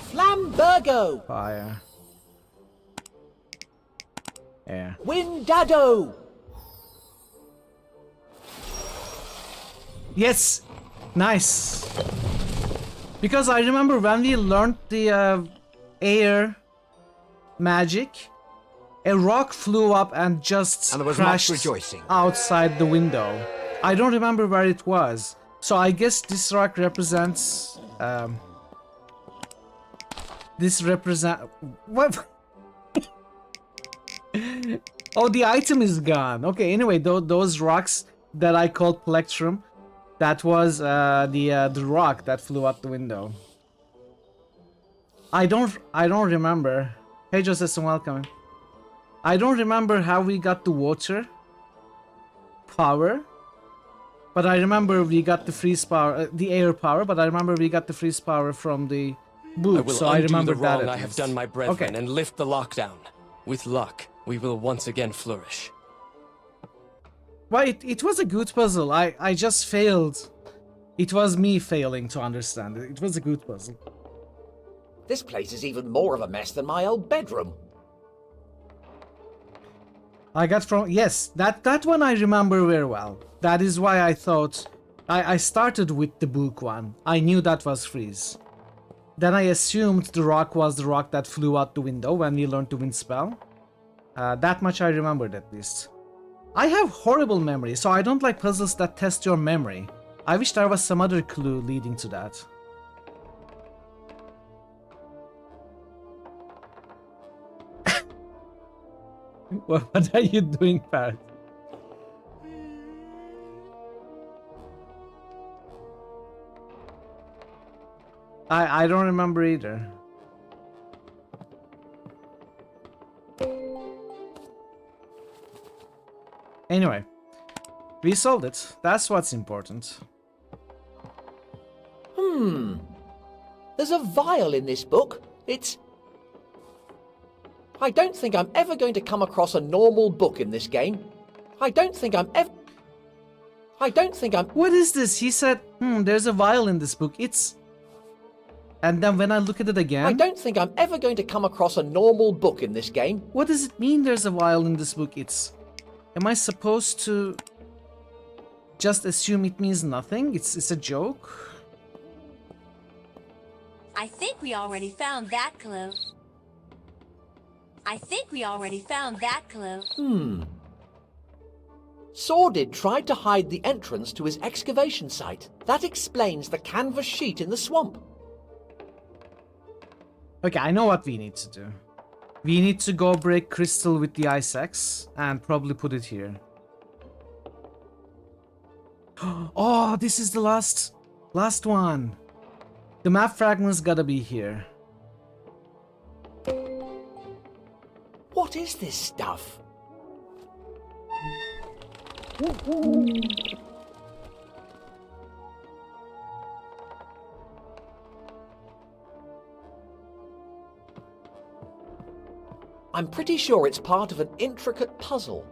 Flambergo! Fire. Air. Windado! Yes! Nice! Because I remember when we learned the air magic, a rock flew up and just And there was crashed much rejoicing. outside the window. I don't remember where it was. So I guess this rock represents... What? Oh, the item is gone. Okay, anyway, those rocks that I called plectrum, that was the rock that flew out the window. I don't remember. Hey Joseph, welcome. I don't remember how we got the water power, but I remember we got the freeze power, the air power. But I remember we got the freeze power from the book, so I remember the that. wrong At I have least. done my brethren Okay. and lift the lockdown. With luck, we will once again flourish. Well, it was a good puzzle. I just failed. It was me failing to understand it. It was a good puzzle. This place is even more of a mess than my old bedroom. I got from... Yes, that one I remember very well. That is why I thought... I started with the book one. I knew that was freeze. Then I assumed the rock was the rock that flew out the window when we learned the wind spell. That much I remembered at least. I have horrible memory, so I don't like puzzles that test your memory. I wish there was some other clue leading to that. What are you doing, Parrot? I don't remember either. Anyway, we solved it. That's what's important. There's a vial in this book. I don't think I'm ever going to come across a normal book in this game. I don't think I'm... What is this? He said, there's a vial in this book. It's... And then when I look at it again... I don't think I'm ever going to come across a normal book in this game. What does it mean there's a vial in this book? It's... Am I supposed to... just assume it means nothing? It's a joke? I think we already found that clue. Sordid tried to hide the entrance to his excavation site. That explains the canvas sheet in the swamp. Okay, I know what we need to do. We need to go break crystal with the ice axe and probably put it here. Oh, this is the last one. The map fragment's gotta be here. What is this stuff? I'm pretty sure it's part of an intricate puzzle.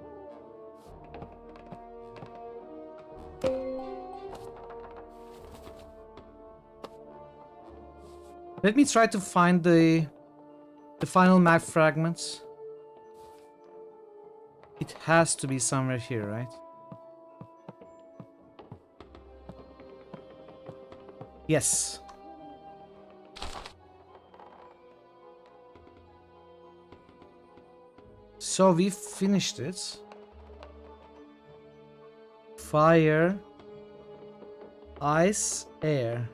Let me try to find the final map fragments. It has to be somewhere here, right? Yes. So we finished it. Fire, ice, air.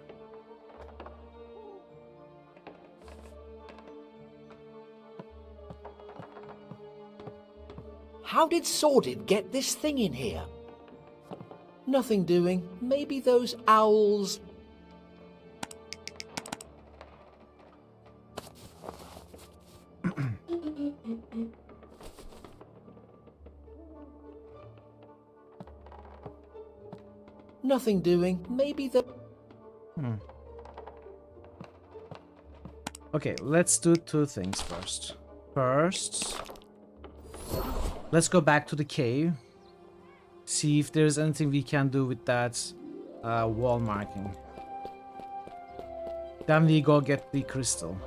How did Sordid get this thing in here? Nothing doing. Maybe those owls... Nothing doing. Maybe the... Okay, let's do two things first. First, let's go back to the cave. See if there's anything we can do with that wall marking. Then we go get the crystal.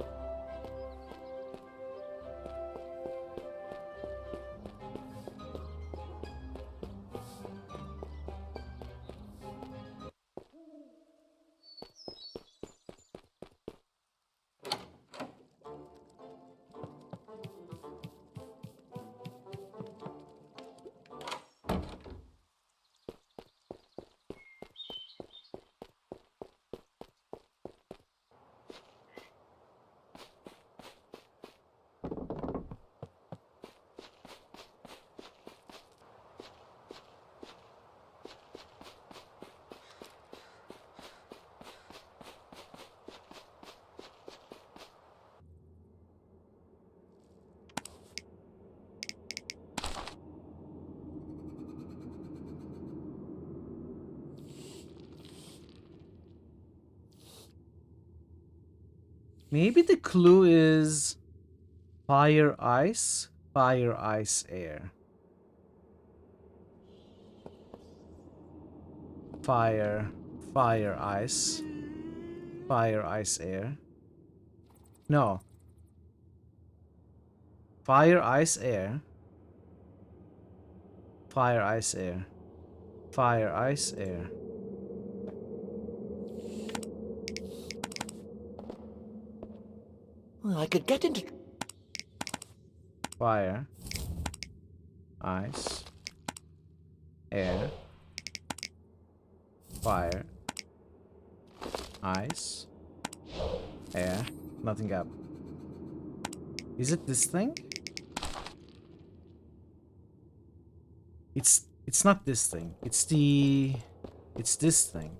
Maybe the clue is fire, ice, air. Fire, ice, air. No. Fire, ice, air. Fire, ice, air. Fire, ice, air. I could get into... Fire, ice, air. Fire, ice, air. Nothing up. Is it this thing? It's not this thing. It's this thing.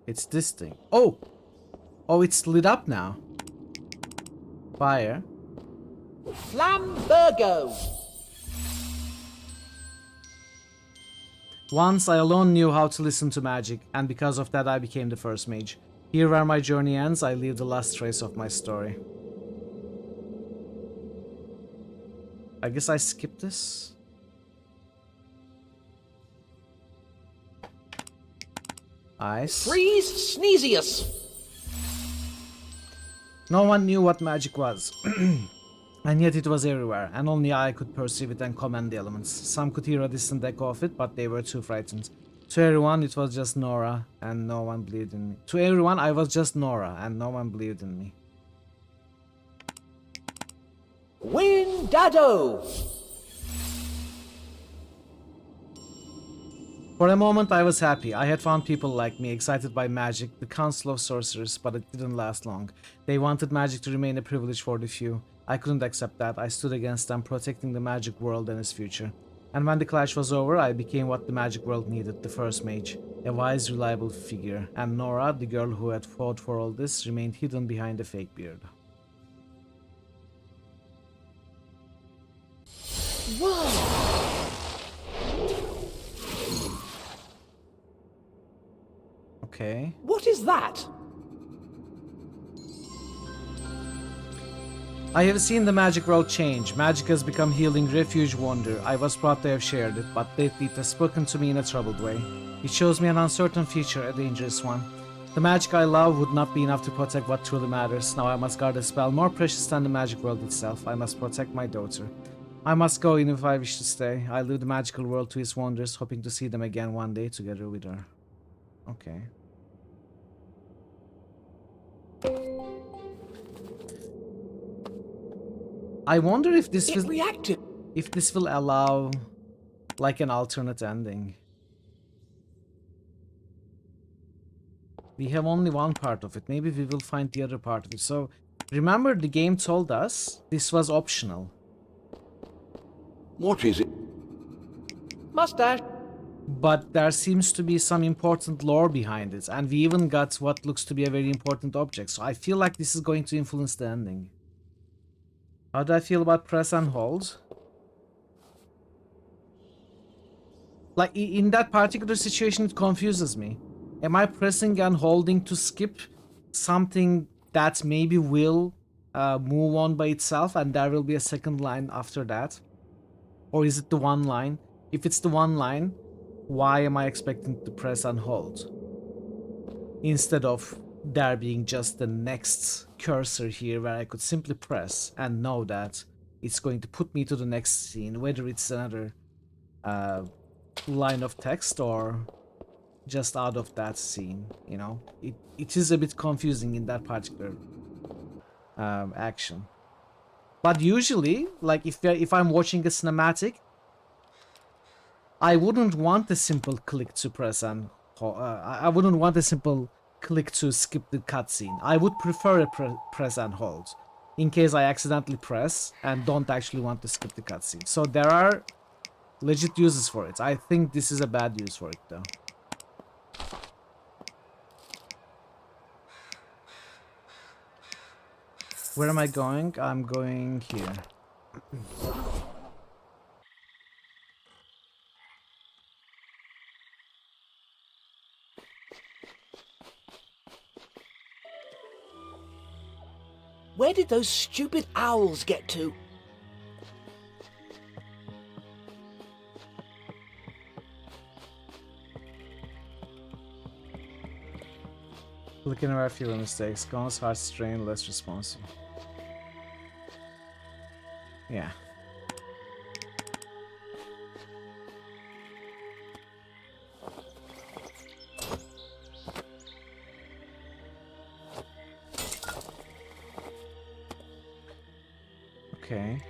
It's this thing. Oh! Oh, it's lit up now. Fire. Flambergo! Once I alone knew how to listen to magic, and because of that I became the first mage. Here where my journey ends, I leave the last trace of my story. I guess I skipped this. Ice. Freeze Sneezius! No one knew what magic was. And yet it was everywhere, and only I could perceive it and command the elements. Some could hear a distant echo of it, but they were too frightened. To everyone, it was just Nora, and no one believed in me. To everyone, I was just Nora, and no one believed in me. Windado! For a moment, I was happy. I had found people like me, excited by magic, the Council of Sorcerers, but it didn't last long. They wanted magic to remain a privilege for the few. I couldn't accept that. I stood against them, protecting the magic world and its future. And when the clash was over, I became what the magic world needed, the first mage. A wise, reliable figure. And Nora, the girl who had fought for all this, remained hidden behind a fake beard. Whoa! Okay. What is that? I have seen the magic world change. Magic has become healing, refuge, wonder. I was proud to have shared it, but lately it has spoken to me in a troubled way. It shows me an uncertain future, a dangerous one. The magic I love would not be enough to protect what truly matters. Now I must guard a spell more precious than the magic world itself. I must protect my daughter. I must go even if I wish to stay. I leave the magical world to its wonders, hoping to see them again one day together with her. Okay. I wonder if this will allow like an alternate ending. We have only one part of it. Maybe we will find the other part of it. So remember, the game told us this was optional. What is it? Mustache. But there seems to be some important lore behind it, and we even got what looks to be a very important object. So I feel like this is going to influence the ending. How do I feel about press and hold? Like, in that particular situation, it confuses me. Am I pressing and holding to skip something that maybe will move on by itself and there will be a second line after that? Or is it the one line? If it's the one line, why am I expecting to press and hold? Instead of there being just the next cursor here where I could simply press and know that it's going to put me to the next scene, whether it's another line of text or just out of that scene, you know? It is a bit confusing in that particular action. But usually, like if I'm watching a cinematic, I wouldn't want a simple click to press and I wouldn't want a simple click to skip the cutscene. I would prefer a press and hold in case I accidentally press and don't actually want to skip the cutscene. So there are legit uses for it. I think this is a bad use for it though. Where am I going? I'm going here. Where did those stupid owls get to? Looking around, fewer mistakes. Guns, hard strain, less responsive. Yeah. Okay.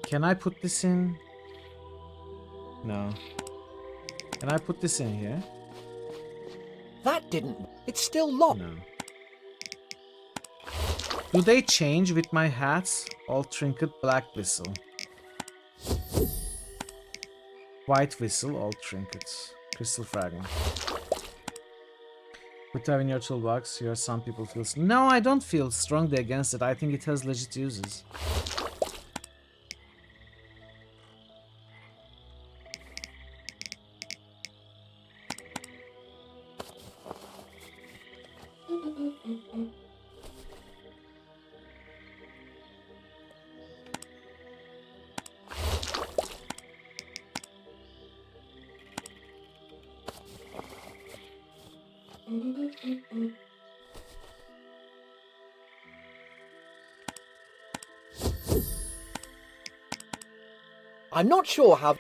Can I put this in? No. Can I put this in here? That didn't. It's still locked. No. Do they change with my hats? All trinket, black whistle. White whistle, all trinkets. Crystal fragment. Put that in your toolbox. Here, some people feel. No, I don't feel strongly against it. I think it has legit uses. I'm not sure how...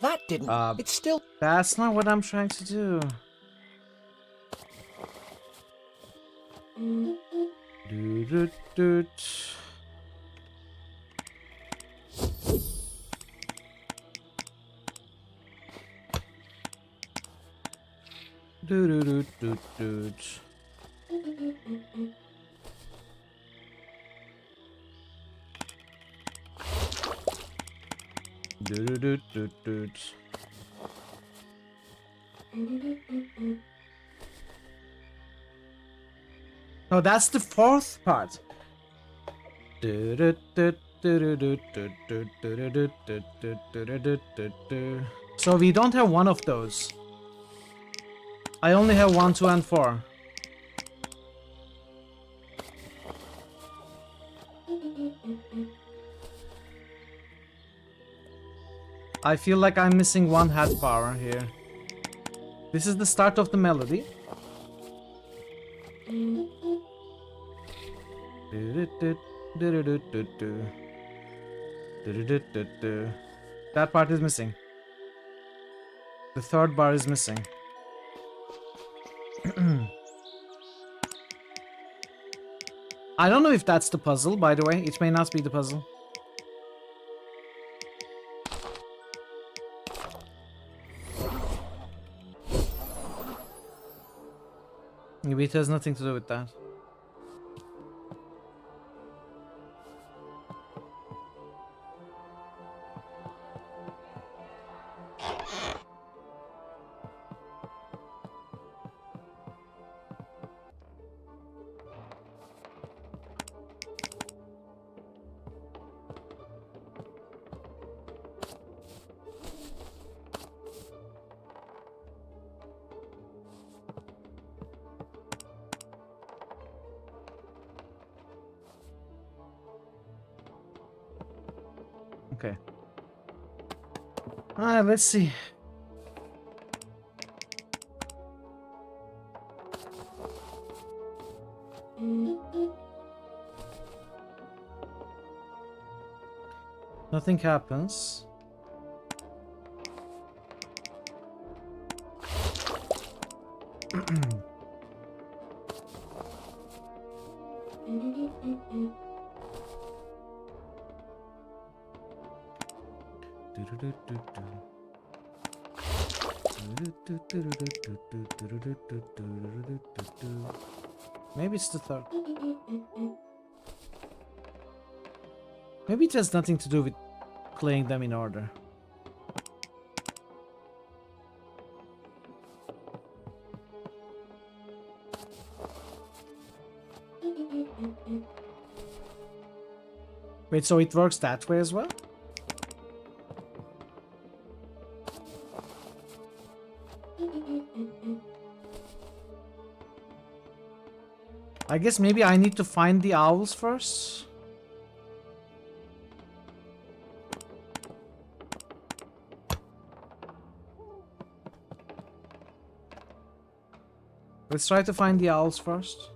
That didn't... it's still... That's not what I'm trying to do. Doot. Doot. Doot. Oh, that's the fourth part. So we don't have one of those. I only have 1, 2, and 4. I feel like I'm missing one hat power here. This is the start of the melody. That part is missing. The third bar is missing. I don't know if that's the puzzle, by the way. It may not be the puzzle. Maybe it has nothing to do with that. Okay. Alright, let's see. Nothing happens. Maybe it's the third. Maybe it has nothing to do with playing them in order. Wait, so it works that way as well? I guess maybe I need to find the owls first. Let's try to find the owls first.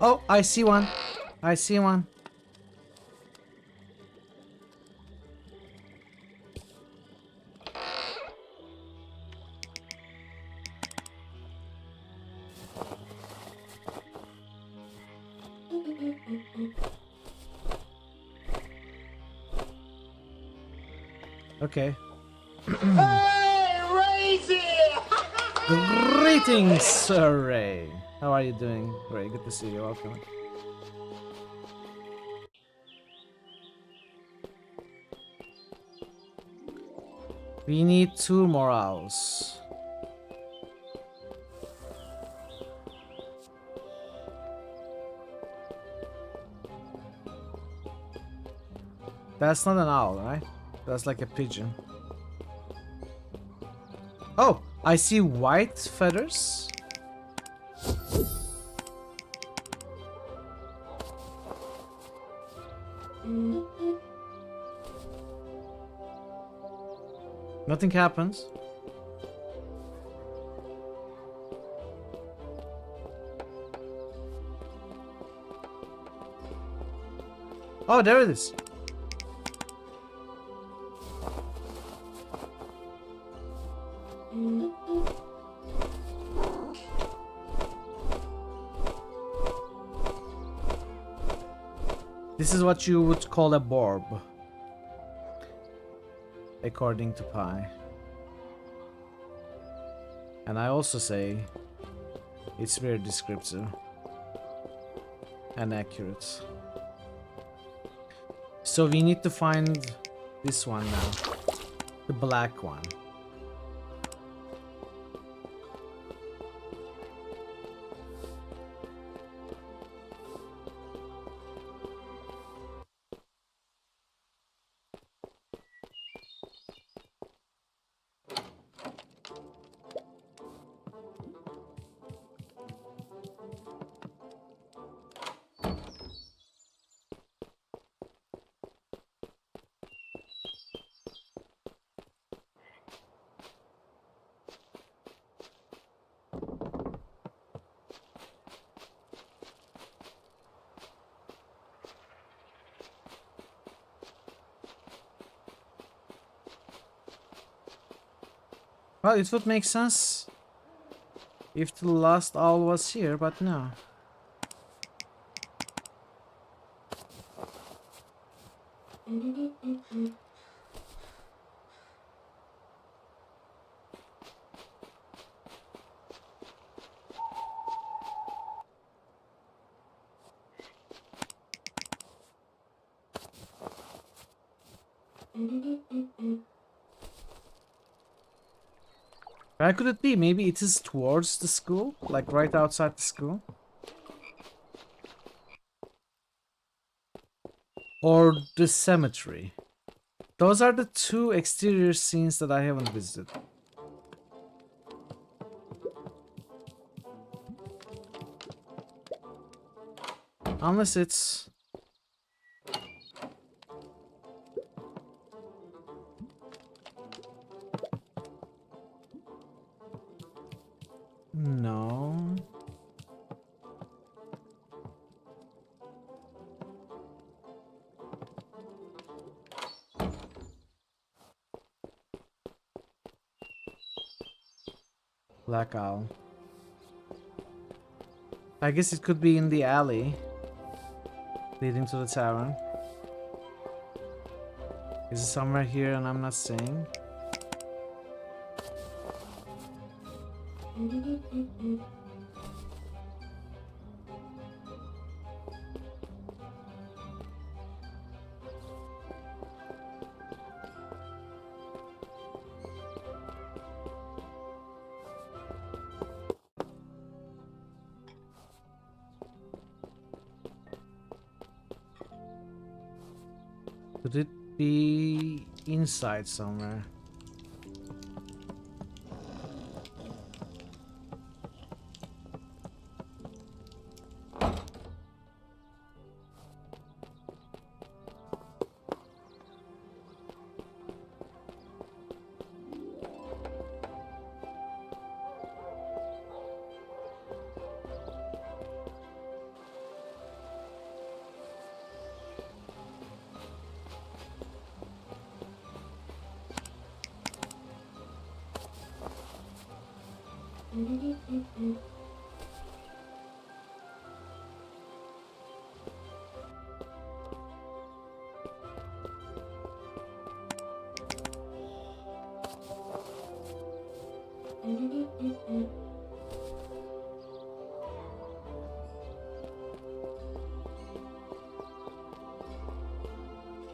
Oh, I see one. I see one. Okay. Hey, Razy! Greetings, Sir Ray. How are you doing? Great, good to see you. Welcome. We need 2 more owls. That's not an owl, right? That's like a pigeon. Oh, I see white feathers. Nothing happens. Oh, there it is. This is what you would call a borb, according to Pi. And I also say it's very descriptive and accurate. So we need to find this one now, the black one. Well, it would make sense if the last owl was here, but no. Where could it be? Maybe it is towards the school? Like right outside the school? Or the cemetery? Those are the 2 exterior scenes that I haven't visited. Unless it's... No. Black owl. I guess it could be in the alley leading to the tavern. Is it somewhere here and I'm not seeing? Could it be inside somewhere?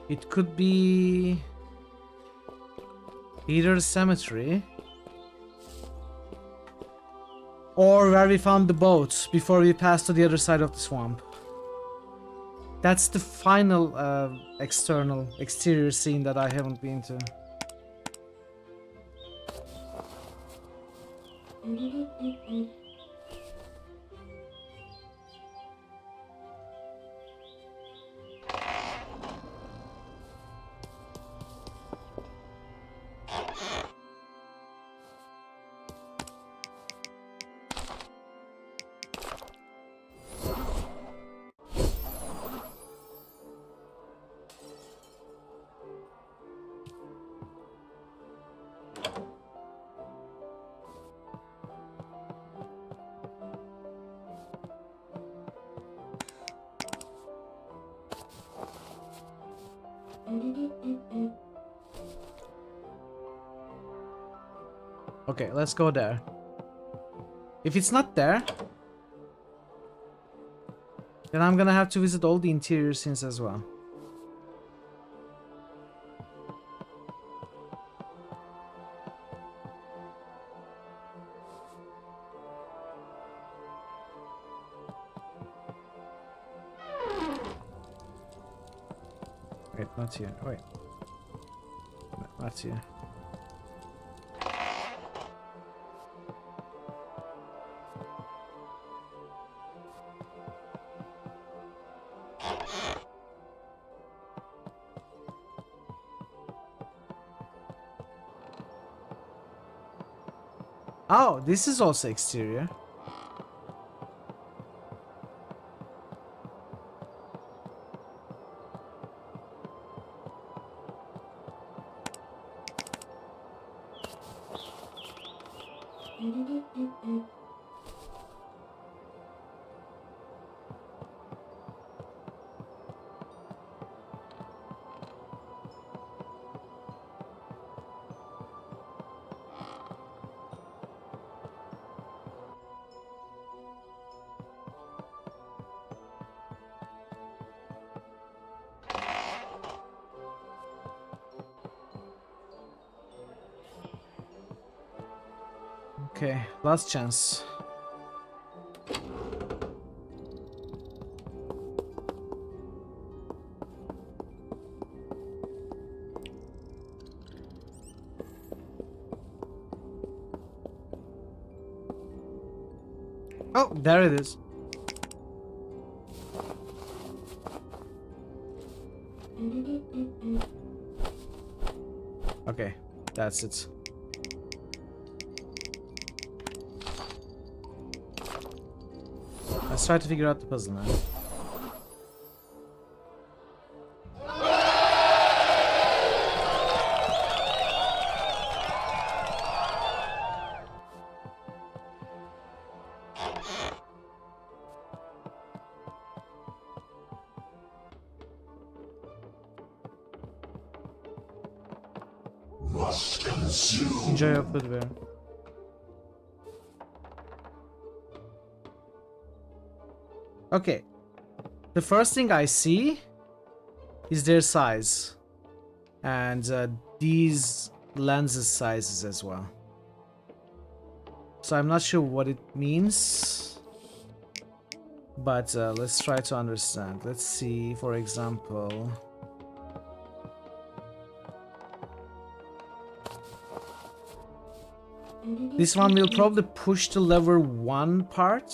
It could be either the cemetery or where we found the boats before we passed to the other side of the swamp. That's the final exterior scene that I haven't been to. Okay, let's go there. If it's not there, then I'm gonna have to visit all the interior scenes as well. Wait, not here. Wait. No, not here. Oh, this is also exterior. Okay, last chance. Oh, there it is. Okay, that's it. Let's try to figure out the puzzle now. Enjoy your food, bear. Okay. The first thing I see is their size. And these lenses sizes as well. So I'm not sure what it means. But let's try to understand. Let's see, for example... This one will probably push the lever 1 part.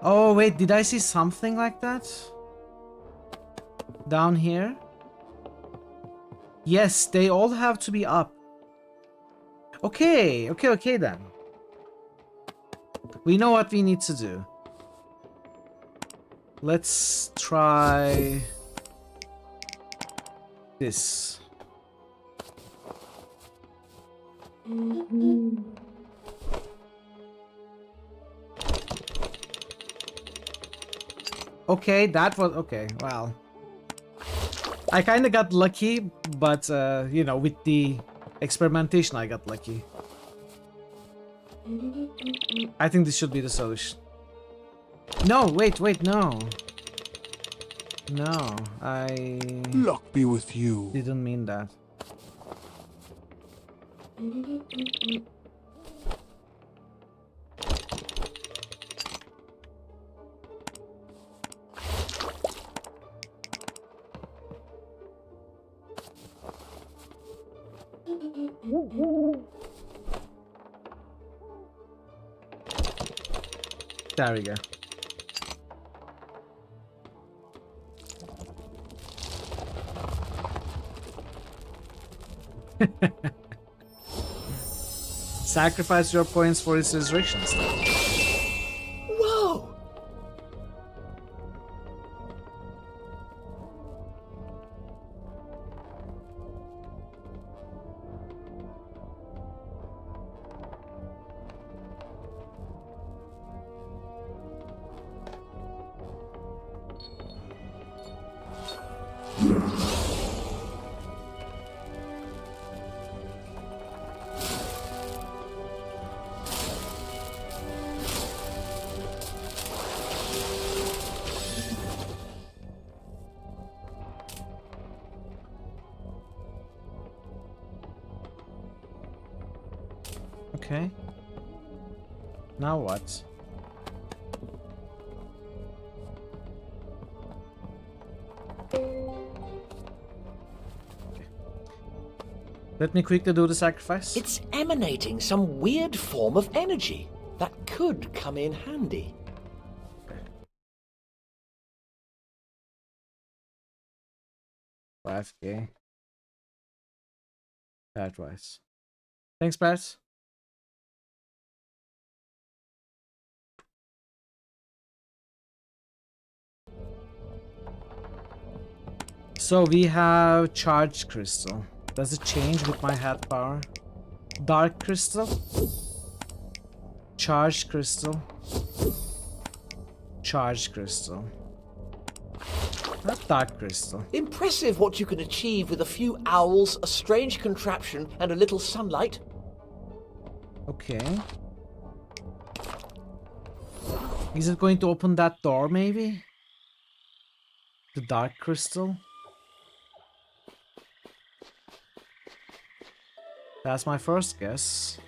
Oh wait, did I see something like that? Down here? Yes, they all have to be up. Okay, okay then. We know what we need to do. Let's try... this. Okay, that was okay. Well, I kind of got lucky, but you know, with the experimentation, I got lucky. I think this should be the solution. No, wait, no. No, I... Luck be with you. Didn't mean that. There we go. Sacrifice your points for his resurrection stuff. Whoa! Okay. Now what? Let me quickly do the sacrifice. It's emanating some weird form of energy that could come in handy. $5K. That was. Thanks, Pat. So we have charged crystal. Does it change with my head power? Dark crystal. Charged crystal. Charged crystal. Not dark crystal. Impressive what you can achieve with a few owls, a strange contraption, and a little sunlight. Okay. Is it going to open that door, maybe? The dark crystal? That's my first guess.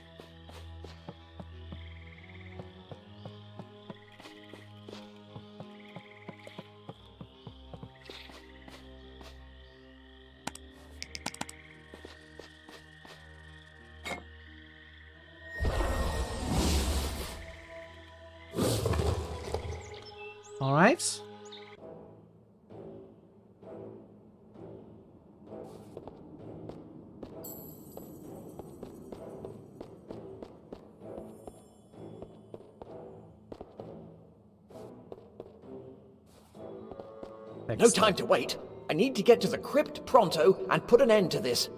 All right. No time to wait. I need to get to the crypt pronto and put an end to this.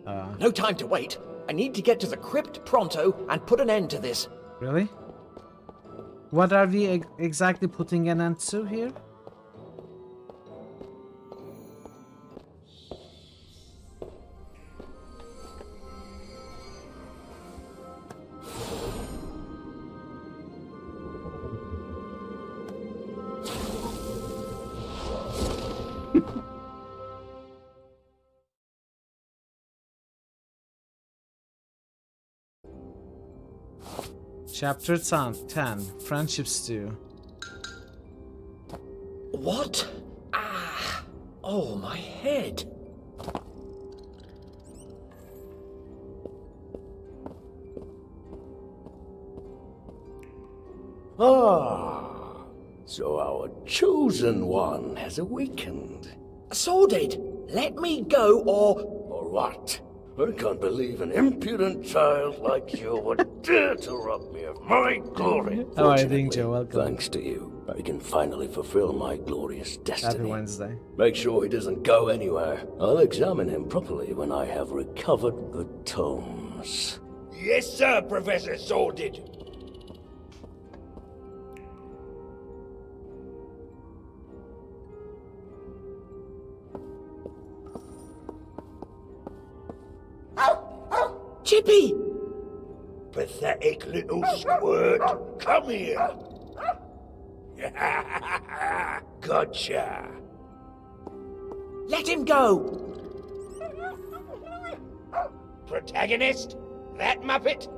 No time to wait. I need to get to the crypt pronto and put an end to this. Really? What are we exactly putting an end to here? Chapter 10, Friendship Stew. What? Ah! Oh, my head. Ah, so our chosen one has awakened. Sordid, let me go Or what? I can't believe an impudent child like you would dare to rob me of my glory. How are you doing, Joe? Welcome. Thanks to you, I can finally fulfill my glorious destiny. Happy Wednesday. Make sure he doesn't go anywhere. I'll examine him properly when I have recovered the tomes. Yes, sir, Professor Sordid. Chippy! Pathetic little squirt. Come here. Gotcha. Let him go! Protagonist? That Muppet?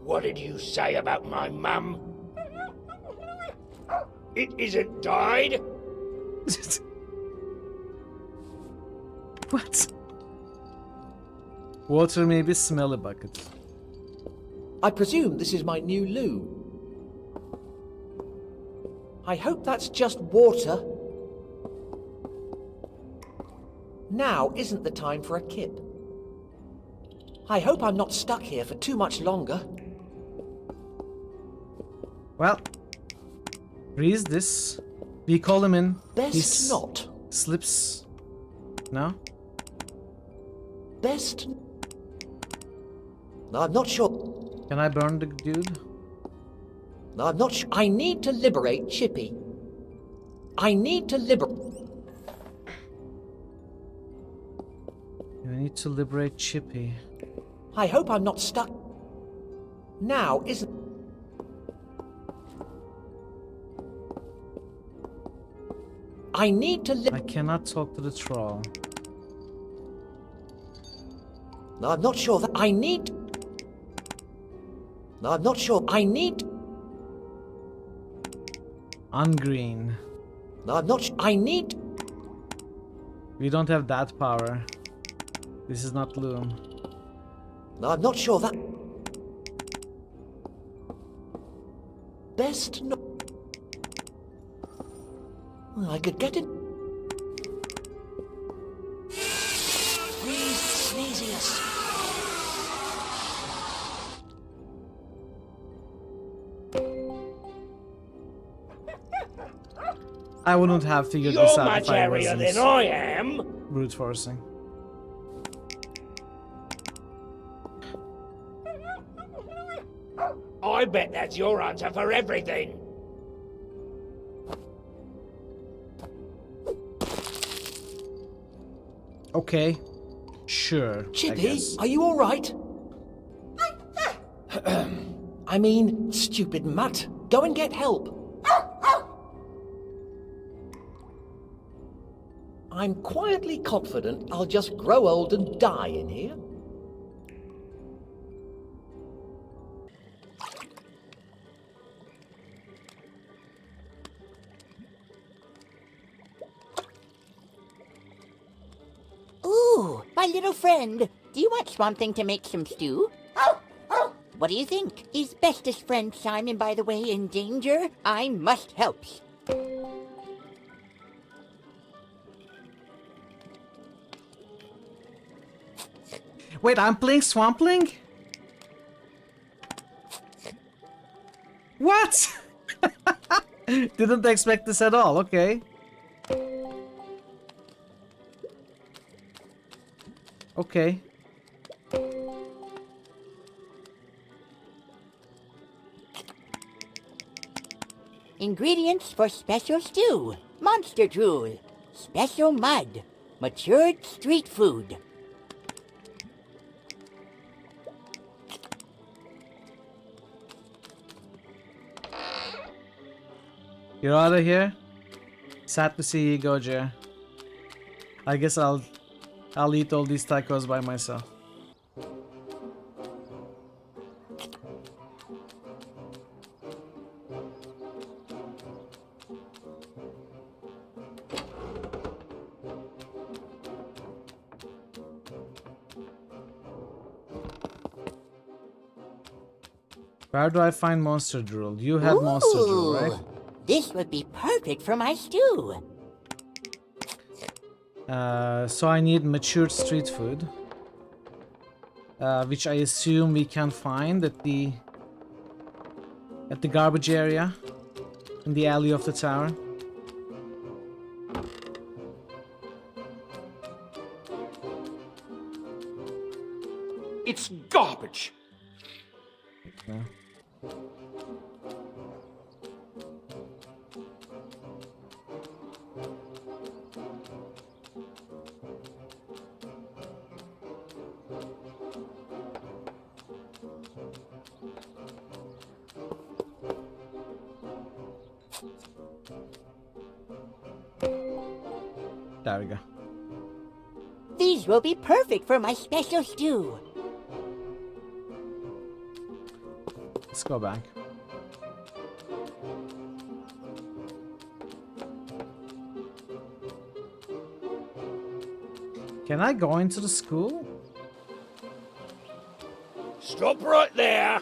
What did you say about my mum? It isn't died? What? Water may be smelly bucket. I presume this is my new loo. I hope that's just water. Now isn't the time for a kip. I hope I'm not stuck here for too much longer. Well, reads this. We call him in. Best not. Slips. No? Best. No, I'm not sure. Can I burn the dude? No, I'm not sure. I need to liberate Chippy. I need to liberate. You need to liberate Chippy. I hope I'm not stuck. Now isn't. I need to I cannot talk to the troll. No, I'm not sure that I need. No, I'm not sure. I need. Ungreen. No, I'm not. I need. We don't have that power. This is not Loom. No, I'm not sure that. Best not. Well, I could get it. Breathe, Sneezius. I wouldn't have figured You're this out much if I airier wasn't than I am. brute forcing. I bet that's your answer for everything. Okay. Sure. Chippy, are you all right? I mean, stupid mutt. Go and get help. I'm quietly confident I'll just grow old and die in here. Ooh, my little friend. Do you want Swamp Thing to make some stew? What do you think? Is bestest friend Simon, by the way, in danger? I must help. Wait, I'm playing Swampling? What? Didn't expect this at all, okay. Okay. Ingredients for special stew. Monster drool. Special mud. Matured street food. You're out of here? Sad to see you go, Jer. I guess I'll eat all these tacos by myself. Where do I find monster drool? You have monster drool, right? This would be perfect for my stew. So I need matured street food, which I assume we can find at the garbage area in the alley of the tower. It's garbage. Okay. There we go. These will be perfect for my special stew. Let's go back. Can I go into the school? Stop right there.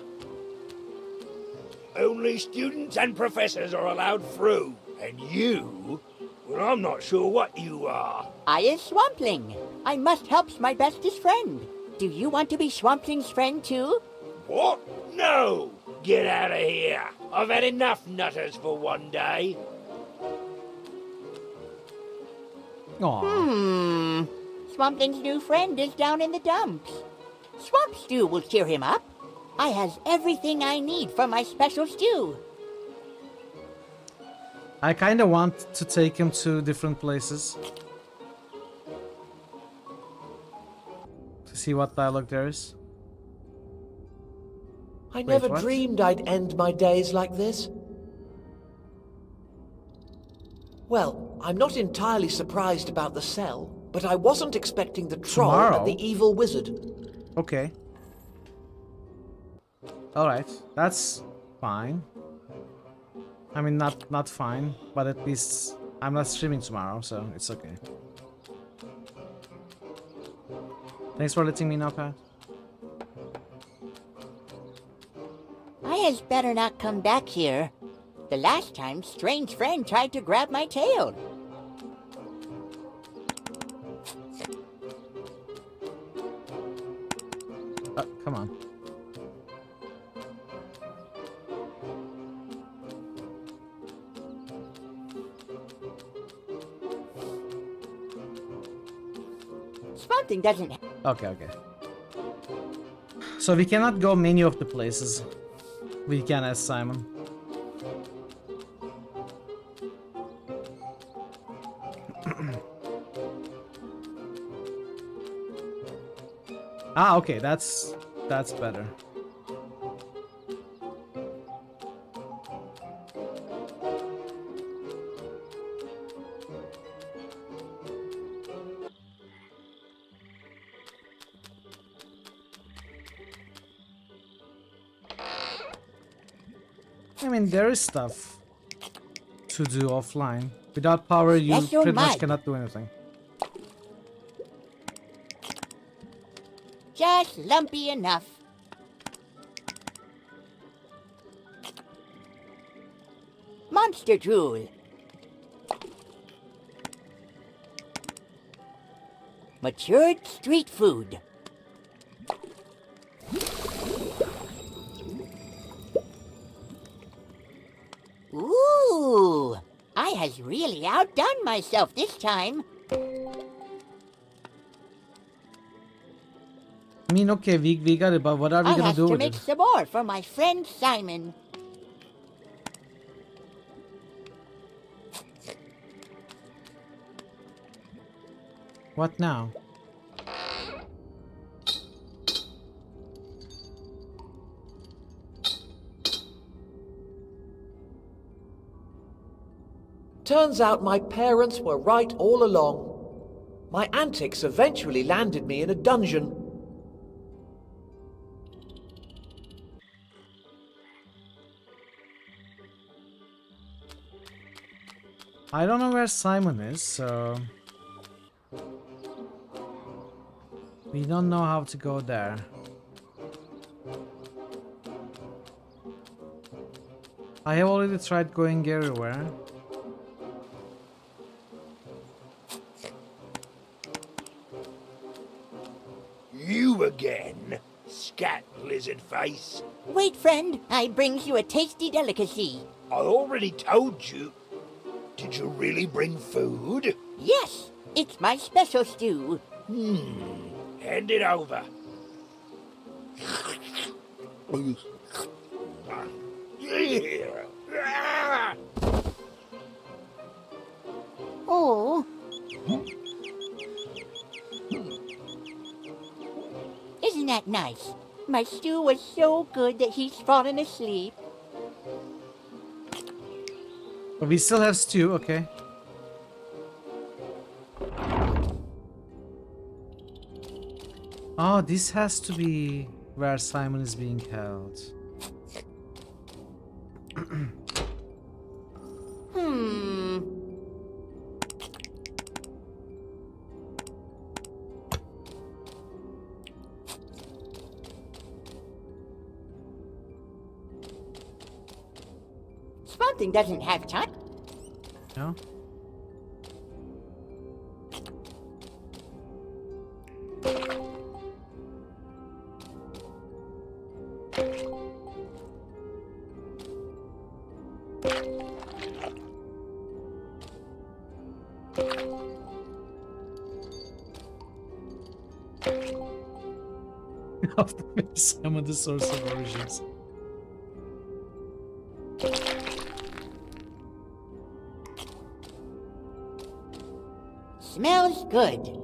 Only students and professors are allowed through. And you? Well, I'm not sure what you are. I is Swampling. I must help my bestest friend. Do you want to be Swampling's friend too? What? No! Get out of here. I've had enough nutters for one day. Aww. Swampling's new friend is down in the dumps. Swamp Stew will cheer him up. I has everything I need for my special stew. I kinda want to take him to different places. To see what dialogue there is. I never what? dreamed I'd end my days like this. Well, I'm not entirely surprised about the cell, but I wasn't expecting the troll and the evil wizard. Okay. Alright, that's fine. I mean, not fine, but at least I'm not streaming tomorrow, so it's okay. Thanks for letting me know, Pat. I has better not come back here. The last time, strange friend tried to grab my tail. Come on. Swampling doesn't... Okay. So we cannot go many of the places we can as Simon. Okay, that's better. I mean, there is stuff to do offline. Without power, you pretty much cannot do anything. Just lumpy enough. Monster drool. Matured street food. Ooh, I has really outdone myself this time. I mean, okay, we got it, but what are we gonna do to with make it? some more for my friend Simon. What now? Turns out my parents were right all along. My antics eventually landed me in a dungeon. I don't know where Simon is, so... we don't know how to go there. I have already tried going everywhere. You again, scat lizard face. Wait, friend, I brings you a tasty delicacy. I already told you. Did you really bring food? Yes, it's my special stew. Hand it over. Oh. Isn't that nice? My stew was so good that he's fallen asleep. But we still have stew, okay. Oh, this has to be where Simon is being held. Something doesn't have time. No? Some of the source of origins. Smells good.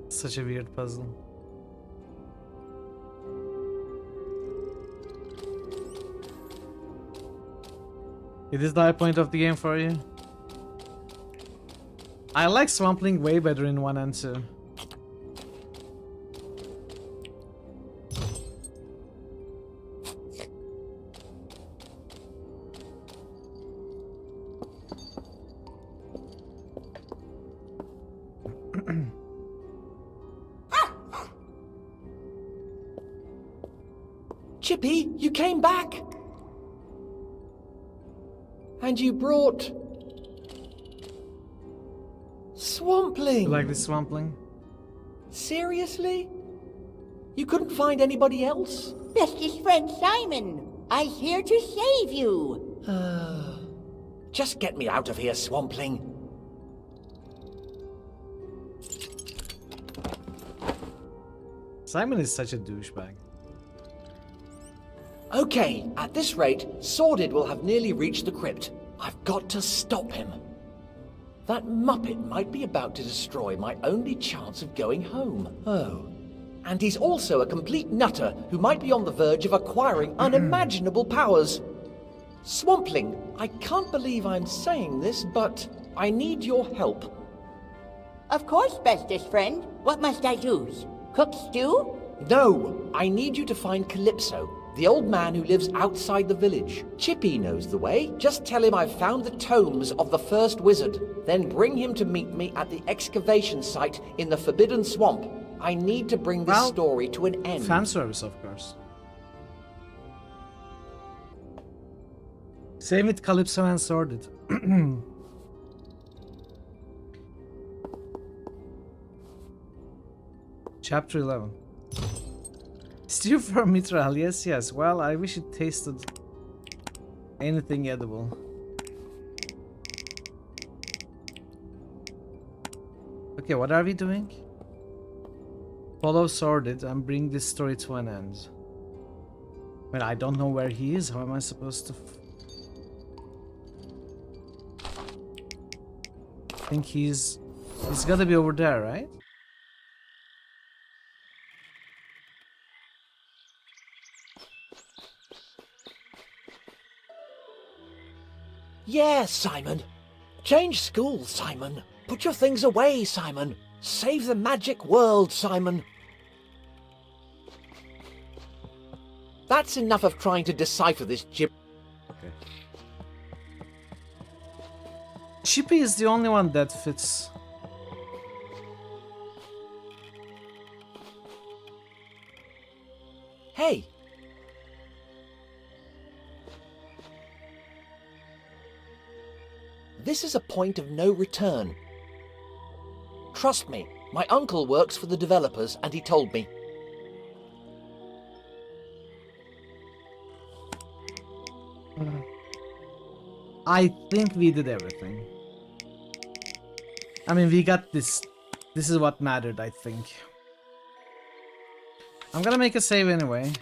Such a weird puzzle. It is the high point of the game for you. I like Swampling way better in 1 and 2. Chippy, you came back! And you brought... Swampling! You like this Swampling? Seriously? You couldn't find anybody else? Bestest friend Simon, I'm here to save you. Just get me out of here, Swampling. Simon is such a douchebag. Okay, at this rate, Sordid will have nearly reached the crypt. I've got to stop him. That Muppet might be about to destroy my only chance of going home. Oh. And he's also a complete nutter who might be on the verge of acquiring unimaginable powers. Swampling, I can't believe I'm saying this, but I need your help. Of course, bestest friend. What must I do? Cook stew? No, I need you to find Calypso, the old man who lives outside the village. Chippy knows the way. Just tell him I've found the tomes of the first wizard. Then bring him to meet me at the excavation site in the Forbidden Swamp. I need to bring this story to an end. Fan service, of course. Same with Calypso and Sordid. Chapter 11. Stew for Mithril, yes. Well, I wish it tasted anything edible. Okay, what are we doing? Follow Sordid and bring this story to an end. Well, I don't know where he is. How am I supposed to... I think he's gotta be over there, right? Yeah, Simon. Change schools, Simon. Put your things away, Simon. Save the magic world, Simon. That's enough of trying to decipher this gibberish. Okay. Chippy is the only one that fits. Hey! This is a point of no return. Trust me, my uncle works for the developers and he told me. I think we did everything. I mean, we got this. This is what mattered, I think. I'm gonna make a save anyway.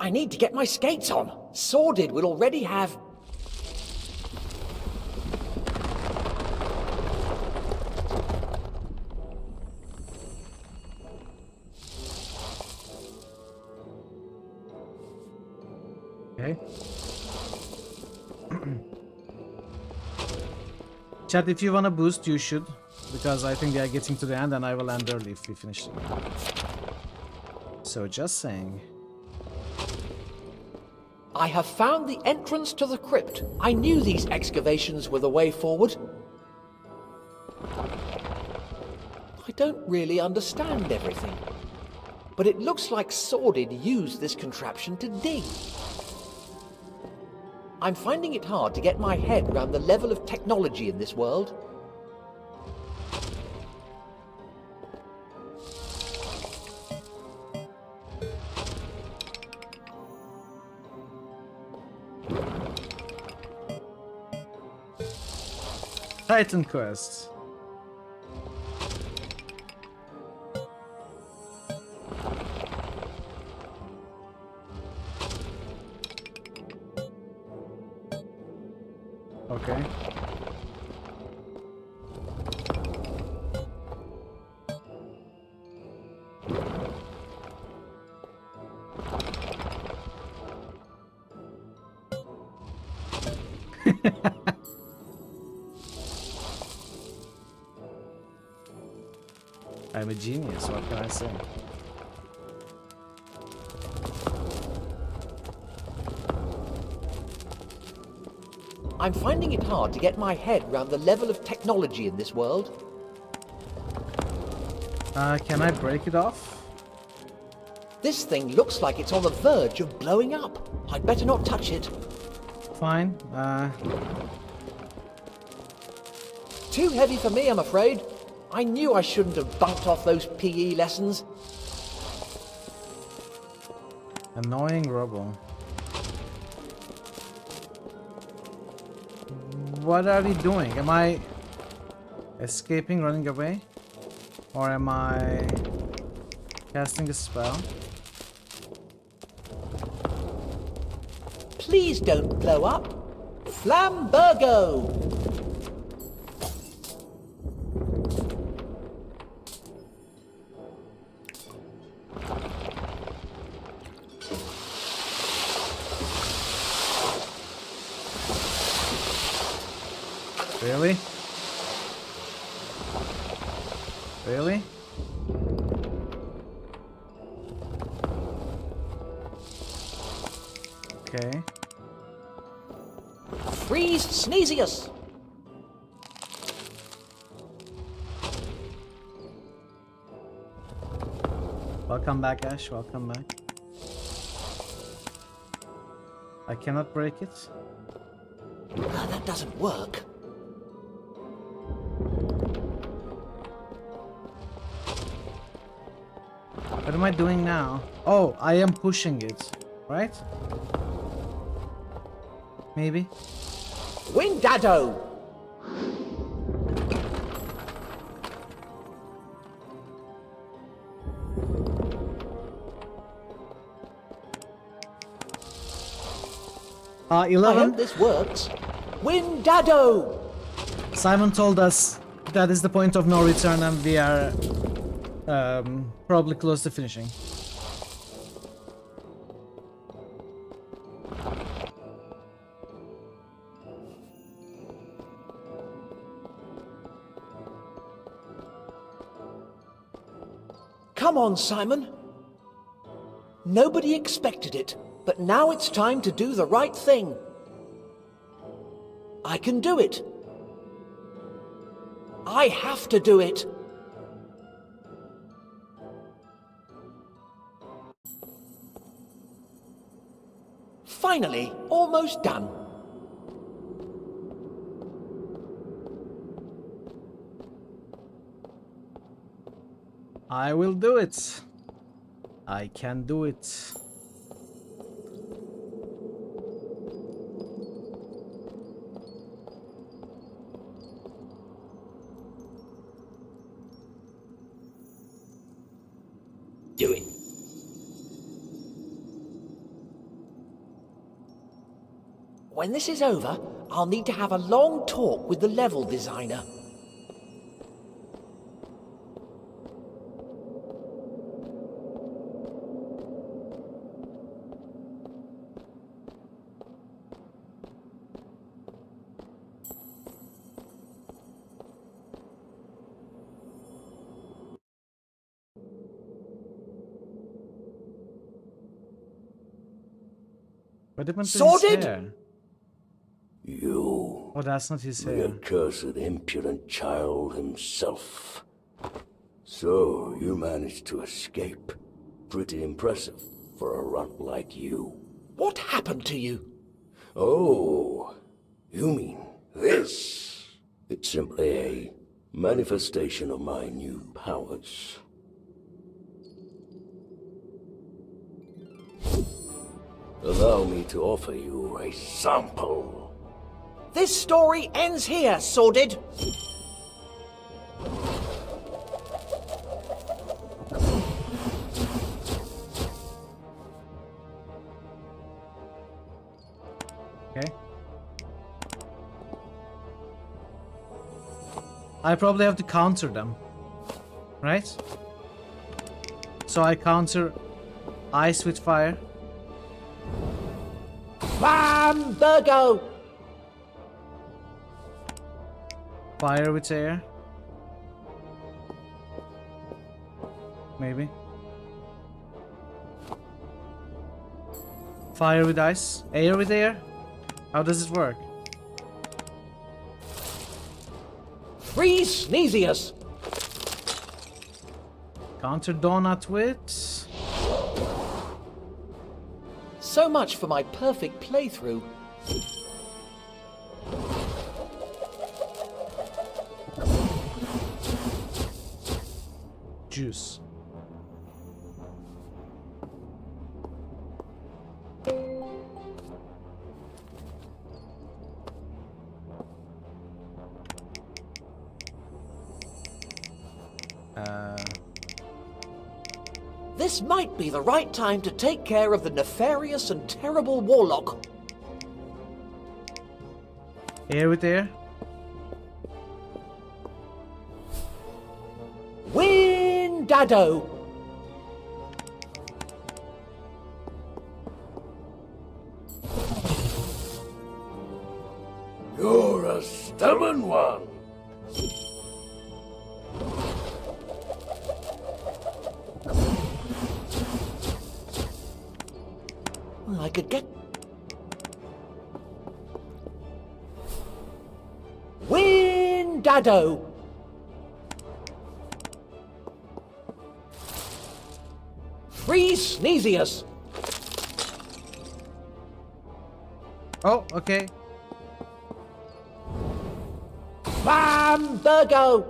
I need to get my skates on. Sordid will already have... Okay. Chat, if you wanna boost, you should. Because I think we are getting to the end and I will end early if we finish it. So just saying. I have found the entrance to the crypt. I knew these excavations were the way forward. I don't really understand everything. But it looks like Sordid used this contraption to dig. I'm finding it hard to get my head around the level of technology in this world. Titan Quest. Okay. I'm a genius, what can I say? I'm finding it hard to get my head around the level of technology in this world. Can I break it off? This thing looks like it's on the verge of blowing up. I'd better not touch it. Fine. Too heavy for me, I'm afraid. I knew I shouldn't have bunked off those PE lessons. Annoying Robo. What are we doing? Am I escaping, running away? Or am I casting a spell? Please don't blow up. Flambergo! Really? Really? Okay. Freeze Sneezius! Welcome back, Ash. Welcome back. I cannot break it. That doesn't work. am I doing now? Oh, I am pushing it, right? Maybe. Windado! I 11. hope this works. Windado! Simon told us that is the point of no return and we are probably close to finishing. Come on, Simon. Nobody expected it, but now it's time to do the right thing. I can do it. I have to do it. Finally, almost done. I will do it. I can do it. Do it. When this is over, I'll need to have a long talk with the level designer. What happened to his Sorted? hair? You. Oh, that's not his The hair. accursed impudent child himself. So, you managed to escape. Pretty impressive for a runt like you. What happened to you? Oh, you mean this? It's simply a manifestation of my new powers. Allow me to offer you a sample. This story ends here, Sordid. Okay. I probably have to counter them. Right? So I counter ice with fire. Bam! Virgo! Fire with air. Maybe. Fire with ice. Air with air. How does it work? Freeze Sneezius! Counter donut with... So much for my perfect playthrough. Juice. This might be the right time to take care of the nefarious and terrible warlock. Air with air. Windado! You're a stubborn one. I could get... Windado! Freeze Sneezius! Oh, okay. Bam! Virgo!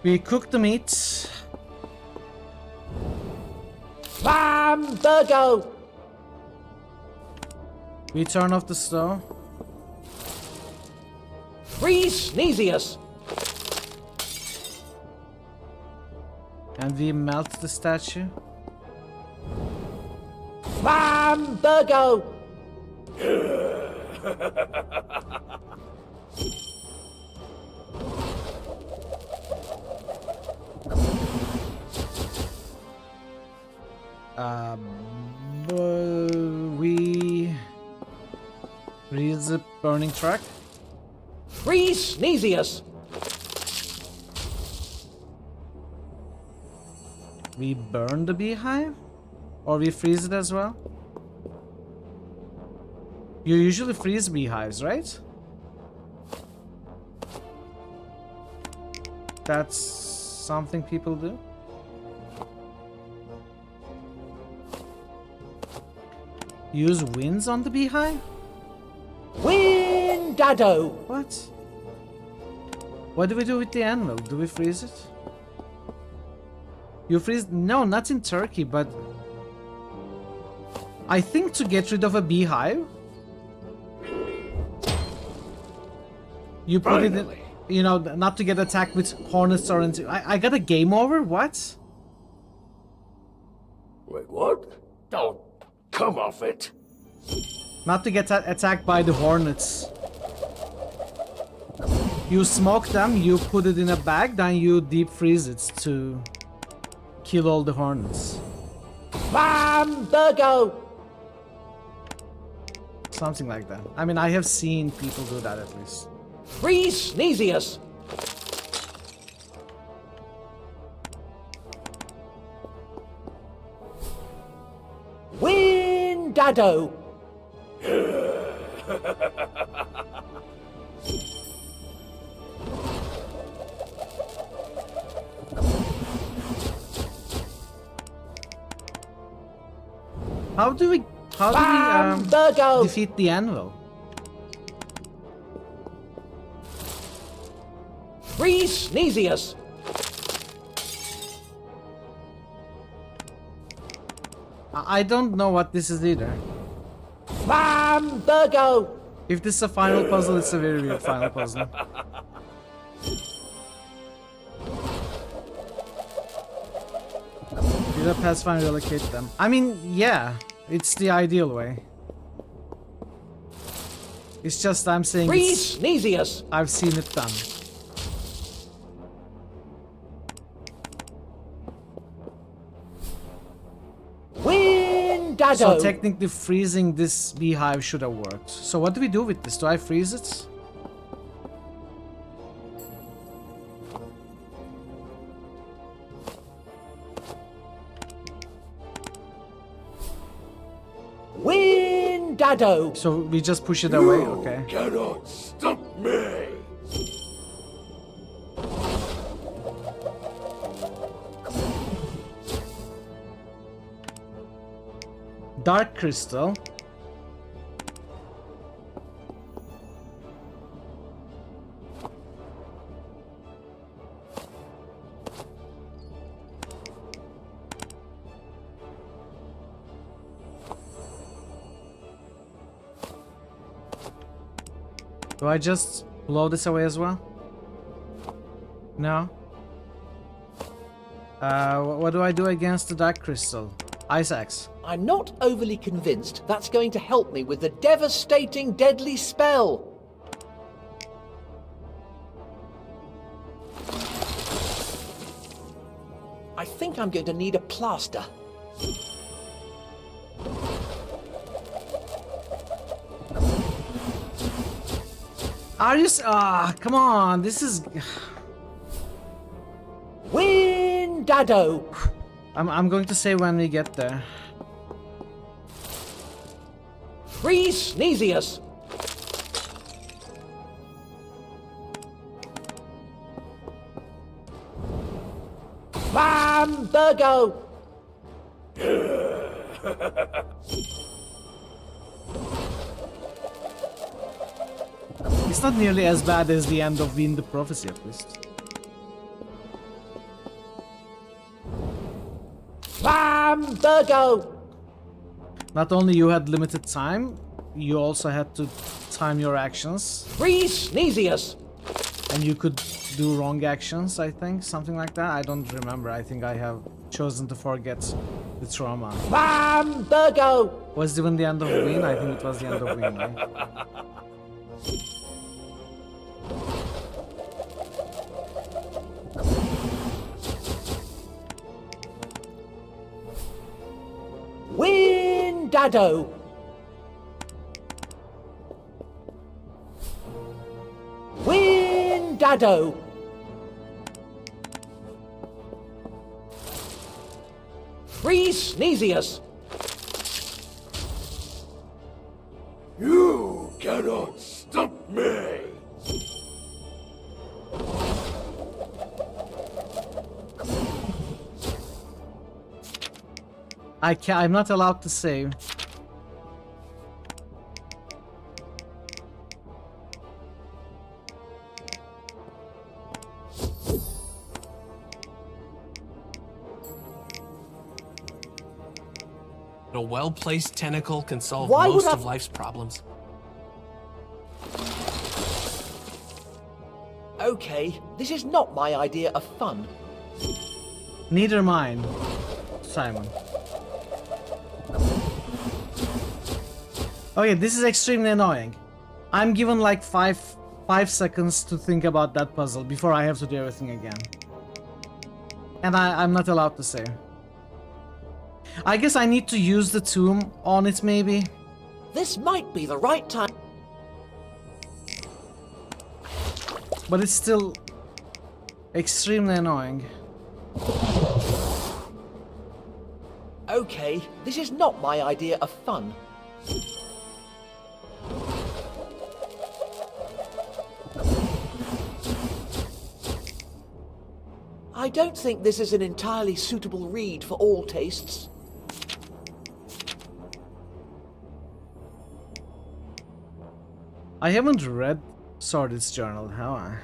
We cook the meat. Bambergo! We turn off the stove. Freeze Sneesius! And we melt the statue. Bambergo! We freeze the burning truck. Freeze Sneesius! We burn the beehive? Or we freeze it as well? You usually freeze beehives, right? That's something people do? Use winds on the beehive? Windado! What? What do we do with the anvil? Do we freeze it? You freeze? No, not in Turkey, but I think to get rid of a beehive, you put it in, you know, not to get attacked with hornets or anything. I got a game over? What? Wait, what? Don't come off it. Not to get attacked by the hornets. You smoke them, you put it in a bag, then you deep freeze it to kill all the hornets. Bambergo! Something like that. I mean, I have seen people do that at least. Freeze Sneesius! Windado! How do we defeat the anvil? Freeze Sneesius! I don't know what this is either. Bambergo! If this is a final puzzle, it's a very weird final puzzle. Did a pathfinder relocate them? I mean, yeah, it's the ideal way. It's just I'm saying Freeze Sneesius! I've seen it done. Windado! So technically freezing this beehive should have worked. So what do we do with this? Do I freeze it? Windado! So we just push it away, okay. Cannot stop me! Dark crystal. Do I just blow this away as well? No? What do I do against the dark crystal? Ice axe. I'm not overly convinced that's going to help me with the devastating deadly spell. I think I'm going to need a plaster. Are you come on, this is... Windado! I'm going to say when we get there. Freeze Sneesius! Bambergo! It's not nearly as bad as the end of Wind the Prophecy, at least. Bam! Virgo! Not only you had limited time, you also had to time your actions. Freeze, Sneezius! And you could do wrong actions, I think, something like that. I don't remember. I think I have chosen to forget the trauma. Bam! Virgo! Was it even the end of Win? I think it was the end of Win, right? Windado! Windado! Freeze, Sneezius! You cannot stop me! I'm not allowed to save. A well-placed tentacle can solve Why most would of life's problems. Okay, this is not my idea of fun. Neither mine, Simon. Okay, this is extremely annoying. I'm given like five seconds to think about that puzzle before I have to do everything again. And I'm not allowed to save. I guess I need to use the tomb on it, maybe. This might be the right time. But it's still extremely annoying. Okay, this is not my idea of fun. I don't think this is an entirely suitable read for all tastes. I haven't read Sordid's journal, have I?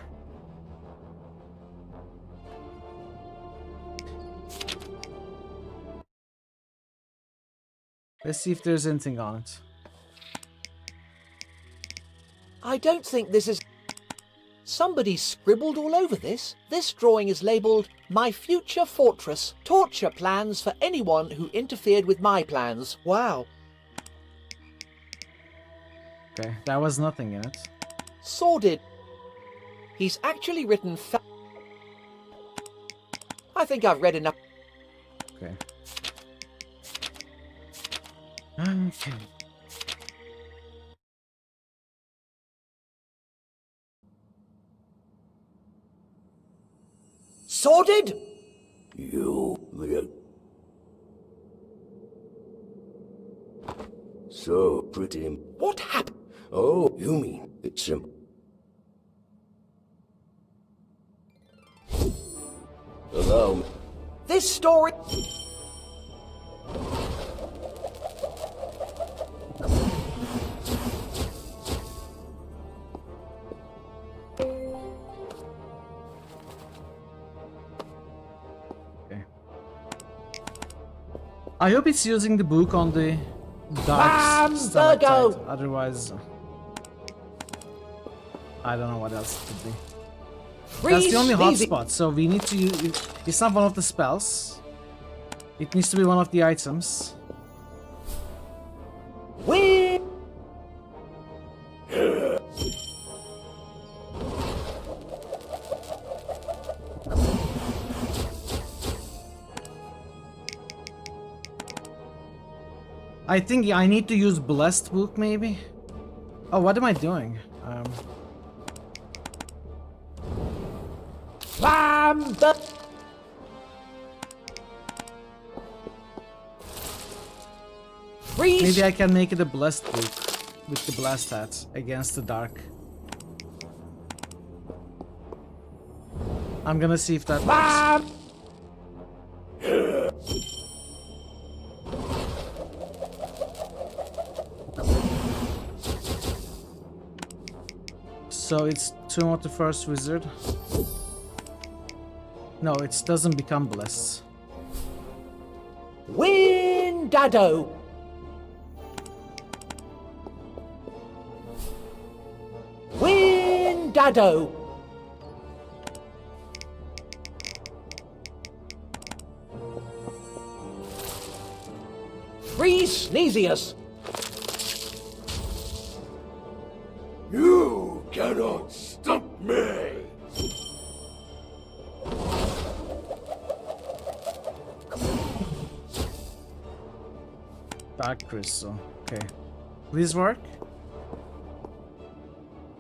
Let's see if there's anything on it. I don't think this is... Somebody scribbled all over this. This drawing is labelled, "My Future Fortress. Torture plans for anyone who interfered with my plans." Wow. Okay, there was nothing in it. Sordid. He's actually written I think I've read enough. Okay. Okay. Sordid? So pretty. What happened? Oh, you mean it's simple. Allow me. This story... I hope it's using the book on the dark stalactite. Otherwise, I don't know what else it could be. That's the only hotspot, so we need to use... It's not one of the spells. It needs to be one of the items. I think I need to use Blessed Book, maybe? Oh, what am I doing? Maybe I can make it a Blessed Book with the Blast Hat against the dark. I'm gonna see if that works. So it's Tomb of the First Wizard. No, it doesn't become blessed. Windado! Windado! Free Sneezius! You cannot stop me! Dark crystal. Okay. Please work?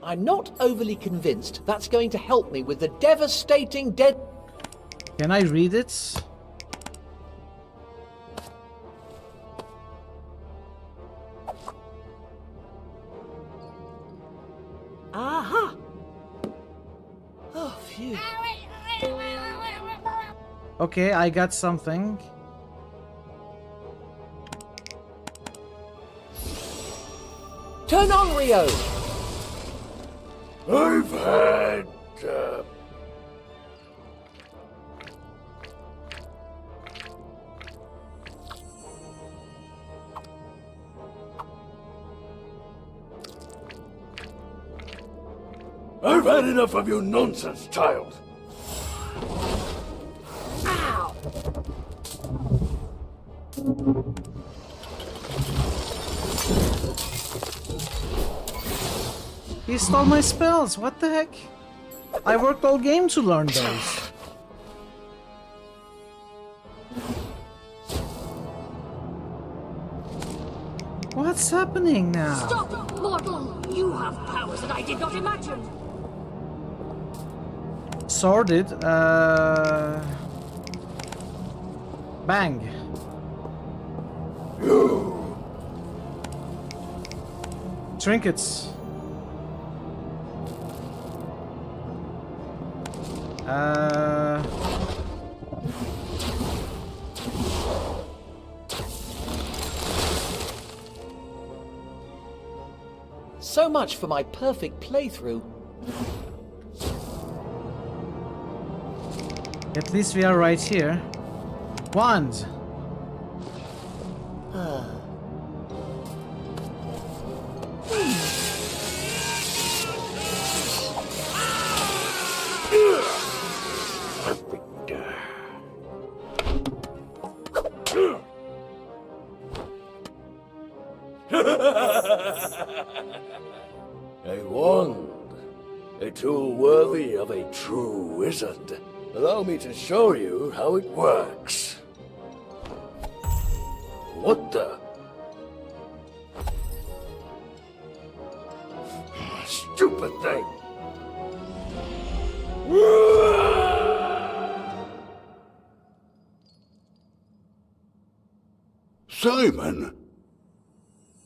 I'm not overly convinced that's going to help me with the devastating dead... Can I read it? Aha! Oh, phew. Okay, I got something. Turn on, Rio! I've had... I've had enough of you nonsense, child! Ow! He stole my spells, what the heck? I worked all game to learn those. What's happening now? Stop, mortal! You have powers that I did not imagine! Sworded, bang. Trinkets. So much for my perfect playthrough. At least we are right here. Wand. A wand. A tool worthy of a true wizard. Allow me to show you how it works. What the? Stupid thing! Simon!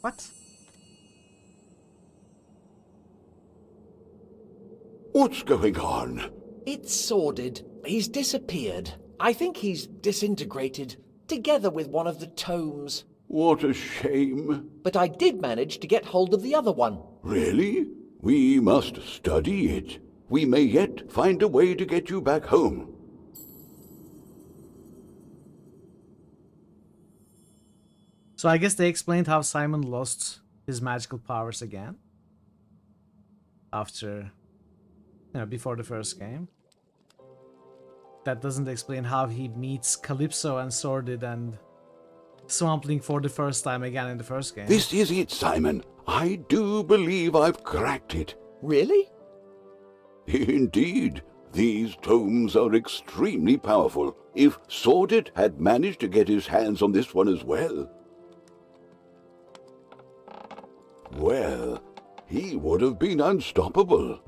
What? What's going on? It's Sordid. He's disappeared. I think he's disintegrated, together with one of the tomes. What a shame. But I did manage to get hold of the other one. Really? We must study it. We may yet find a way to get you back home. So I guess they explained how Simon lost his magical powers again. After, before the first game. That doesn't explain how he meets Calypso and Sordid and Swampling for the first time again in the first game. This is it, Simon. I do believe I've cracked it. Really? Indeed. These tomes are extremely powerful. If Sordid had managed to get his hands on this one as well, he would have been unstoppable.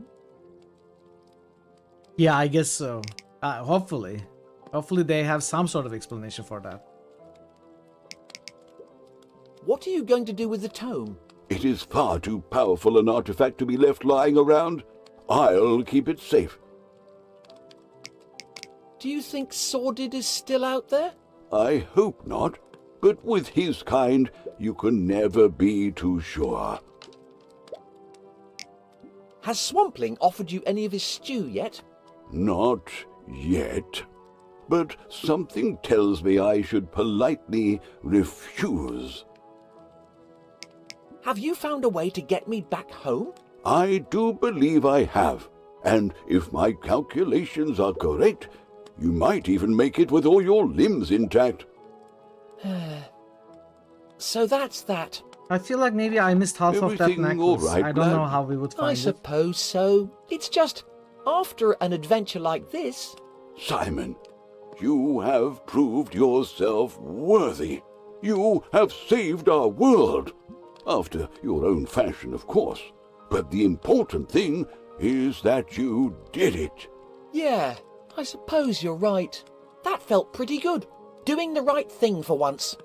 Yeah, I guess so. Hopefully. Hopefully they have some sort of explanation for that. What are you going to do with the tome? It is far too powerful an artifact to be left lying around. I'll keep it safe. Do you think Sordid is still out there? I hope not. But with his kind, you can never be too sure. Has Swampling offered you any of his stew yet? Not yet. But something tells me I should politely refuse. Have you found a way to get me back home? I do believe I have. And if my calculations are correct, you might even make it with all your limbs intact. So that's that. I feel like maybe I missed half of that Everything necklace. all right, I don't know lad? how we would find I it. suppose so. It's just, after an adventure like this... Simon, you have proved yourself worthy. You have saved our world. After your own fashion, of course. But the important thing is that you did it. Yeah, I suppose you're right. That felt pretty good. Doing the right thing for once.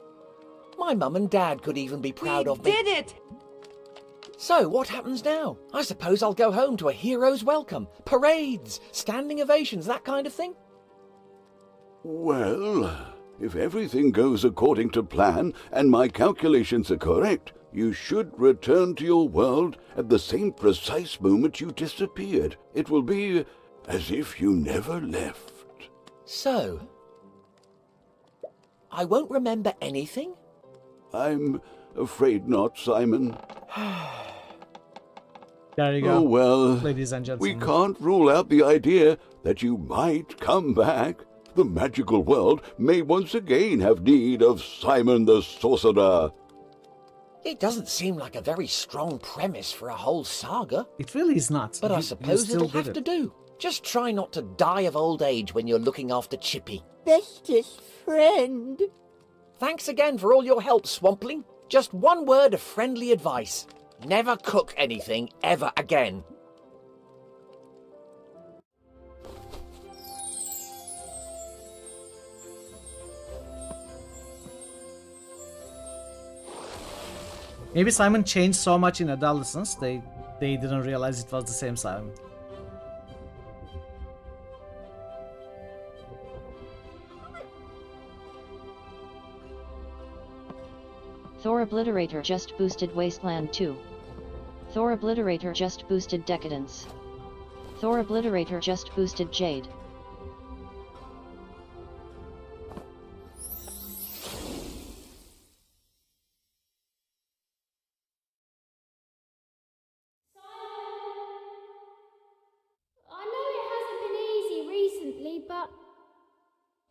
My mum and dad could even be proud of me. We did it! So, what happens now? I suppose I'll go home to a hero's welcome. Parades, standing ovations, that kind of thing? Well, if everything goes according to plan and my calculations are correct, you should return to your world at the same precise moment you disappeared. It will be as if you never left. So, I won't remember anything? I'm afraid not, Simon. There you go. Oh well, ladies and we gentlemen. can't rule out the idea that you might come back. The magical world may once again have need of Simon the Sorcerer. It doesn't seem like a very strong premise for a whole saga. It really is not. But I You suppose still it'll did have to it. do. Just try not to die of old age when you're looking after Chippy. Bestest friend. Thanks again for all your help, Swampling. Just one word of friendly advice. Never cook anything ever again. Maybe Simon changed so much in adolescence, they didn't realize it was the same Simon. Thor Obliterator just boosted Wasteland 2. Thor Obliterator just boosted Decadence. Thor Obliterator just boosted Jade. I know it hasn't been easy recently, but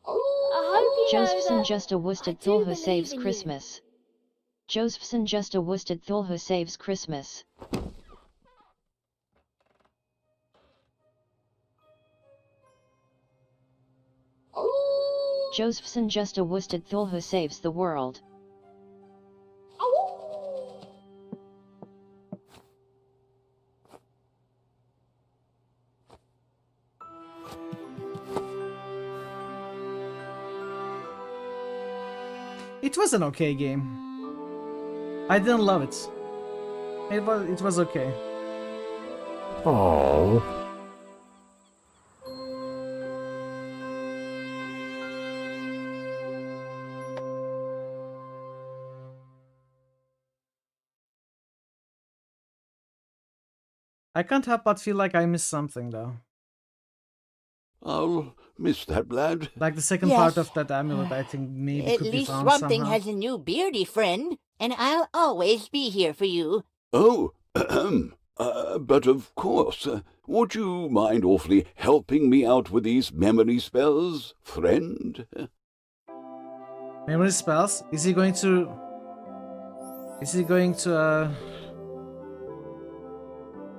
I hope you know Josephson that just a woosted I do Thul who believe saves in you. Christmas. Josephson just a woosted Thul who saves Christmas. Josephson just a woosted Thul who saves the world. It was an okay game. I didn't love it. It was okay. Oh. I can't help but feel like I missed something though. I'll miss that, lad. Like the second Yes. part of that amulet, I think maybe At could be least found Swamp Thing somehow. has a new beardy friend, and I'll always be here for you. Oh, but of course. Would you mind awfully helping me out with these memory spells, friend? Memory spells? Is he going to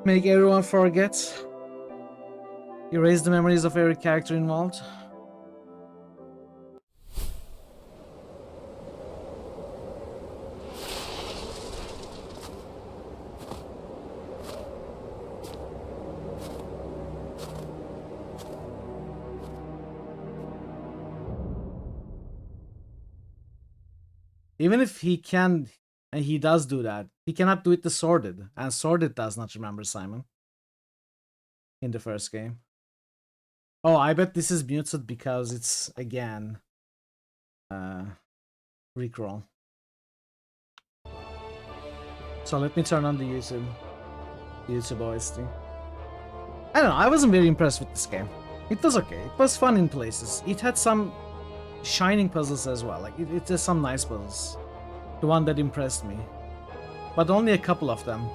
make everyone forget? Erase the memories of every character involved? Even if he can, and he does do that, he cannot do it to Sworded, and Sworded does not remember Simon in the first game. Oh, I bet this is muted because it's, again, Rickroll. So let me turn on the YouTube OST. I don't know, I wasn't very impressed with this game. It was okay. It was fun in places. It had some shining puzzles as well. Like, it has some nice puzzles. The one that impressed me. But only a couple of them.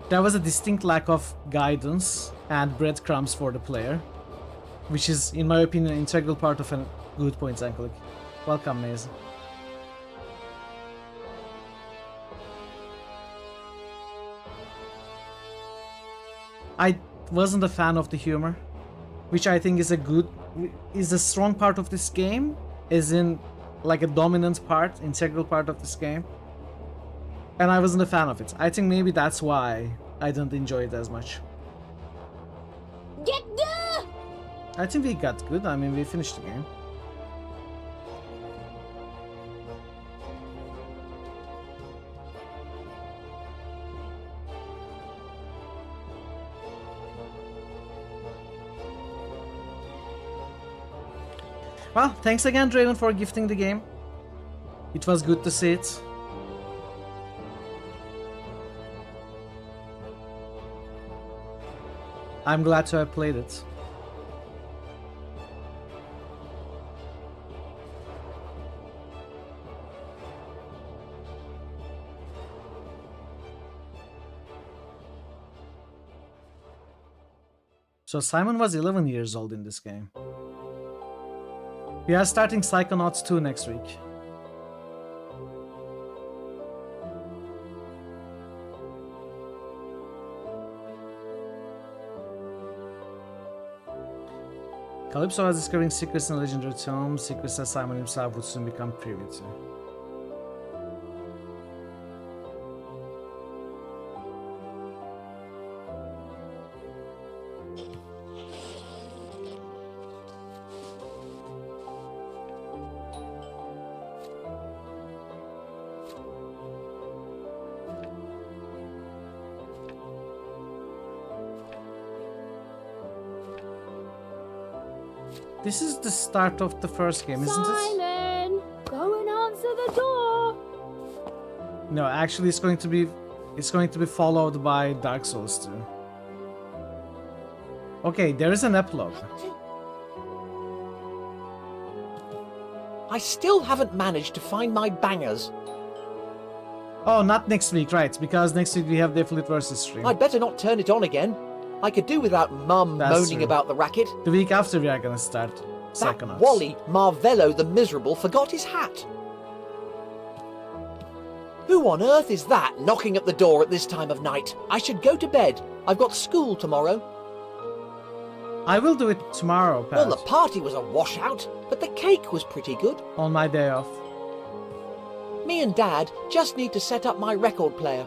There was a distinct lack of guidance and breadcrumbs for the player, which is, in my opinion, an integral part of a good point and click. Welcome, Maze. I wasn't a fan of the humor, which I think is a strong part of this game, as in like a dominant part, integral part of this game. And I wasn't a fan of it. I think maybe that's why I didn't enjoy it as much. Get there! I think we got good. I mean, we finished the game. Well, thanks again, Draven, for gifting the game. It was good to see it. I'm glad to have played it. So Simon was 11 years old in this game. We are starting Psychonauts 2 next week. Calypso was discovering secrets in a legendary tomb, secrets that Simon himself would soon become privy to. This is the start of the first game, isn't it? Simon, go and answer the door. No, actually it's going to be followed by Dark Souls 2. Okay, there is an epilogue. I still haven't managed to find my bangers. Oh, not next week, right? Because next week we have the Affiliate Versus stream. I'd better not turn it on again. I could do without Mum moaning true. about the racket. The week after we are gonna start That Psychonauts. Wally Marvello the Miserable forgot his hat. Who on earth is that knocking at the door at this time of night? I should go to bed. I've got school tomorrow. I will do it tomorrow, Pat. Well, the party was a washout, but the cake was pretty good. On my day off. Me and Dad just need to set up my record player.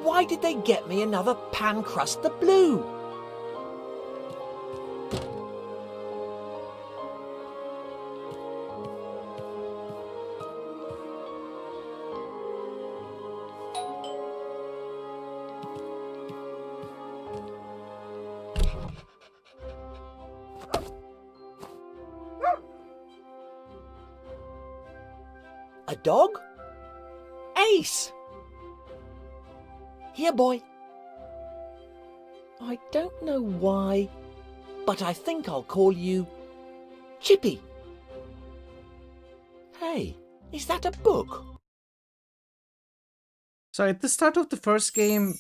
Why did they get me another Pan Crust the Blue? A dog? Ace! Here, boy. I don't know why, but I think I'll call you Chippy. Hey, is that a book? So at the start of the first game,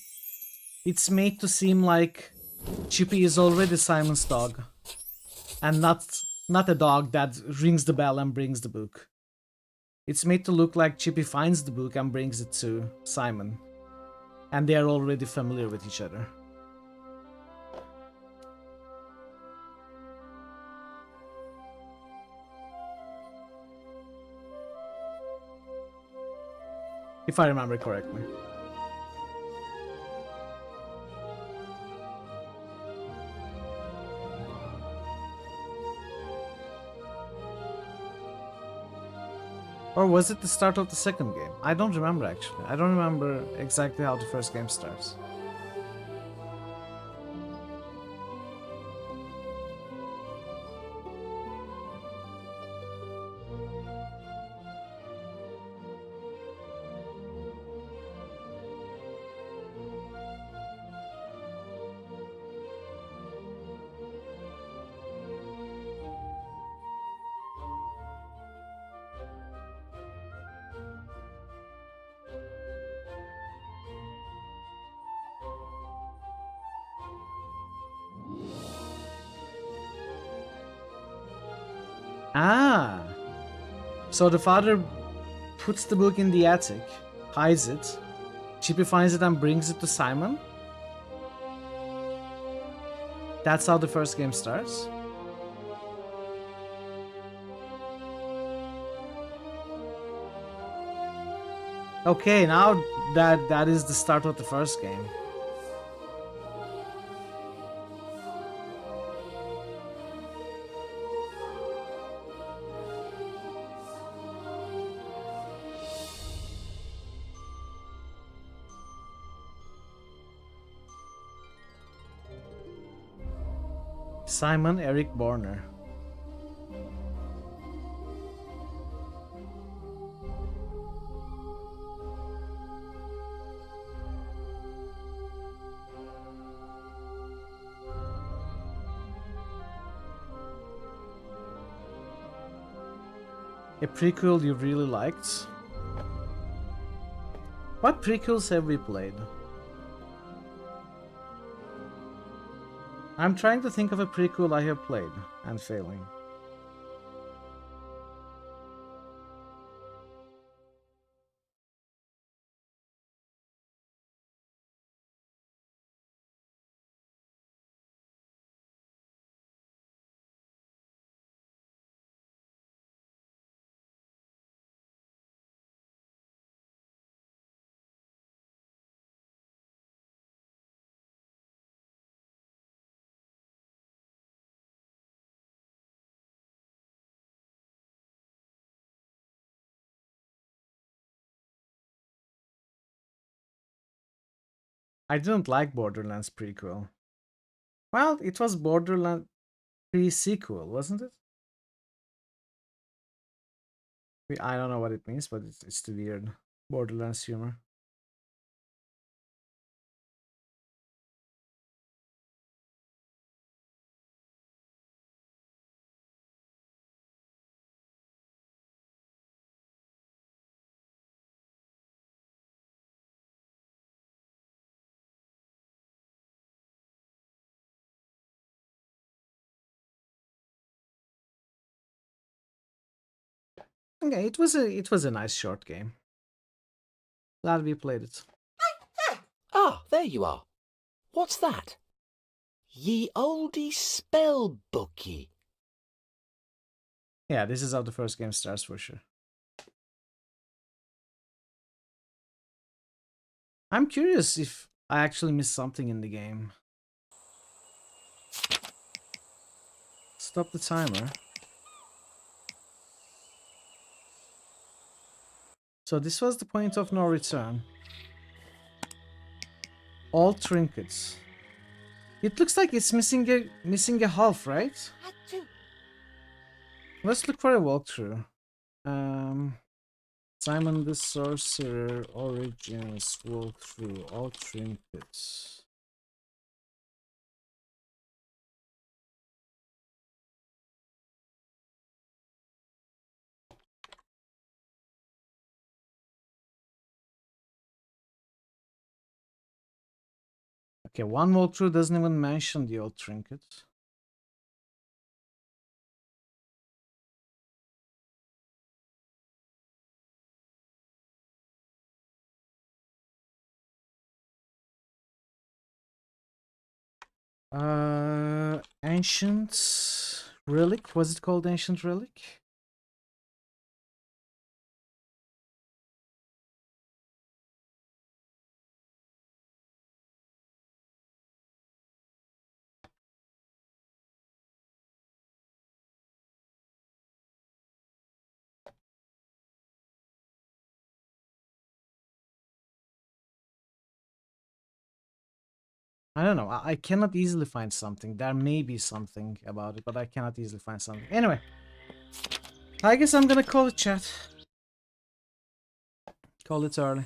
it's made to seem like Chippy is already Simon's dog, and not a dog that rings the bell and brings the book. It's made to look like Chippy finds the book and brings it to Simon, and they are already familiar with each other. If I remember correctly. Or was it the start of the second game? I don't remember actually. I don't remember exactly how the first game starts. Ah. So the father puts the book in the attic, hides it. Chippy finds it and brings it to Simon. That's how the first game starts. Okay, now that is the start of the first game. Simon Eric Borner. A prequel you really liked? What prequels have we played? I'm trying to think of a prequel I have played and failing. I didn't like Borderlands prequel. Well, it was Borderlands pre-sequel, wasn't it? I don't know what it means, but it's the weird Borderlands humor. Okay, it was a nice short game. Glad we played it. Ah, there you are. What's that? Ye olde spell bookie. Yeah, this is how the first game starts for sure. I'm curious if I actually missed something in the game. Stop the timer. So this was the point of no return. All trinkets. It looks like it's missing a half, right? Let's look for a walkthrough. Simon the Sorcerer Origins walkthrough. All trinkets. Okay, one walkthrough doesn't even mention the old trinkets. Ancient Relic? Was it called Ancient Relic? I don't know. I cannot easily find something. There may be something about it, but I cannot easily find something. Anyway, I guess I'm gonna call it chat. Call it early.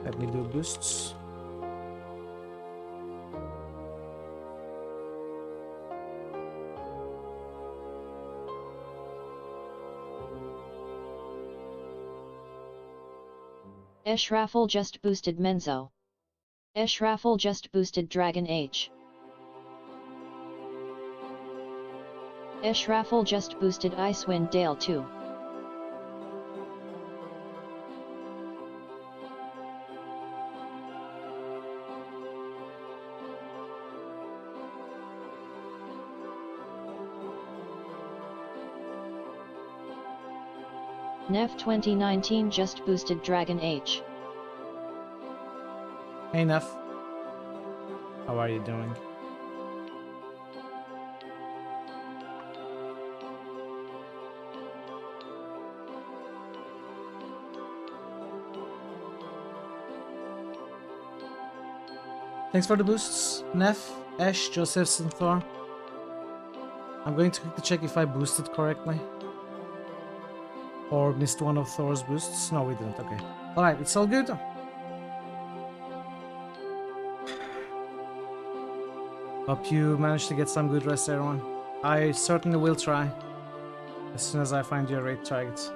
Let me do boosts. Raffle just boosted Menzo. Raffle just boosted Dragon H. Raffle just boosted Icewind Dale too. Nef 2019 just boosted Dragon H. Hey Nef. How are you doing? Thanks for the boosts, Nef, Ash, Joseph, and Thor. I'm going to quickly check if I boosted correctly. Or missed one of Thor's boosts. No, we didn't. Okay. Alright, it's all good. Hope you managed to get some good rest, everyone. I certainly will try. As soon as I find your raid targets.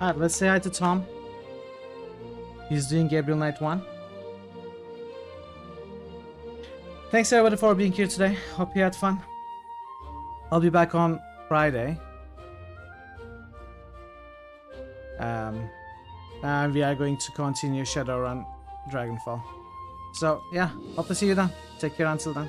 Alright, let's say hi to Tom. He's doing Gabriel Knight 1. Thanks everybody for being here today. Hope you had fun. I'll be back on Friday. And we are going to continue Shadowrun Dragonfall. So yeah, hope to see you then. Take care until then.